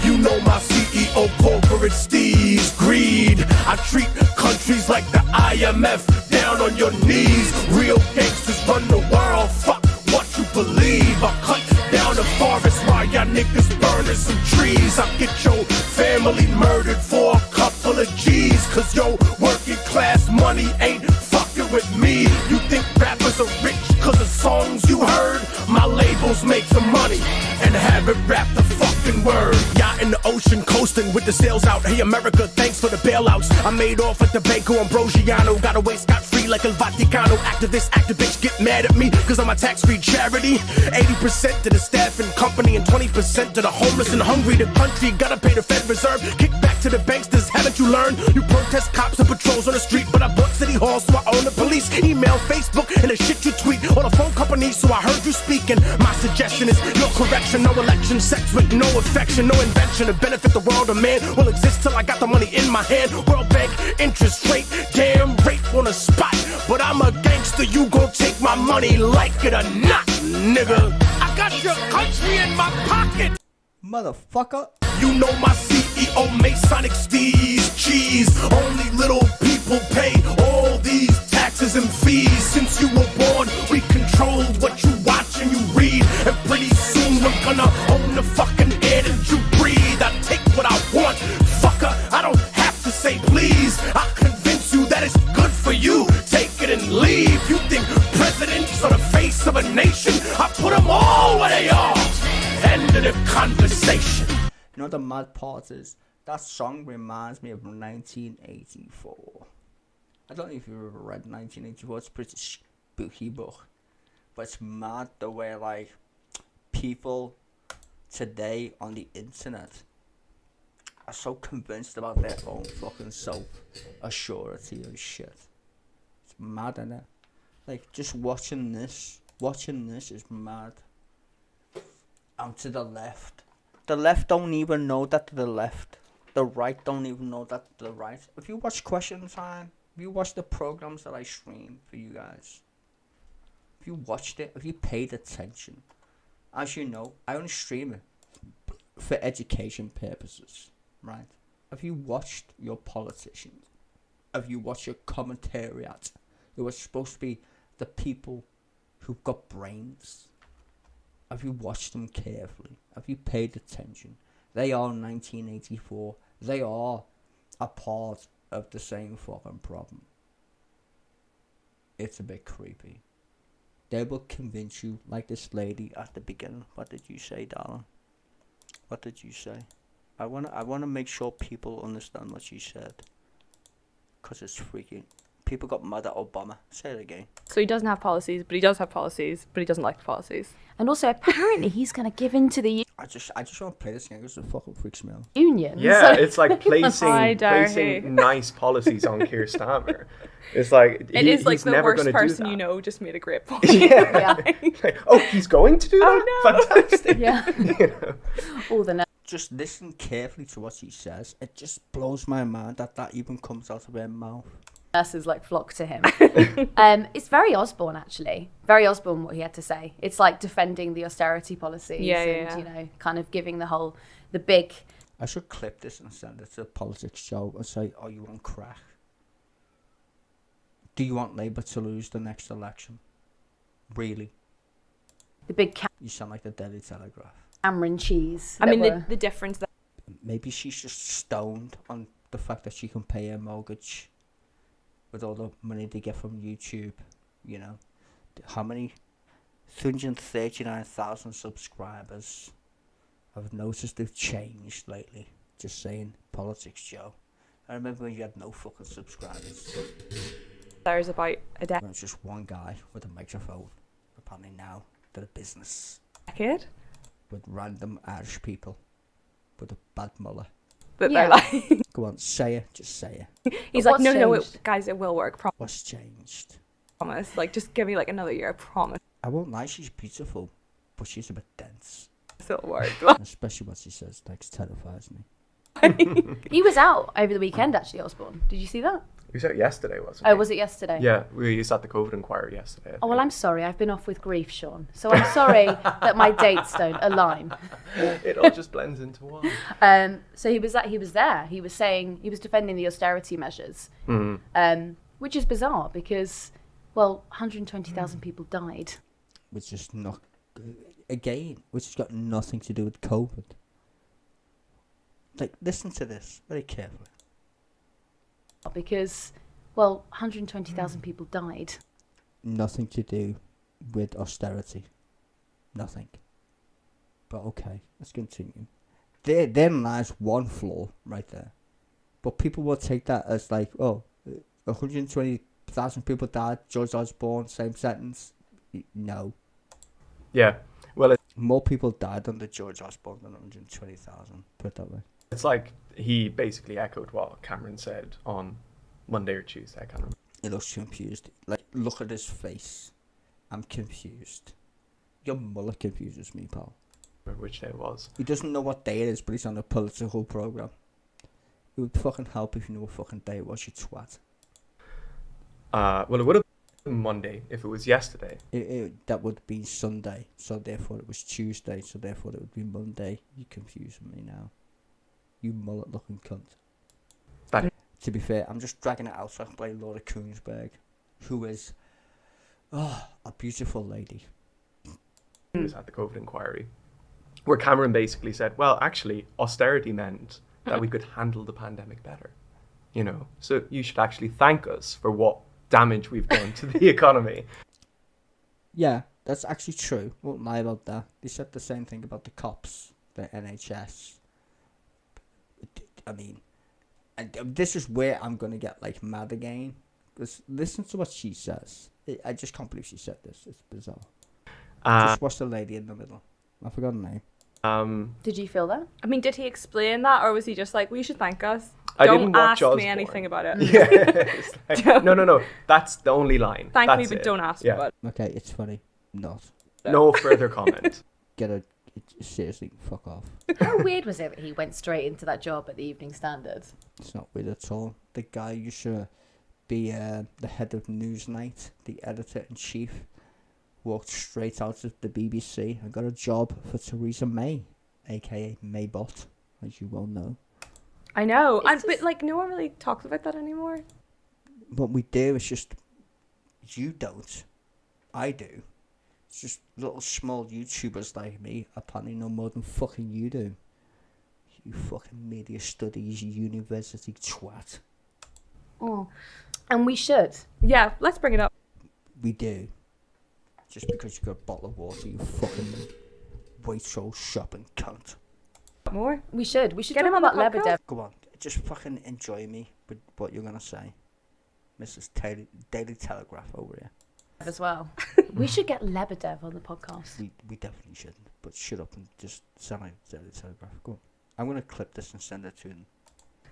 You know my CEO corporate steez, greed. I treat countries like the IMF, down on your knees. Real gangsters run the world, fuck what you believe. I cut down the forest while y'all niggas burning some trees. I get your family murdered for a couple of G's, cause your working class money ain't fucking with me. You think rappers are rich cause of songs you heard? My labels make some money and have it rap the fucking word. Yacht in the ocean coasting with the sails out. Hey America, thanks for the bailouts. I made off like the Banco Ambrosiano. Got away scot-free like El Vaticano. Activist get mad at me cause I'm a tax-free charity. 80% to the staff and company and 20% to the homeless and hungry. The country gotta pay the Fed Reserve. Kick back to the banksters, haven't you learned? You protest cops and patrols on the street, but I bought City Hall so I own the police. Email, Facebook, and the shit you tweet on a phone company, so I heard you speaking. My suggestion is your correction. No election, sex with no affection, no invention to benefit the world. A man will exist till I got the money in my hand. World Bank, interest rate, damn rate on the spot. But I'm a gangster, you gon' take my money money, like it or not, nigga. I got your country in my pocket. Motherfucker. You know my CEO Masonic Steez cheese. Only little people pay all these taxes and fees. Since you were born, we controlled what you watch and you read. And pretty soon we're gonna own the fucking air that you breathe. I take what I want, fucker. I don't have to say please. I convince you that it's good for you. Take it and leave. You think presidents are the face of a nation? I put them all where they are. End of the conversation. You know the mad part is, that song reminds me of 1984. I don't know if you've ever read 1984, it's a pretty spooky book. But it's mad the way, like, people today on the internet are so convinced about their own fucking self-assurity and shit. It's mad, isn't it? Like, just watching this is mad. And to the left don't even know that to the left. The right don't even know that to the right. If you watch Question Time, if you watch the programs that I stream for you guys, if you watched it, if you paid attention, as you know, I only stream it for education purposes, right? If you watched your politicians, if you watch your commentariat, it was supposed to be the people who've got brains. If you watched them carefully, if you paid attention, they are 1984. They are a part of the same fucking problem. It's a bit creepy. They will convince you, like this lady at the beginning. What did you say, darling? What did you say? I wanna make sure people understand what she said. 'Cause it's freaking. People got mad at Obama. Say it again. So he doesn't have policies, but he does have policies, but he doesn't like the policies. And also, apparently, he's going to give in to the I just want to play this game because it fucking freaks me out. union. Yeah, So- it's like Hi, placing nice policies on Keir Starmer. It's like It is like he's the never worst gonna person do you that. know just made a great point. Yeah. Like, oh, he's going to do that? Fantastic. Yeah. You know? All the Just listen carefully to what she says. It just blows my mind that even comes out of her mouth. nurses like flock to him. It's very Osborne, actually. Very Osborne, what he had to say. It's like defending the austerity policies and, you know, kind of giving the big... I should clip this and send it to a politics show and say, are you on crack? Do you want Labour to lose the next election? Really? The big You sound like the Daily Telegraph. Cameron cheese. I mean, that were- the difference that... Maybe she's just stoned on the fact that she can pay her mortgage with all the money they get from YouTube, you know. How many? 339,000 subscribers. I've noticed they've changed lately. Just saying, politics, Joe. I remember when you had no fucking subscribers. There's about a It was just one guy with a microphone. Apparently now they're a business. decade. With random Irish people. With a bad mullah. But they're like... Go on, say it. Just say it. He's like, no, guys, it will work. What's changed? Promise. Like, just give me like another year, I promise. I won't lie, she's beautiful. But she's a bit dense. It'll work. Especially what she says, like, terrifies me. He was out over the weekend, actually, Osborne. Did you see that? He was out yesterday, wasn't Oh, he? was it yesterday? Yeah, we was at the COVID inquiry yesterday. Oh, well, I'm sorry. I've been off with grief, Sean. So I'm sorry that my dates don't align. It all just blends into one. So he was there. He was saying, he was defending the austerity measures, which is bizarre because, well, 120,000 people died. Which is not, again, which has got nothing to do with COVID. Like, listen to this very carefully. Because, well, 120,000 people died. Nothing to do with austerity. Nothing. But okay, let's continue. Then lies one flaw right there. But people will take that as like, oh, 120,000 people died, George Osborne, same sentence. No. Yeah, well... More people died under George Osborne than 120,000, put it that way. It's like he basically echoed what Cameron said on Monday or Tuesday, I can't remember. He looks confused. Like, look at his face. I'm confused. Your mullet confuses me, pal. Which day it was. He doesn't know what day it is, but he's on a political program. It would fucking help if you knew what fucking day it was, you twat. Well, it would have... Monday if it was yesterday. That would be Sunday, so therefore it was Tuesday, so therefore it would be Monday. You're confusing me now. You mullet-looking cunt. To be fair, I'm just dragging it out so I can play Laura Koonsberg, who is a beautiful lady. It was at the COVID inquiry, where Cameron basically said, well, actually, austerity meant that we could handle the pandemic better. You know, so you should actually thank us for what damage we've done to the economy. Yeah, that's actually true. Won't lie about that. They said the same thing about the cops, the NHS. I mean, and this is where I'm going to get, like, mad again. Because listen to what she says. I just can't believe she said this. It's bizarre. Just watch the lady in the middle. I forgot her name. Did you feel that? I mean, did he explain that, or was he just like, "We should thank us"? I Don't didn't watch ask me Osborne. anything about it. Yeah. It's like, no. That's the only line. Thank me, That's but it. don't ask me Yeah. about it. Okay, it's funny. Not. No further comment. Seriously, fuck off. How weird was it that he went straight into that job at the Evening Standard? It's not weird at all. The guy used to be the head of Newsnight, the editor-in-chief, walked straight out of the BBC and got a job for Theresa May, aka Maybot, as you well know. I know, but like no one really talks about that anymore. What we do is just, you don't, I do. It's just little small YouTubers like me apparently know more than fucking you do. You fucking media studies university twat. Oh. And we should. Yeah, let's bring it up. We do. Just because you got a bottle of water, you fucking Waitrose shopping cunt. More? We should. We should Get talk him on the about podcast. Lebedev Go on, just fucking enjoy me with what you're gonna say, Mrs. Daily Telegraph over here. as well. We should get Lebedev on the podcast. We definitely shouldn't. But shut up and just sound like Daily Telegraph. Go on. I'm gonna clip this and send it to him.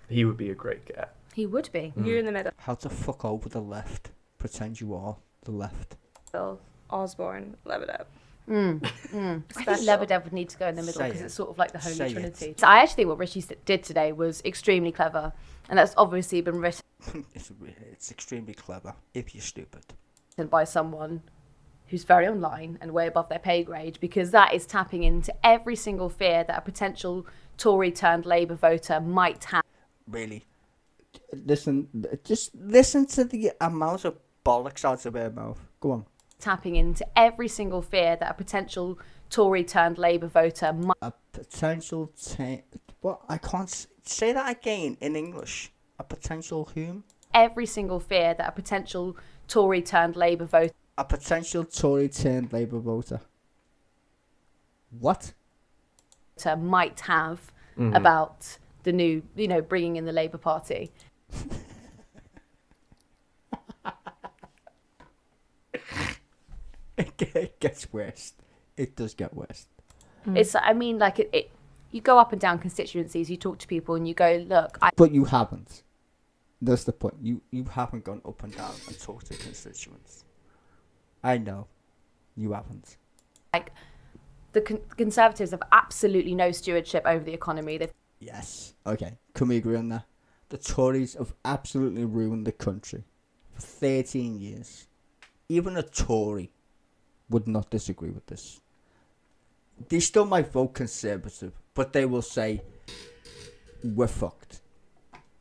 He would be a great get. He would be. You're in the middle. How to fuck over the left? Pretend you are the left. Bill, Osborne, Lebedev. I think Special. Lebedev would need to go in the middle Say because it. it's sort of like the Holy Say it. Trinity. So I actually think what Rishi did today was extremely clever, and that's obviously been written It's extremely clever if you're stupid. by someone who's very online and way above their pay grade, because that is tapping into every single fear that a potential Tory turned Labour voter might have. Really. Just listen to the amount of bollocks out of her mouth. Go on. Tapping into every single fear that a potential Tory turned Labour voter might. A potential what? I can't say that again in English. A potential whom? Every single fear that a potential Tory turned Labour voter. A potential Tory turned Labour voter. What? Might have about the new, bringing in the Labour Party. It gets worse. It does get worse. It's, I mean, like it. You go up and down constituencies, you talk to people, and you go, look, But you haven't. That's the point. You haven't gone up and down and talked to constituents. I know. You haven't. like the Conservatives have absolutely no stewardship over the economy. They've Yes. Okay. Can we agree on that? The Tories have absolutely ruined the country for 13 years. Even a Tory would not disagree with this. They still might vote Conservative, but they will say, we're fucked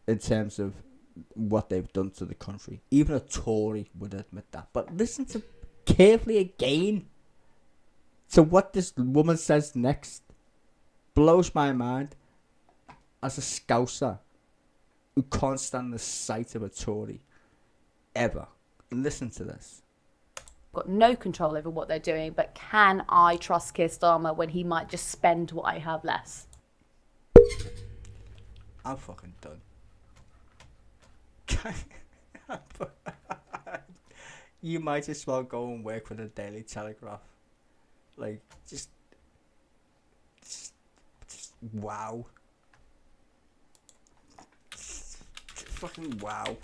in terms of what they've done to the country. Even a Tory would admit that. But listen to carefully again to what this woman says next. Blows my mind. As a Scouser who can't stand the sight of a Tory ever. Listen to this. got no control over what they're doing, but can I trust Keir Starmer when he might just spend what I have less? I'm fucking done. You might as well go and work for the Daily Telegraph. Like, just wow. Fucking wow.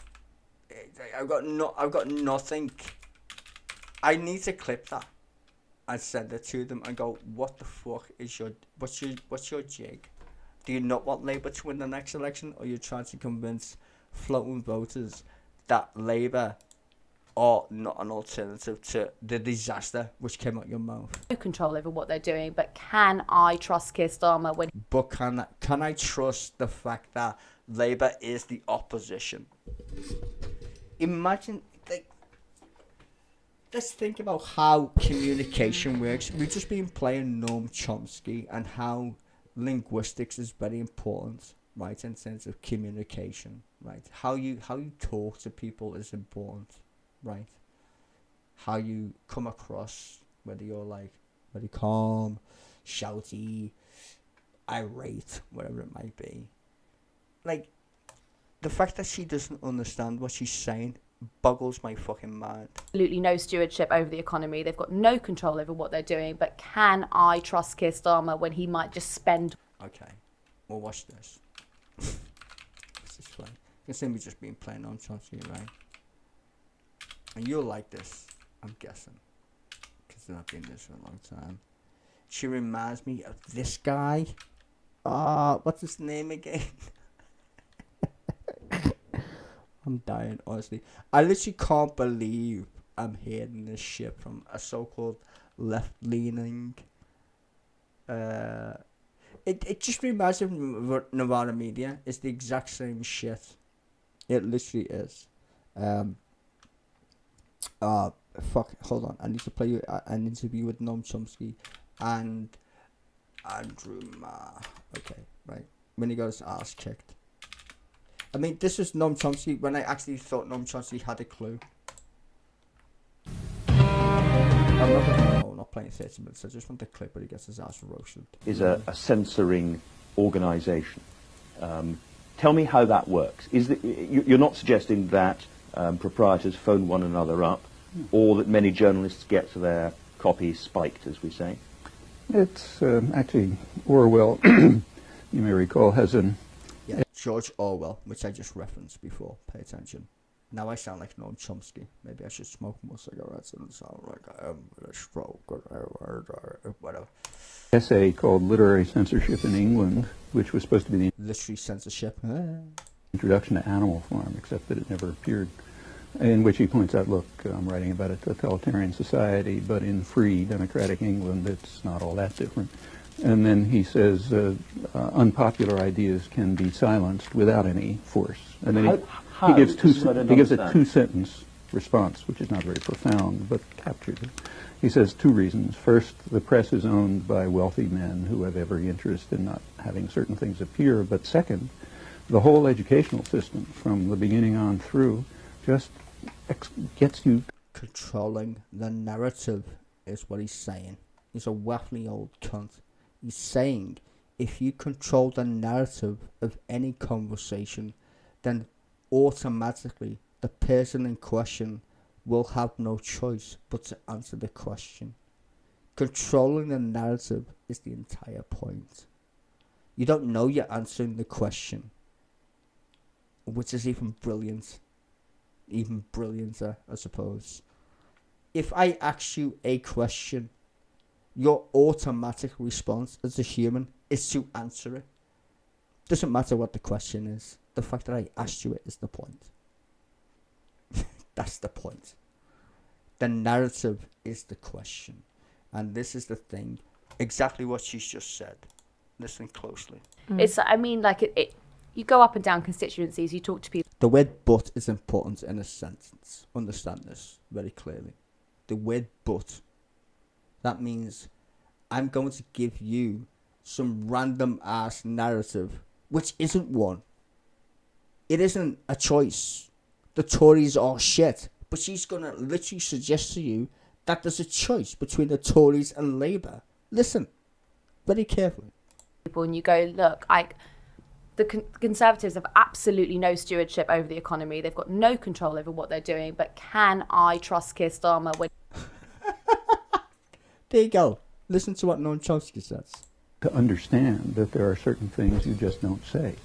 I've got nothing. I need to clip that and send it to them and go, what the fuck is what's your jig? Do you not want Labour to win the next election, or are you trying to convince floating voters that Labour are not an alternative to the disaster which came out your mouth. No control over what they're doing, but can I trust Keir Starmer when... But can I trust the fact that Labour is the opposition? Imagine, like, let's think about how communication works. We've just been playing Noam Chomsky and how linguistics is very important, right, in terms of communication, right? How you talk to people is important, right? How you come across, whether you're like very calm, shouty, irate, whatever it might be. Like, the fact that she doesn't understand what she's saying boggles my fucking mind. Absolutely no stewardship over the economy. They've got no control over what they're doing, but can I trust Keir Starmer when he might just spend... Okay, well, watch this. This is fun. You can see me just been playing on Chomsky, right? And you'll like this, I'm guessing, because I've been this for a long time. She reminds me of this guy. What's his name again? I'm dying, honestly. I literally can't believe I'm hearing this shit from a so-called left-leaning. It just reminds me of Nirvana Media. It's the exact same shit. It literally is. Fuck, hold on. I need to play you an interview with Noam Chomsky and Andrew Ma. Okay, right. When he got his ass kicked. I mean, this was Noam Chomsky when I actually thought Noam Chomsky had a clue. I'm not playing 30 minutes. I just want the clip where he gets his ass roasted. Is a censoring organisation. Tell me how that works. You're not suggesting that proprietors phone one another up, or that many journalists get their copies spiked, as we say? It's actually Orwell, you may recall, has an... Yeah, George Orwell, which I just referenced before. Pay attention. Now I sound like Noam Chomsky. Maybe I should smoke more cigarettes and sound like I am a stroke or whatever. Essay called Literary Censorship in England, which was supposed to be the literary censorship introduction to Animal Farm, except that it never appeared, in which he points out, look, I'm writing about a totalitarian society, but in free democratic England it's not all that different. And then he says unpopular ideas can be silenced without any force. And then he gives a two-sentence response, which is not very profound, but captures it. He says two reasons. First, the press is owned by wealthy men who have every interest in not having certain things appear. But second, the whole educational system, from the beginning on through, just gets you... Controlling the narrative is what he's saying. He's a waffly old cunt. He's saying if you control the narrative of any conversation, then automatically the person in question will have no choice but to answer the question. Controlling the narrative is the entire point. You don't know you're answering the question, which is even brilliant. Even brillianter, I suppose. If I ask you a question, your automatic response as a human is to answer it. Doesn't matter what the question is. The fact that I asked you it is the point. That's the point. The narrative is the question. And this is the thing. Exactly what she's just said. Listen closely. It's, I mean, like, you go up and down constituencies, you talk to people. The word but is important in a sentence. Understand this very clearly. The word but. That means I'm going to give you some random ass narrative, which isn't one. It isn't a choice. The Tories are shit. But she's going to literally suggest to you that there's a choice between the Tories and Labour. Listen, very carefully. And you go, look, the Conservatives have absolutely no stewardship over the economy. They've got no control over what they're doing. But can I trust Keir Starmer when... There you go. Listen to what Noam Chomsky says. To understand that there are certain things you just don't say.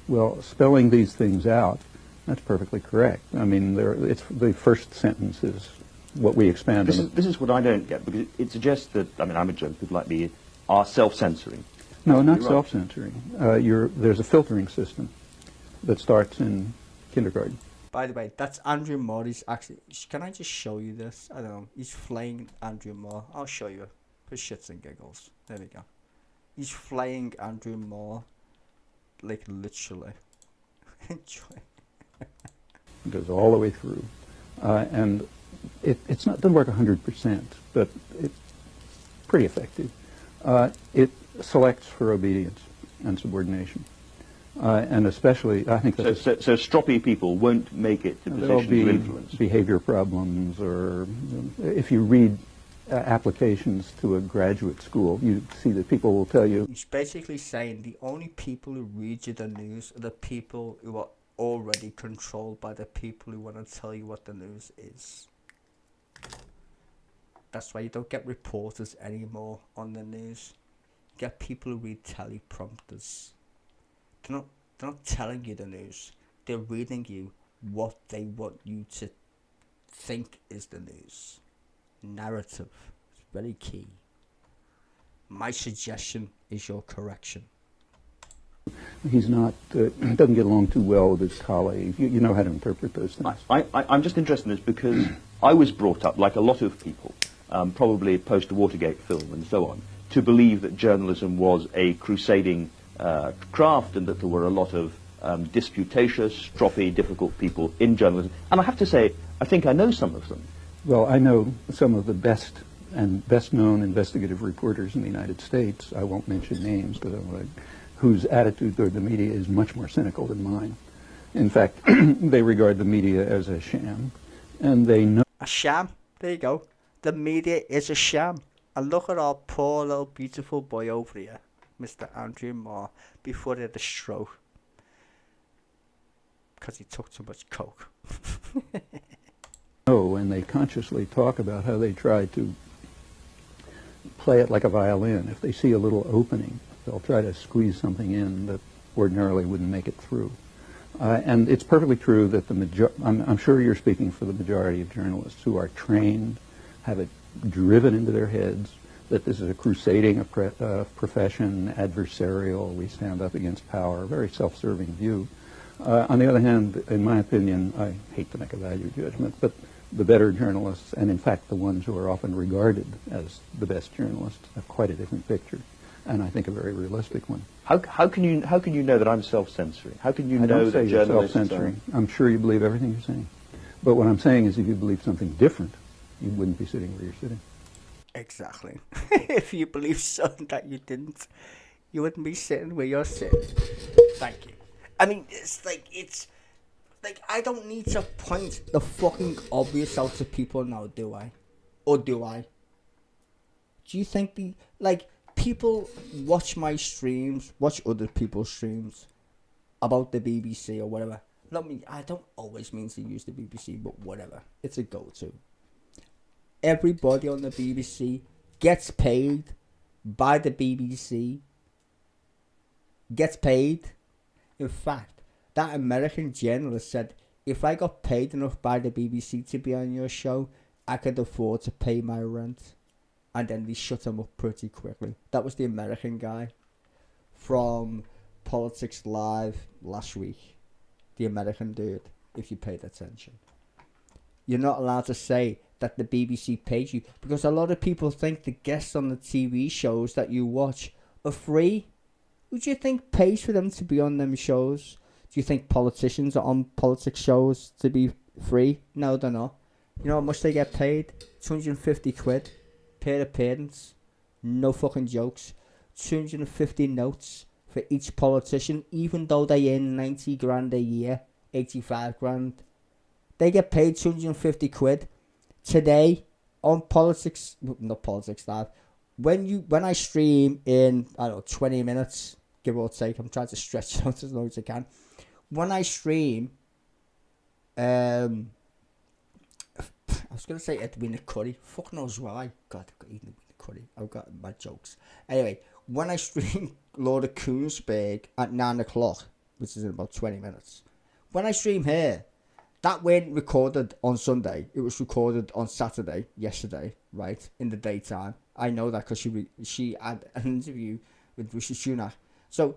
Well, spelling these things out, that's perfectly correct. I mean, it's the first sentence is what we expand on. This is what I don't get, because it suggests that, I mean, I'm a joke, people like me are self-censoring. No, not self-censoring. There's a filtering system that starts in kindergarten. By the way, that's Andrew Moore. He's actually. Can I just show you this? I don't know. He's flaying Andrew Moore. I'll show you for shits and giggles. There we go. He's flaying Andrew Moore, like literally. Enjoy. It goes all the way through, and it's not doesn't work 100%, but it's pretty effective. It selects for obedience and subordination. And especially, I think that so stroppy people won't make it to there'll positions be of influence. behavior problems, or if you read applications to a graduate school, you see that people will tell you. He's basically saying the only people who read you the news are the people who are already controlled by the people who want to tell you what the news is. That's why you don't get reporters anymore on the news. You get people who read teleprompters. They're not telling you the news. They're reading you what they want you to think is the news. Narrative. It's very key. My suggestion is your correction. He's not, doesn't get along too well with his colleagues. You know how to interpret those things. I'm just interested in this because I was brought up, like a lot of people, probably post-Watergate film and so on, to believe that journalism was a crusading craft and that there were a lot of disputatious, stroppy, difficult people in journalism. And I have to say, I think I know some of them. Well, I know some of the best and best-known investigative reporters in the United States. I won't mention names, but whose attitude toward the media is much more cynical than mine. In fact, they regard the media as a sham, and they know... A sham? There you go. The media is a sham. And look at our poor little beautiful boy over here, Mr. Andrew Moore, before he had a stroke. Because he took too much coke. know, and they consciously talk about how they try to play it like a violin. If they see a little opening, they'll try to squeeze something in that ordinarily wouldn't make it through. And it's perfectly true that I'm sure you're speaking for the majority of journalists who are trained, have it driven into their heads that this is a crusading profession, adversarial, we stand up against power, a very self-serving view. On the other hand, in my opinion, I hate to make a value judgment, but the better journalists, and in fact the ones who are often regarded as the best journalists, have quite a different picture, and I think a very realistic one. How can you know that I'm self-censoring? How can you know that you're journalists self-censoring. I'm sure you believe everything you're saying. But what I'm saying is if you believe something different, you wouldn't be sitting where you're sitting. Exactly. If you believe something that you didn't, you wouldn't be sitting where you're sitting. Thank you. I mean, it's like I don't need to point the fucking obvious out to people now, do I? Or do I? Do you think people watch my streams, watch other people's streams about the BBC or whatever? I don't always mean to use the BBC, but whatever. It's a go-to. Everybody on the BBC gets paid by the BBC. Gets paid. In fact, that American journalist said, if I got paid enough by the BBC to be on your show, I could afford to pay my rent. And then they shut him up pretty quickly. That was the American guy from Politics Live last week. The American dude, if you paid attention. You're not allowed to say that the BBC pays you, because a lot of people think the guests on the TV shows that you watch are free. Who do you think pays for them to be on them shows? Do you think politicians are on politics shows to be free? No, they're not. You know how much they get paid? 250 quid per appearance. No fucking jokes. 250 notes for each politician, even though they earn 90 grand a year, 85 grand. They get paid 250 quid. Today, on Politics, not Politics Live, when I stream in, 20 minutes, give or take, I'm trying to stretch it out as long as I can. When I stream, I was going to say Edwina Curry. Fuck knows why. God, I've got Edwina Curry. I've got my jokes. Anyway, when I stream Lord of Koonsberg at 9 o'clock, which is in about 20 minutes, when I stream here, that wasn't recorded on Sunday. It was recorded on Saturday, yesterday, right, in the daytime. I know that because she had an interview with Rishi Sunak. So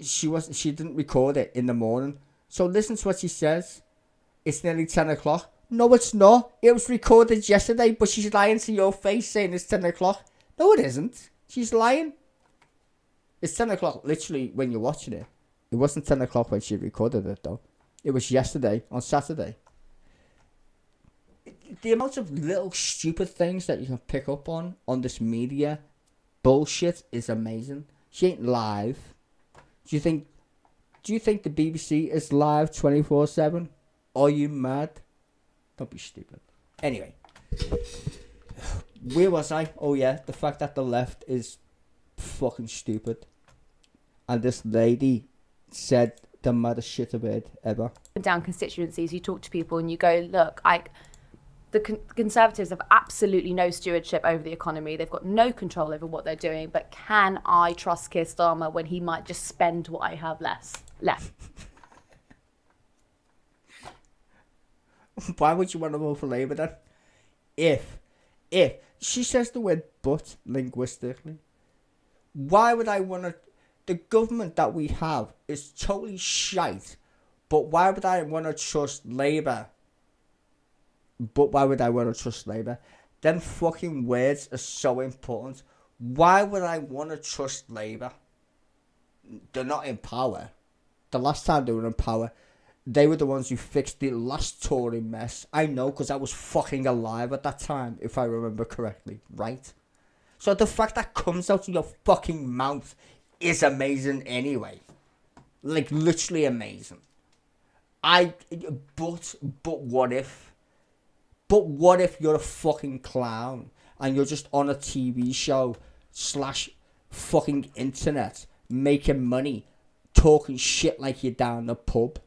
she didn't record it in the morning. So listen to what she says. it's nearly 10 o'clock. No, it's not. It was recorded yesterday, but she's lying to your face saying it's 10 o'clock. No, it isn't. She's lying. It's 10 o'clock literally when you're watching it. It wasn't 10 o'clock when she recorded it, though. It was yesterday, on Saturday. The amount of little stupid things that you can pick up on this media bullshit is amazing. She ain't live. Do you think the BBC is live 24/7? Are you mad? Don't be stupid. Anyway. Where was I? Oh yeah, the fact that the left is fucking stupid. And this lady said the maddest shit about ever. Down constituencies, you talk to people and you go, look, the Conservatives have absolutely no stewardship over the economy. They've got no control over what they're doing. But can I trust Keir Starmer when he might just spend what I have left? Why would you want to vote for Labour then? If she says the word but linguistically, why would I want to? The government that we have is totally shite, but why would I want to trust Labour? Them fucking words are so important. Why would I want to trust Labour? They're not in power. The last time they were in power, they were the ones who fixed the last Tory mess. I know, because I was fucking alive at that time, if I remember correctly, right? So the fact that comes out of your fucking mouth is amazing anyway. Like, literally amazing. But what if? But what if you're a fucking clown and you're just on a TV show / fucking internet making money, talking shit like you're down the pub?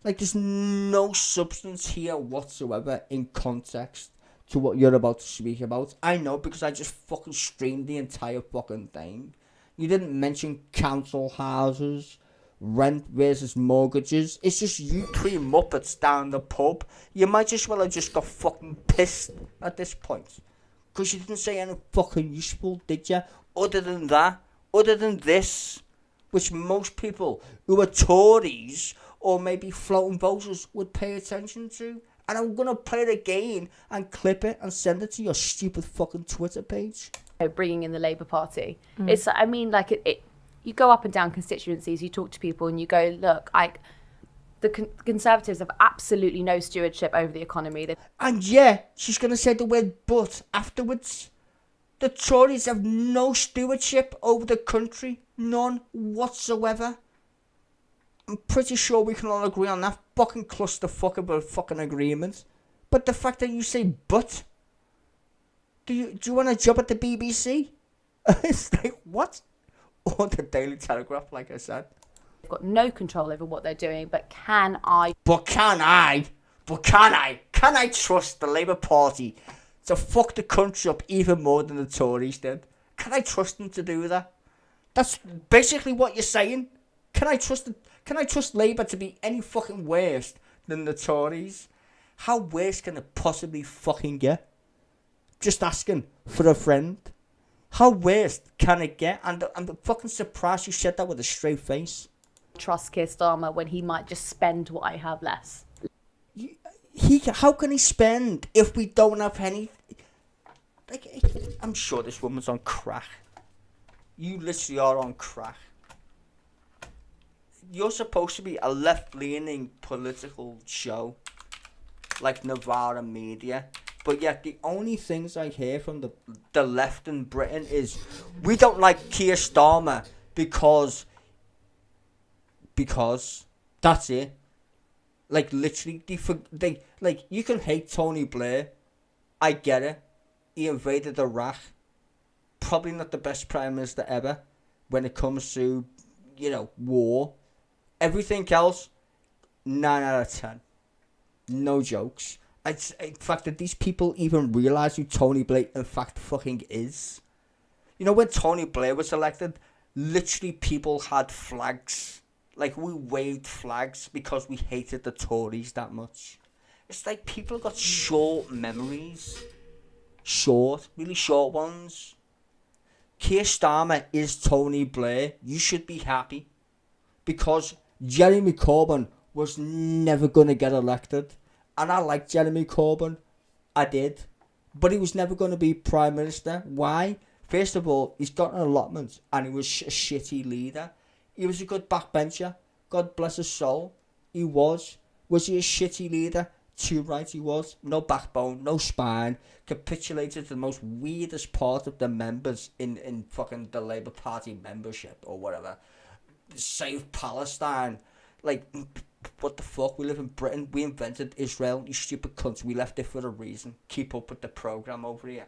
Like, there's no substance here whatsoever in context to what you're about to speak about. I know, because I just fucking streamed the entire fucking thing. You didn't mention council houses, rent versus mortgages. It's just you three muppets down the pub. You might as well have just got fucking pissed at this point. Because you didn't say anything fucking useful, did you? Other than that, other than this, which most people who are Tories or maybe floating voters would pay attention to. And I'm going to play it again and clip it and send it to your stupid fucking Twitter page. Bringing in the Labour Party. It's, I mean, like, you go up and down constituencies, you talk to people and you go, look, the Conservatives have absolutely no stewardship over the economy. And yeah, she's going to say the word but afterwards. The Tories have no stewardship over the country. None whatsoever. I'm pretty sure we can all agree on that fucking clusterfuck of a fucking agreement. But the fact that you say but... Do you want a job at the BBC? It's like, what? Or the Daily Telegraph, like I said. They've got no control over what they're doing, but can I trust the Labour Party to fuck the country up even more than the Tories did? Can I trust them to do that? That's basically what you're saying. Can I trust Labour to be any fucking worse than the Tories? How worse can it possibly fucking get? Just asking for a friend. How worse can it get? And I'm fucking surprised you said that with a straight face. Trust Keir Starmer when he might just spend what I have less. How can he spend if we don't have any? Like, I'm sure this woman's on crack. You literally are on crack. You're supposed to be a left-leaning political show, like Novara Media. But yet the only things I hear from the left in Britain is, we don't like Keir Starmer because that's it. Like, literally, they like, you can hate Tony Blair. I get it. He invaded Iraq. Probably not the best prime minister ever when it comes to, war. Everything else, 9 out of 10. No jokes. In fact, that these people even realise who Tony Blair in fact fucking is. You know, when Tony Blair was elected, literally people had flags. Like, we waved flags because we hated the Tories that much. It's like people got short memories. Really short ones. Keir Starmer is Tony Blair. You should be happy. Because Jeremy Corbyn was never going to get elected. And I like Jeremy Corbyn. I did. But he was never going to be Prime Minister. Why? First of all, he's got an allotment and he was a shitty leader. He was a good backbencher. God bless his soul. He was. Was he a shitty leader? Too right he was. No backbone, no spine. Capitulated to the most weirdest part of the members in fucking the Labour Party membership or whatever. Save Palestine. Like, what the fuck? We live in Britain. We invented Israel. You stupid cunts. We left it for a reason. Keep up with the programme over here.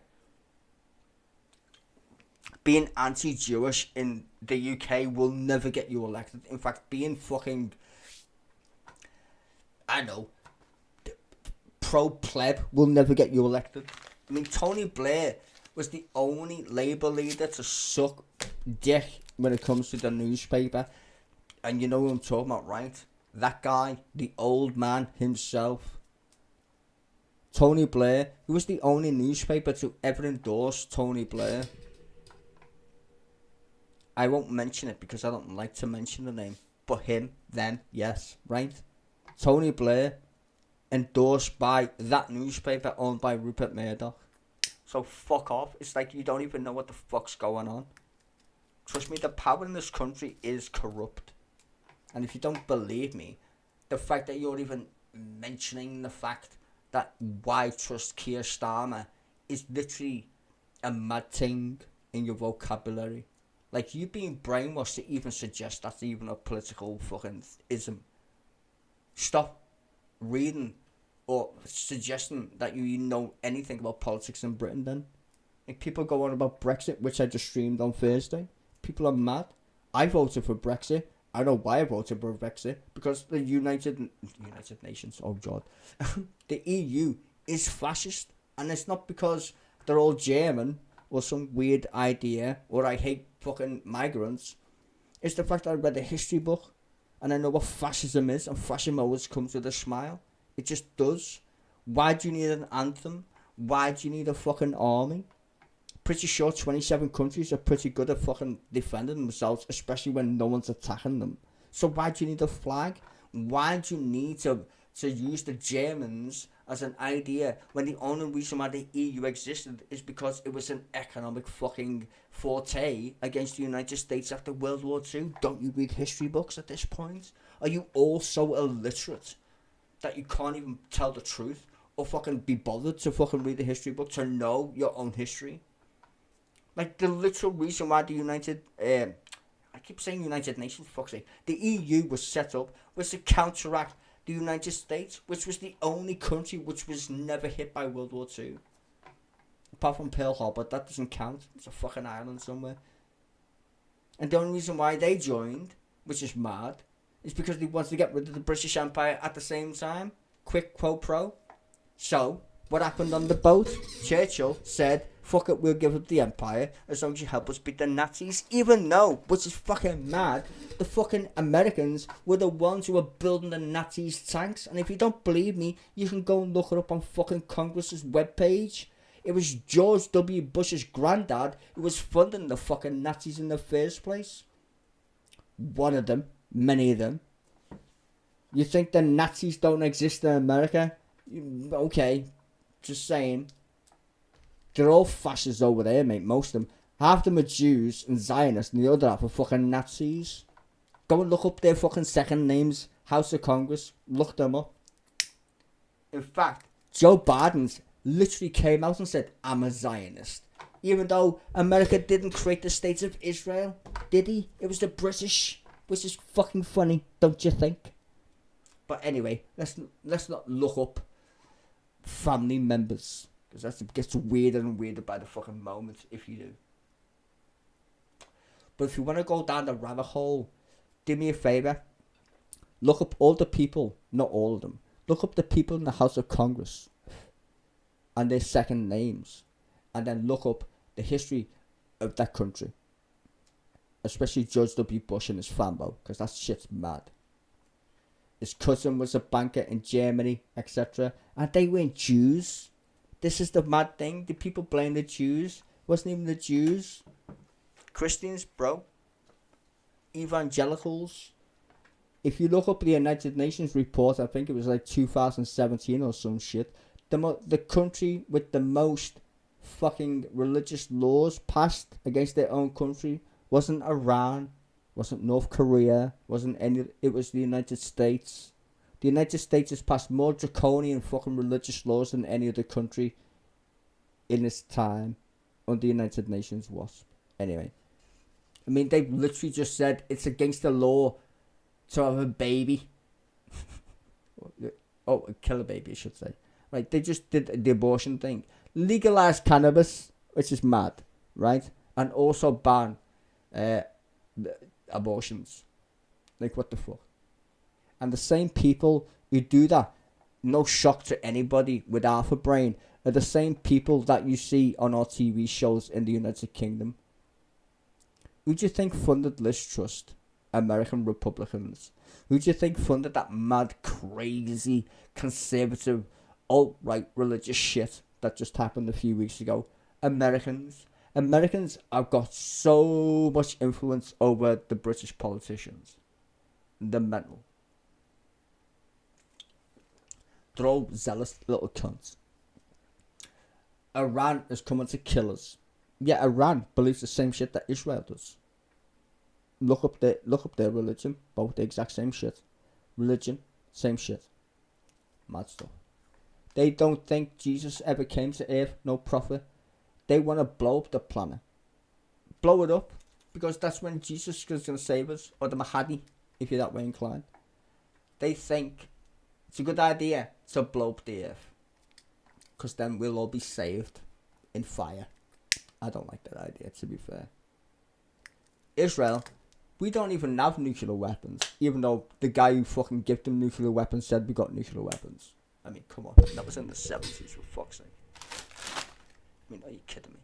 Being anti-Jewish in the UK will never get you elected. In fact, being fucking, I know, pro-pleb will never get you elected. I mean, Tony Blair was the only Labour leader to suck dick when it comes to the newspaper. And you know who I'm talking about, right? That guy, the old man himself. Tony Blair, he was the only newspaper to ever endorse Tony Blair. I won't mention it because I don't like to mention the name. But him, then, yes, right? Tony Blair, endorsed by that newspaper owned by Rupert Murdoch. So fuck off. It's like you don't even know what the fuck's going on. Trust me, the power in this country is corrupt. And if you don't believe me, the fact that you're even mentioning the fact that why trust Keir Starmer is literally a mad thing in your vocabulary. Like, you being brainwashed to even suggest that's even a political fucking ism. Stop reading or suggesting that you know anything about politics in Britain then. Like, people go on about Brexit, which I just streamed on Thursday. People are mad. I voted for Brexit. I know why I voted for Brexit. Because the United Nations, oh god. The EU is fascist. And it's not because they're all German or some weird idea or I hate fucking migrants. It's the fact that I read a history book and I know what fascism is, and fascism always comes with a smile. It just does. Why do you need an anthem? Why do you need a fucking army? Pretty sure 27 countries are pretty good at fucking defending themselves, especially when no one's attacking them. So why do you need a flag? Why do you need to use the Germans as an idea when the only reason why the EU existed is because it was an economic fucking forte against the United States after World War II? Don't you read history books at this point? Are you all so illiterate that you can't even tell the truth or fucking be bothered to fucking read the history book to know your own history? Like, the literal reason why the I keep saying United Nations, fuck's sake. The EU was set up was to counteract the United States, which was the only country which was never hit by World War II. Apart from Pearl Harbor, that doesn't count. It's a fucking island somewhere. And the only reason why they joined, which is mad, is because they wanted to get rid of the British Empire at the same time. Quick quo pro. So, what happened on the boat? Churchill said, fuck it, we'll give up the empire as long as you help us beat the Nazis. Even though, which is fucking mad, the fucking Americans were the ones who were building the Nazis' tanks. And if you don't believe me, you can go and look it up on fucking Congress's webpage. It was George W. Bush's granddad who was funding the fucking Nazis in the first place. One of them. Many of them. You think the Nazis don't exist in America? Okay. Just saying. They're all fascists over there, mate. Most of them. Half of them are Jews and Zionists, and the other half are fucking Nazis. Go and look up their fucking second names. House of Congress. Look them up. In fact, Joe Biden literally came out and said, I'm a Zionist. Even though America didn't create the State of Israel. Did he? It was the British. Which is fucking funny, don't you think? But anyway, let's not look up family members. Because that gets weirder and weirder by the fucking moment if you do. But if you want to go down the rabbit hole, do me a favour. Look up all the people, not all of them. Look up the people in the House of Congress. And their second names. And then look up the history of that country. Especially George W. Bush and his family. Because that shit's mad. His cousin was a banker in Germany, etc. And they weren't Jews. This is the mad thing. The people blame the Jews. Wasn't even the Jews. Christians, bro. Evangelicals. if you look up the United Nations report, I think it was like 2017 or some shit, the country with the most fucking religious laws passed against their own country wasn't Iran, wasn't North Korea, wasn't any, it was the United States. The United States has passed more draconian fucking religious laws than any other country in its time under the United Nations WASP. Anyway, I mean, they literally just said it's against the law to have a baby. Oh, kill a baby, I should say. Right, they just did the abortion thing. Legalize cannabis, which is mad, right? And also ban abortions. Like, what the fuck? And the same people who do that, no shock to anybody with half a brain, are the same people that you see on our TV shows in the United Kingdom. Who do you think funded Liz Truss? American Republicans. Who do you think funded that mad, crazy, conservative, alt-right religious shit that just happened a few weeks ago? Americans. Americans have got so much influence over the British politicians. They're mental. They're all zealous little cunts. Iran is coming to kill us. Yeah, Iran believes the same shit that Israel does. Look up their religion, both the exact same shit. Religion, same shit. Mad stuff. They don't think Jesus ever came to earth, no prophet. They want to blow up the planet. Blow it up, because that's when Jesus is going to save us, or the Mahdi, if you're that way inclined. They think it's a good idea to blow up the earth, because then we'll all be saved in fire. I don't like that idea, to be fair. Israel, we don't even have nuclear weapons, even though the guy who fucking gave them nuclear weapons said we got nuclear weapons. I mean, come on, that was in the 70s, for fuck's sake. I mean, are you kidding me?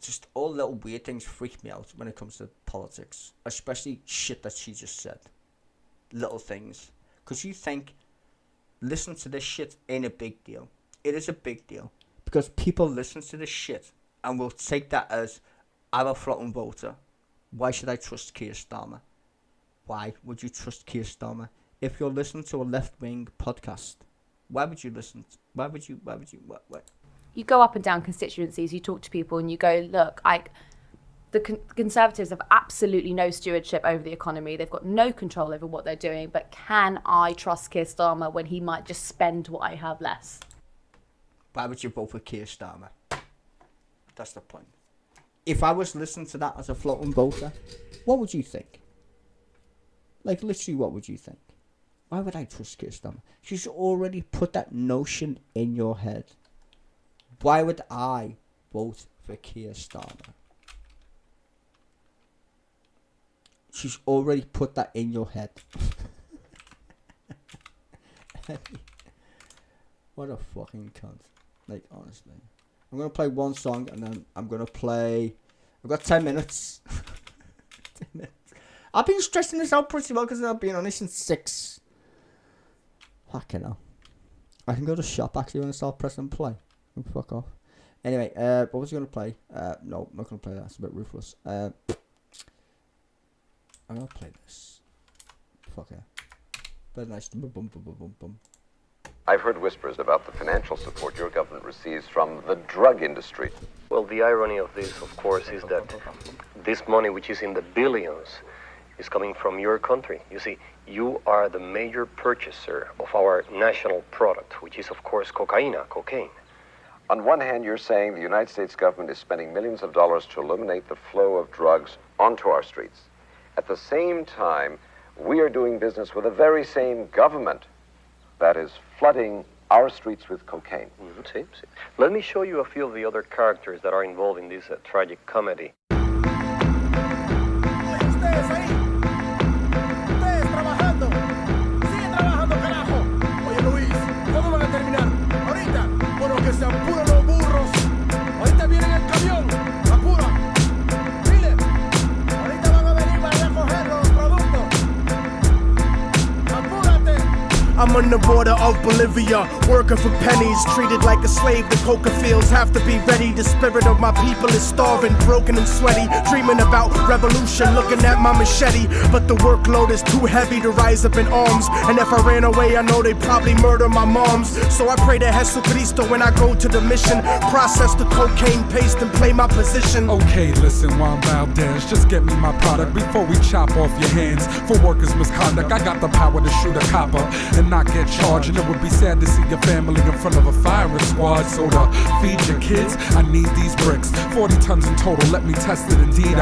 Just all little weird things freak me out when it comes to politics, especially shit that she just said. Little things. Because you think, listen to this shit ain't a big deal. It is a big deal. Because people listen to this shit and will take that as, I'm a floating voter. Why should I trust Keir Starmer? Why would you trust Keir Starmer? If you're listening to a left-wing podcast, why would you listen? What? You go up and down constituencies, you talk to people and you go, look, the Conservatives have absolutely no stewardship over the economy. They've got no control over what they're doing. But can I trust Keir Starmer when he might just spend what I have less? Why would you vote for Keir Starmer? That's the point. If I was listening to that as a floating voter, what would you think? Like, literally, what would you think? Why would I trust Keir Starmer? She's already put that notion in your head. Why would I vote for Keir Starmer? She's already put that in your head. What a fucking cunt. Like, honestly. I'm going to play one song and then I'm going to play... I've got 10 minutes. 10 minutes. I've been stressing this out pretty well because I've been on this since 6. Fucking hell. I can go to shop actually when I start pressing play. Oh, fuck off. Anyway, what was I going to play? No, I'm not going to play that. It's a bit ruthless. I'm going to play this. Fuck yeah. Very nice. Boom, boom, boom, boom, boom, boom. I've heard whispers about the financial support your government receives from the drug industry. Well, the irony of this, of course, is that this money, which is in the billions, is coming from your country. You see, you are the major purchaser of our national product, which is, of course, cocaine. On one hand, you're saying the United States government is spending millions of dollars to eliminate the flow of drugs onto our streets. At the same time, we are doing business with the very same government that is flooding our streets with cocaine. See. Let me show you a few of the other characters that are involved in this tragic comedy. I'm on the border of Bolivia, working for pennies, treated like a slave. The coca fields have to be ready. The spirit of my people is starving, broken and sweaty, dreaming about revolution, looking at my machete. But the workload is too heavy to rise up in arms, and if I ran away, I know they'd probably murder my moms. So I pray to Jesucristo when I go to the mission, process the cocaine paste and play my position. Okay, listen, Juan Valdez, just get me my product before we chop off your hands for workers' misconduct. I got the power to shoot a copper and not get charged, and it would be sad to see your family in front of a firing squad. So to feed your kids, I need these bricks, 40 tons in total, let me test it. Indeed,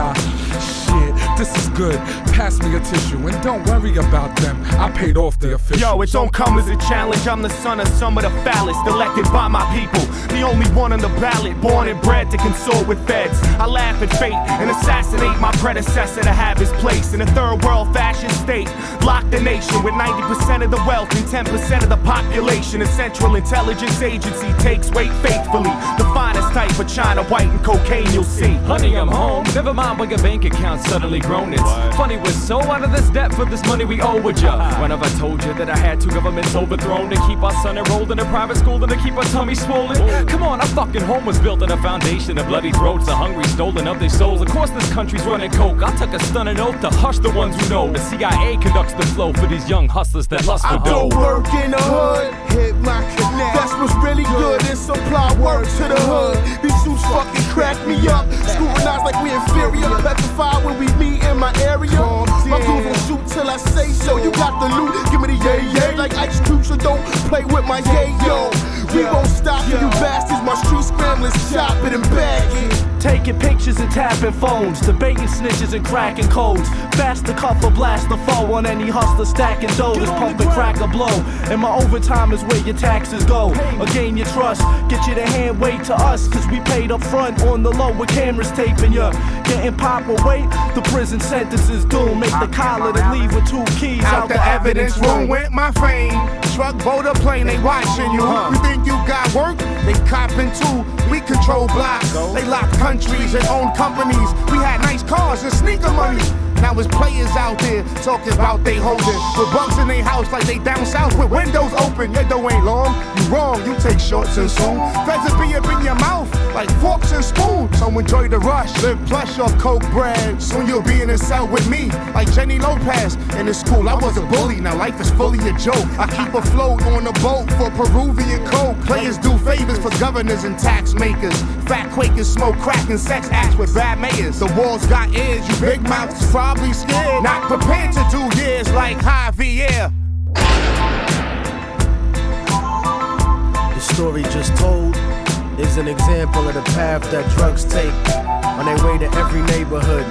shit, this is good, pass me a tissue and don't worry about them, I paid off the official. Yo, it don't come as a challenge, I'm the son of some of the foulest, elected by my people, the only one on the ballot, born and bred to consort with feds. I laugh at fate and assassinate my predecessor to have his place in a third world fascist state. Lock the nation with 90% of the wealth and 10% of the population. A Central Intelligence Agency takes weight faithfully, the finest type of China white and cocaine you'll see. Honey, I'm home, never mind when your bank account suddenly grown. It's funny, we're so out of this debt for this money we owe with ya. When have I told you that I had two governments overthrown to keep our son enrolled in a private school and to keep our tummy swollen? Come on, our fucking home was built on a foundation of bloody throats, the hungry stolen of their souls. Of course this country's running coke, I took a stunning oath to hush the ones who know. The CIA conducts the flow for these young hustlers that lust for dough. I go work in the hood, hit my connect, that's what's really good, and supply work to the hood. These suits fucking crack me up, scrutinized like we inferior, petrified when we meet in my area. My dudes will shoot till I say so. You got the loot, give me the yay like Ice Cube, so don't play with my yayo. We won't stop for you bastards, my street scramblers, chop it and bag it. Taking pictures and tapping phones, debating snitches and cracking codes. Fast to cuff or blast the foe on any hustler stacking doughs. Pump and crack a blow, and my overtime is where your taxes go. Or gain your trust, get you to hand wait to us, cause we paid up front on the low with cameras taping ya. Getting pop or wait, the prison sentence is doomed. Make the collar to leave with 2 keys out the evidence room. Went my fame, truck, boat, or plane, they watching you. You think you got work? They copping too. We control blocks, they lock countries and own companies. We had nice cars and sneaker money. Now it's players out there talking about they holding with bugs in their house like they down south with windows open. Your dough ain't long, you wrong, you take shorts and soon. Feds will be up in your mouth like forks and spoons. So enjoy the rush, live plush off coke bread. Soon you'll be in a cell with me like Jenny Lopez. In the school I was a bully, now life is fully a joke. I keep afloat on a boat for Peruvian coke. Players do favors for governors and tax makers. Fat Quakers smoke crack and sex acts with bad mayors. The walls got ears, you big mouths probably scared, not prepared to do years like Javier. The story just told is an example of the path that drugs take on their way to every neighborhood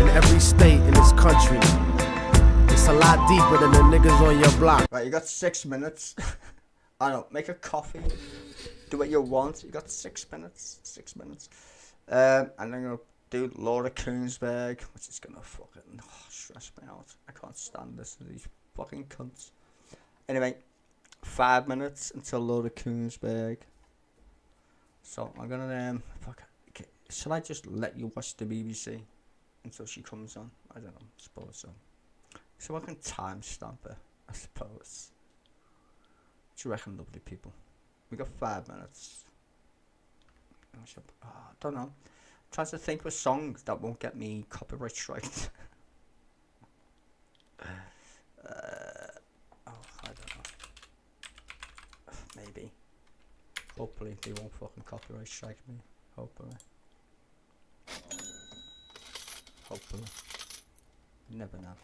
in every state in this country. It's a lot deeper than the niggas on your block. Right, you got 6 minutes. I don't know, make a coffee, do what you want. You got 6 minutes. 6 minutes. And I'm gonna do Laura Koonsberg, which is gonna fucking stress me out. I can't stand this, these fucking cunts. Anyway, 5 minutes until Laura Koonsberg. So I'm gonna shall I just let you watch the BBC until she comes on? I don't know, I suppose so. So I can timestamp her, I suppose. What do you reckon, lovely people? We got 5 minutes. I don't know. Trying to think of a song that won't get me copyright striked. I don't know. Maybe. Hopefully they won't fucking copyright strike me. Hopefully. Hopefully. You never know.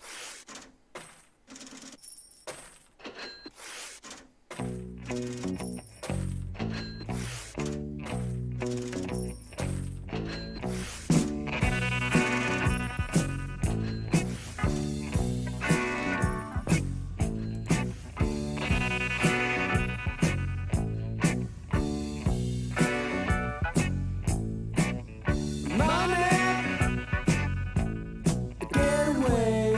Get away.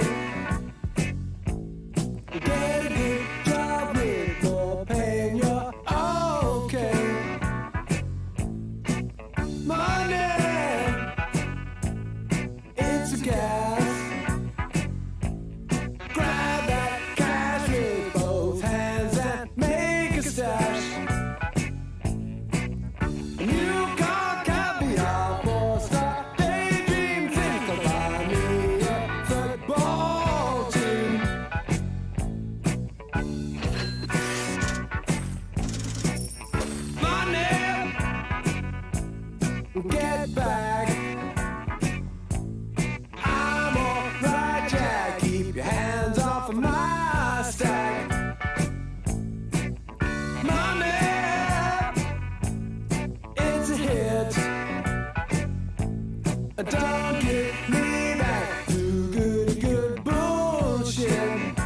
Don't give me that good bullshit.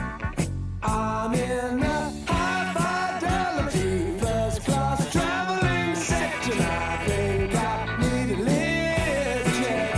I'm in a high fidelity first class traveling section. I think I need a lift jet.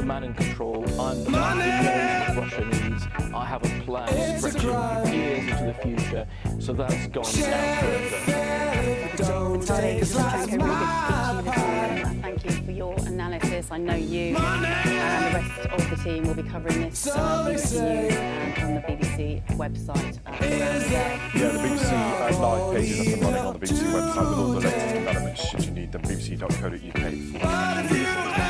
Man in control. I'm the man who knows what Russia needs. I have a plan stretching years into the future, so that's gone down further. Don't take a slice of my pie. Thank you for your analysis. I know you and the rest of the team will be covering this news on the BBC website. Yeah, the BBC live page is up and running on the BBC website with all the latest developments should you need them. bbc.co.uk.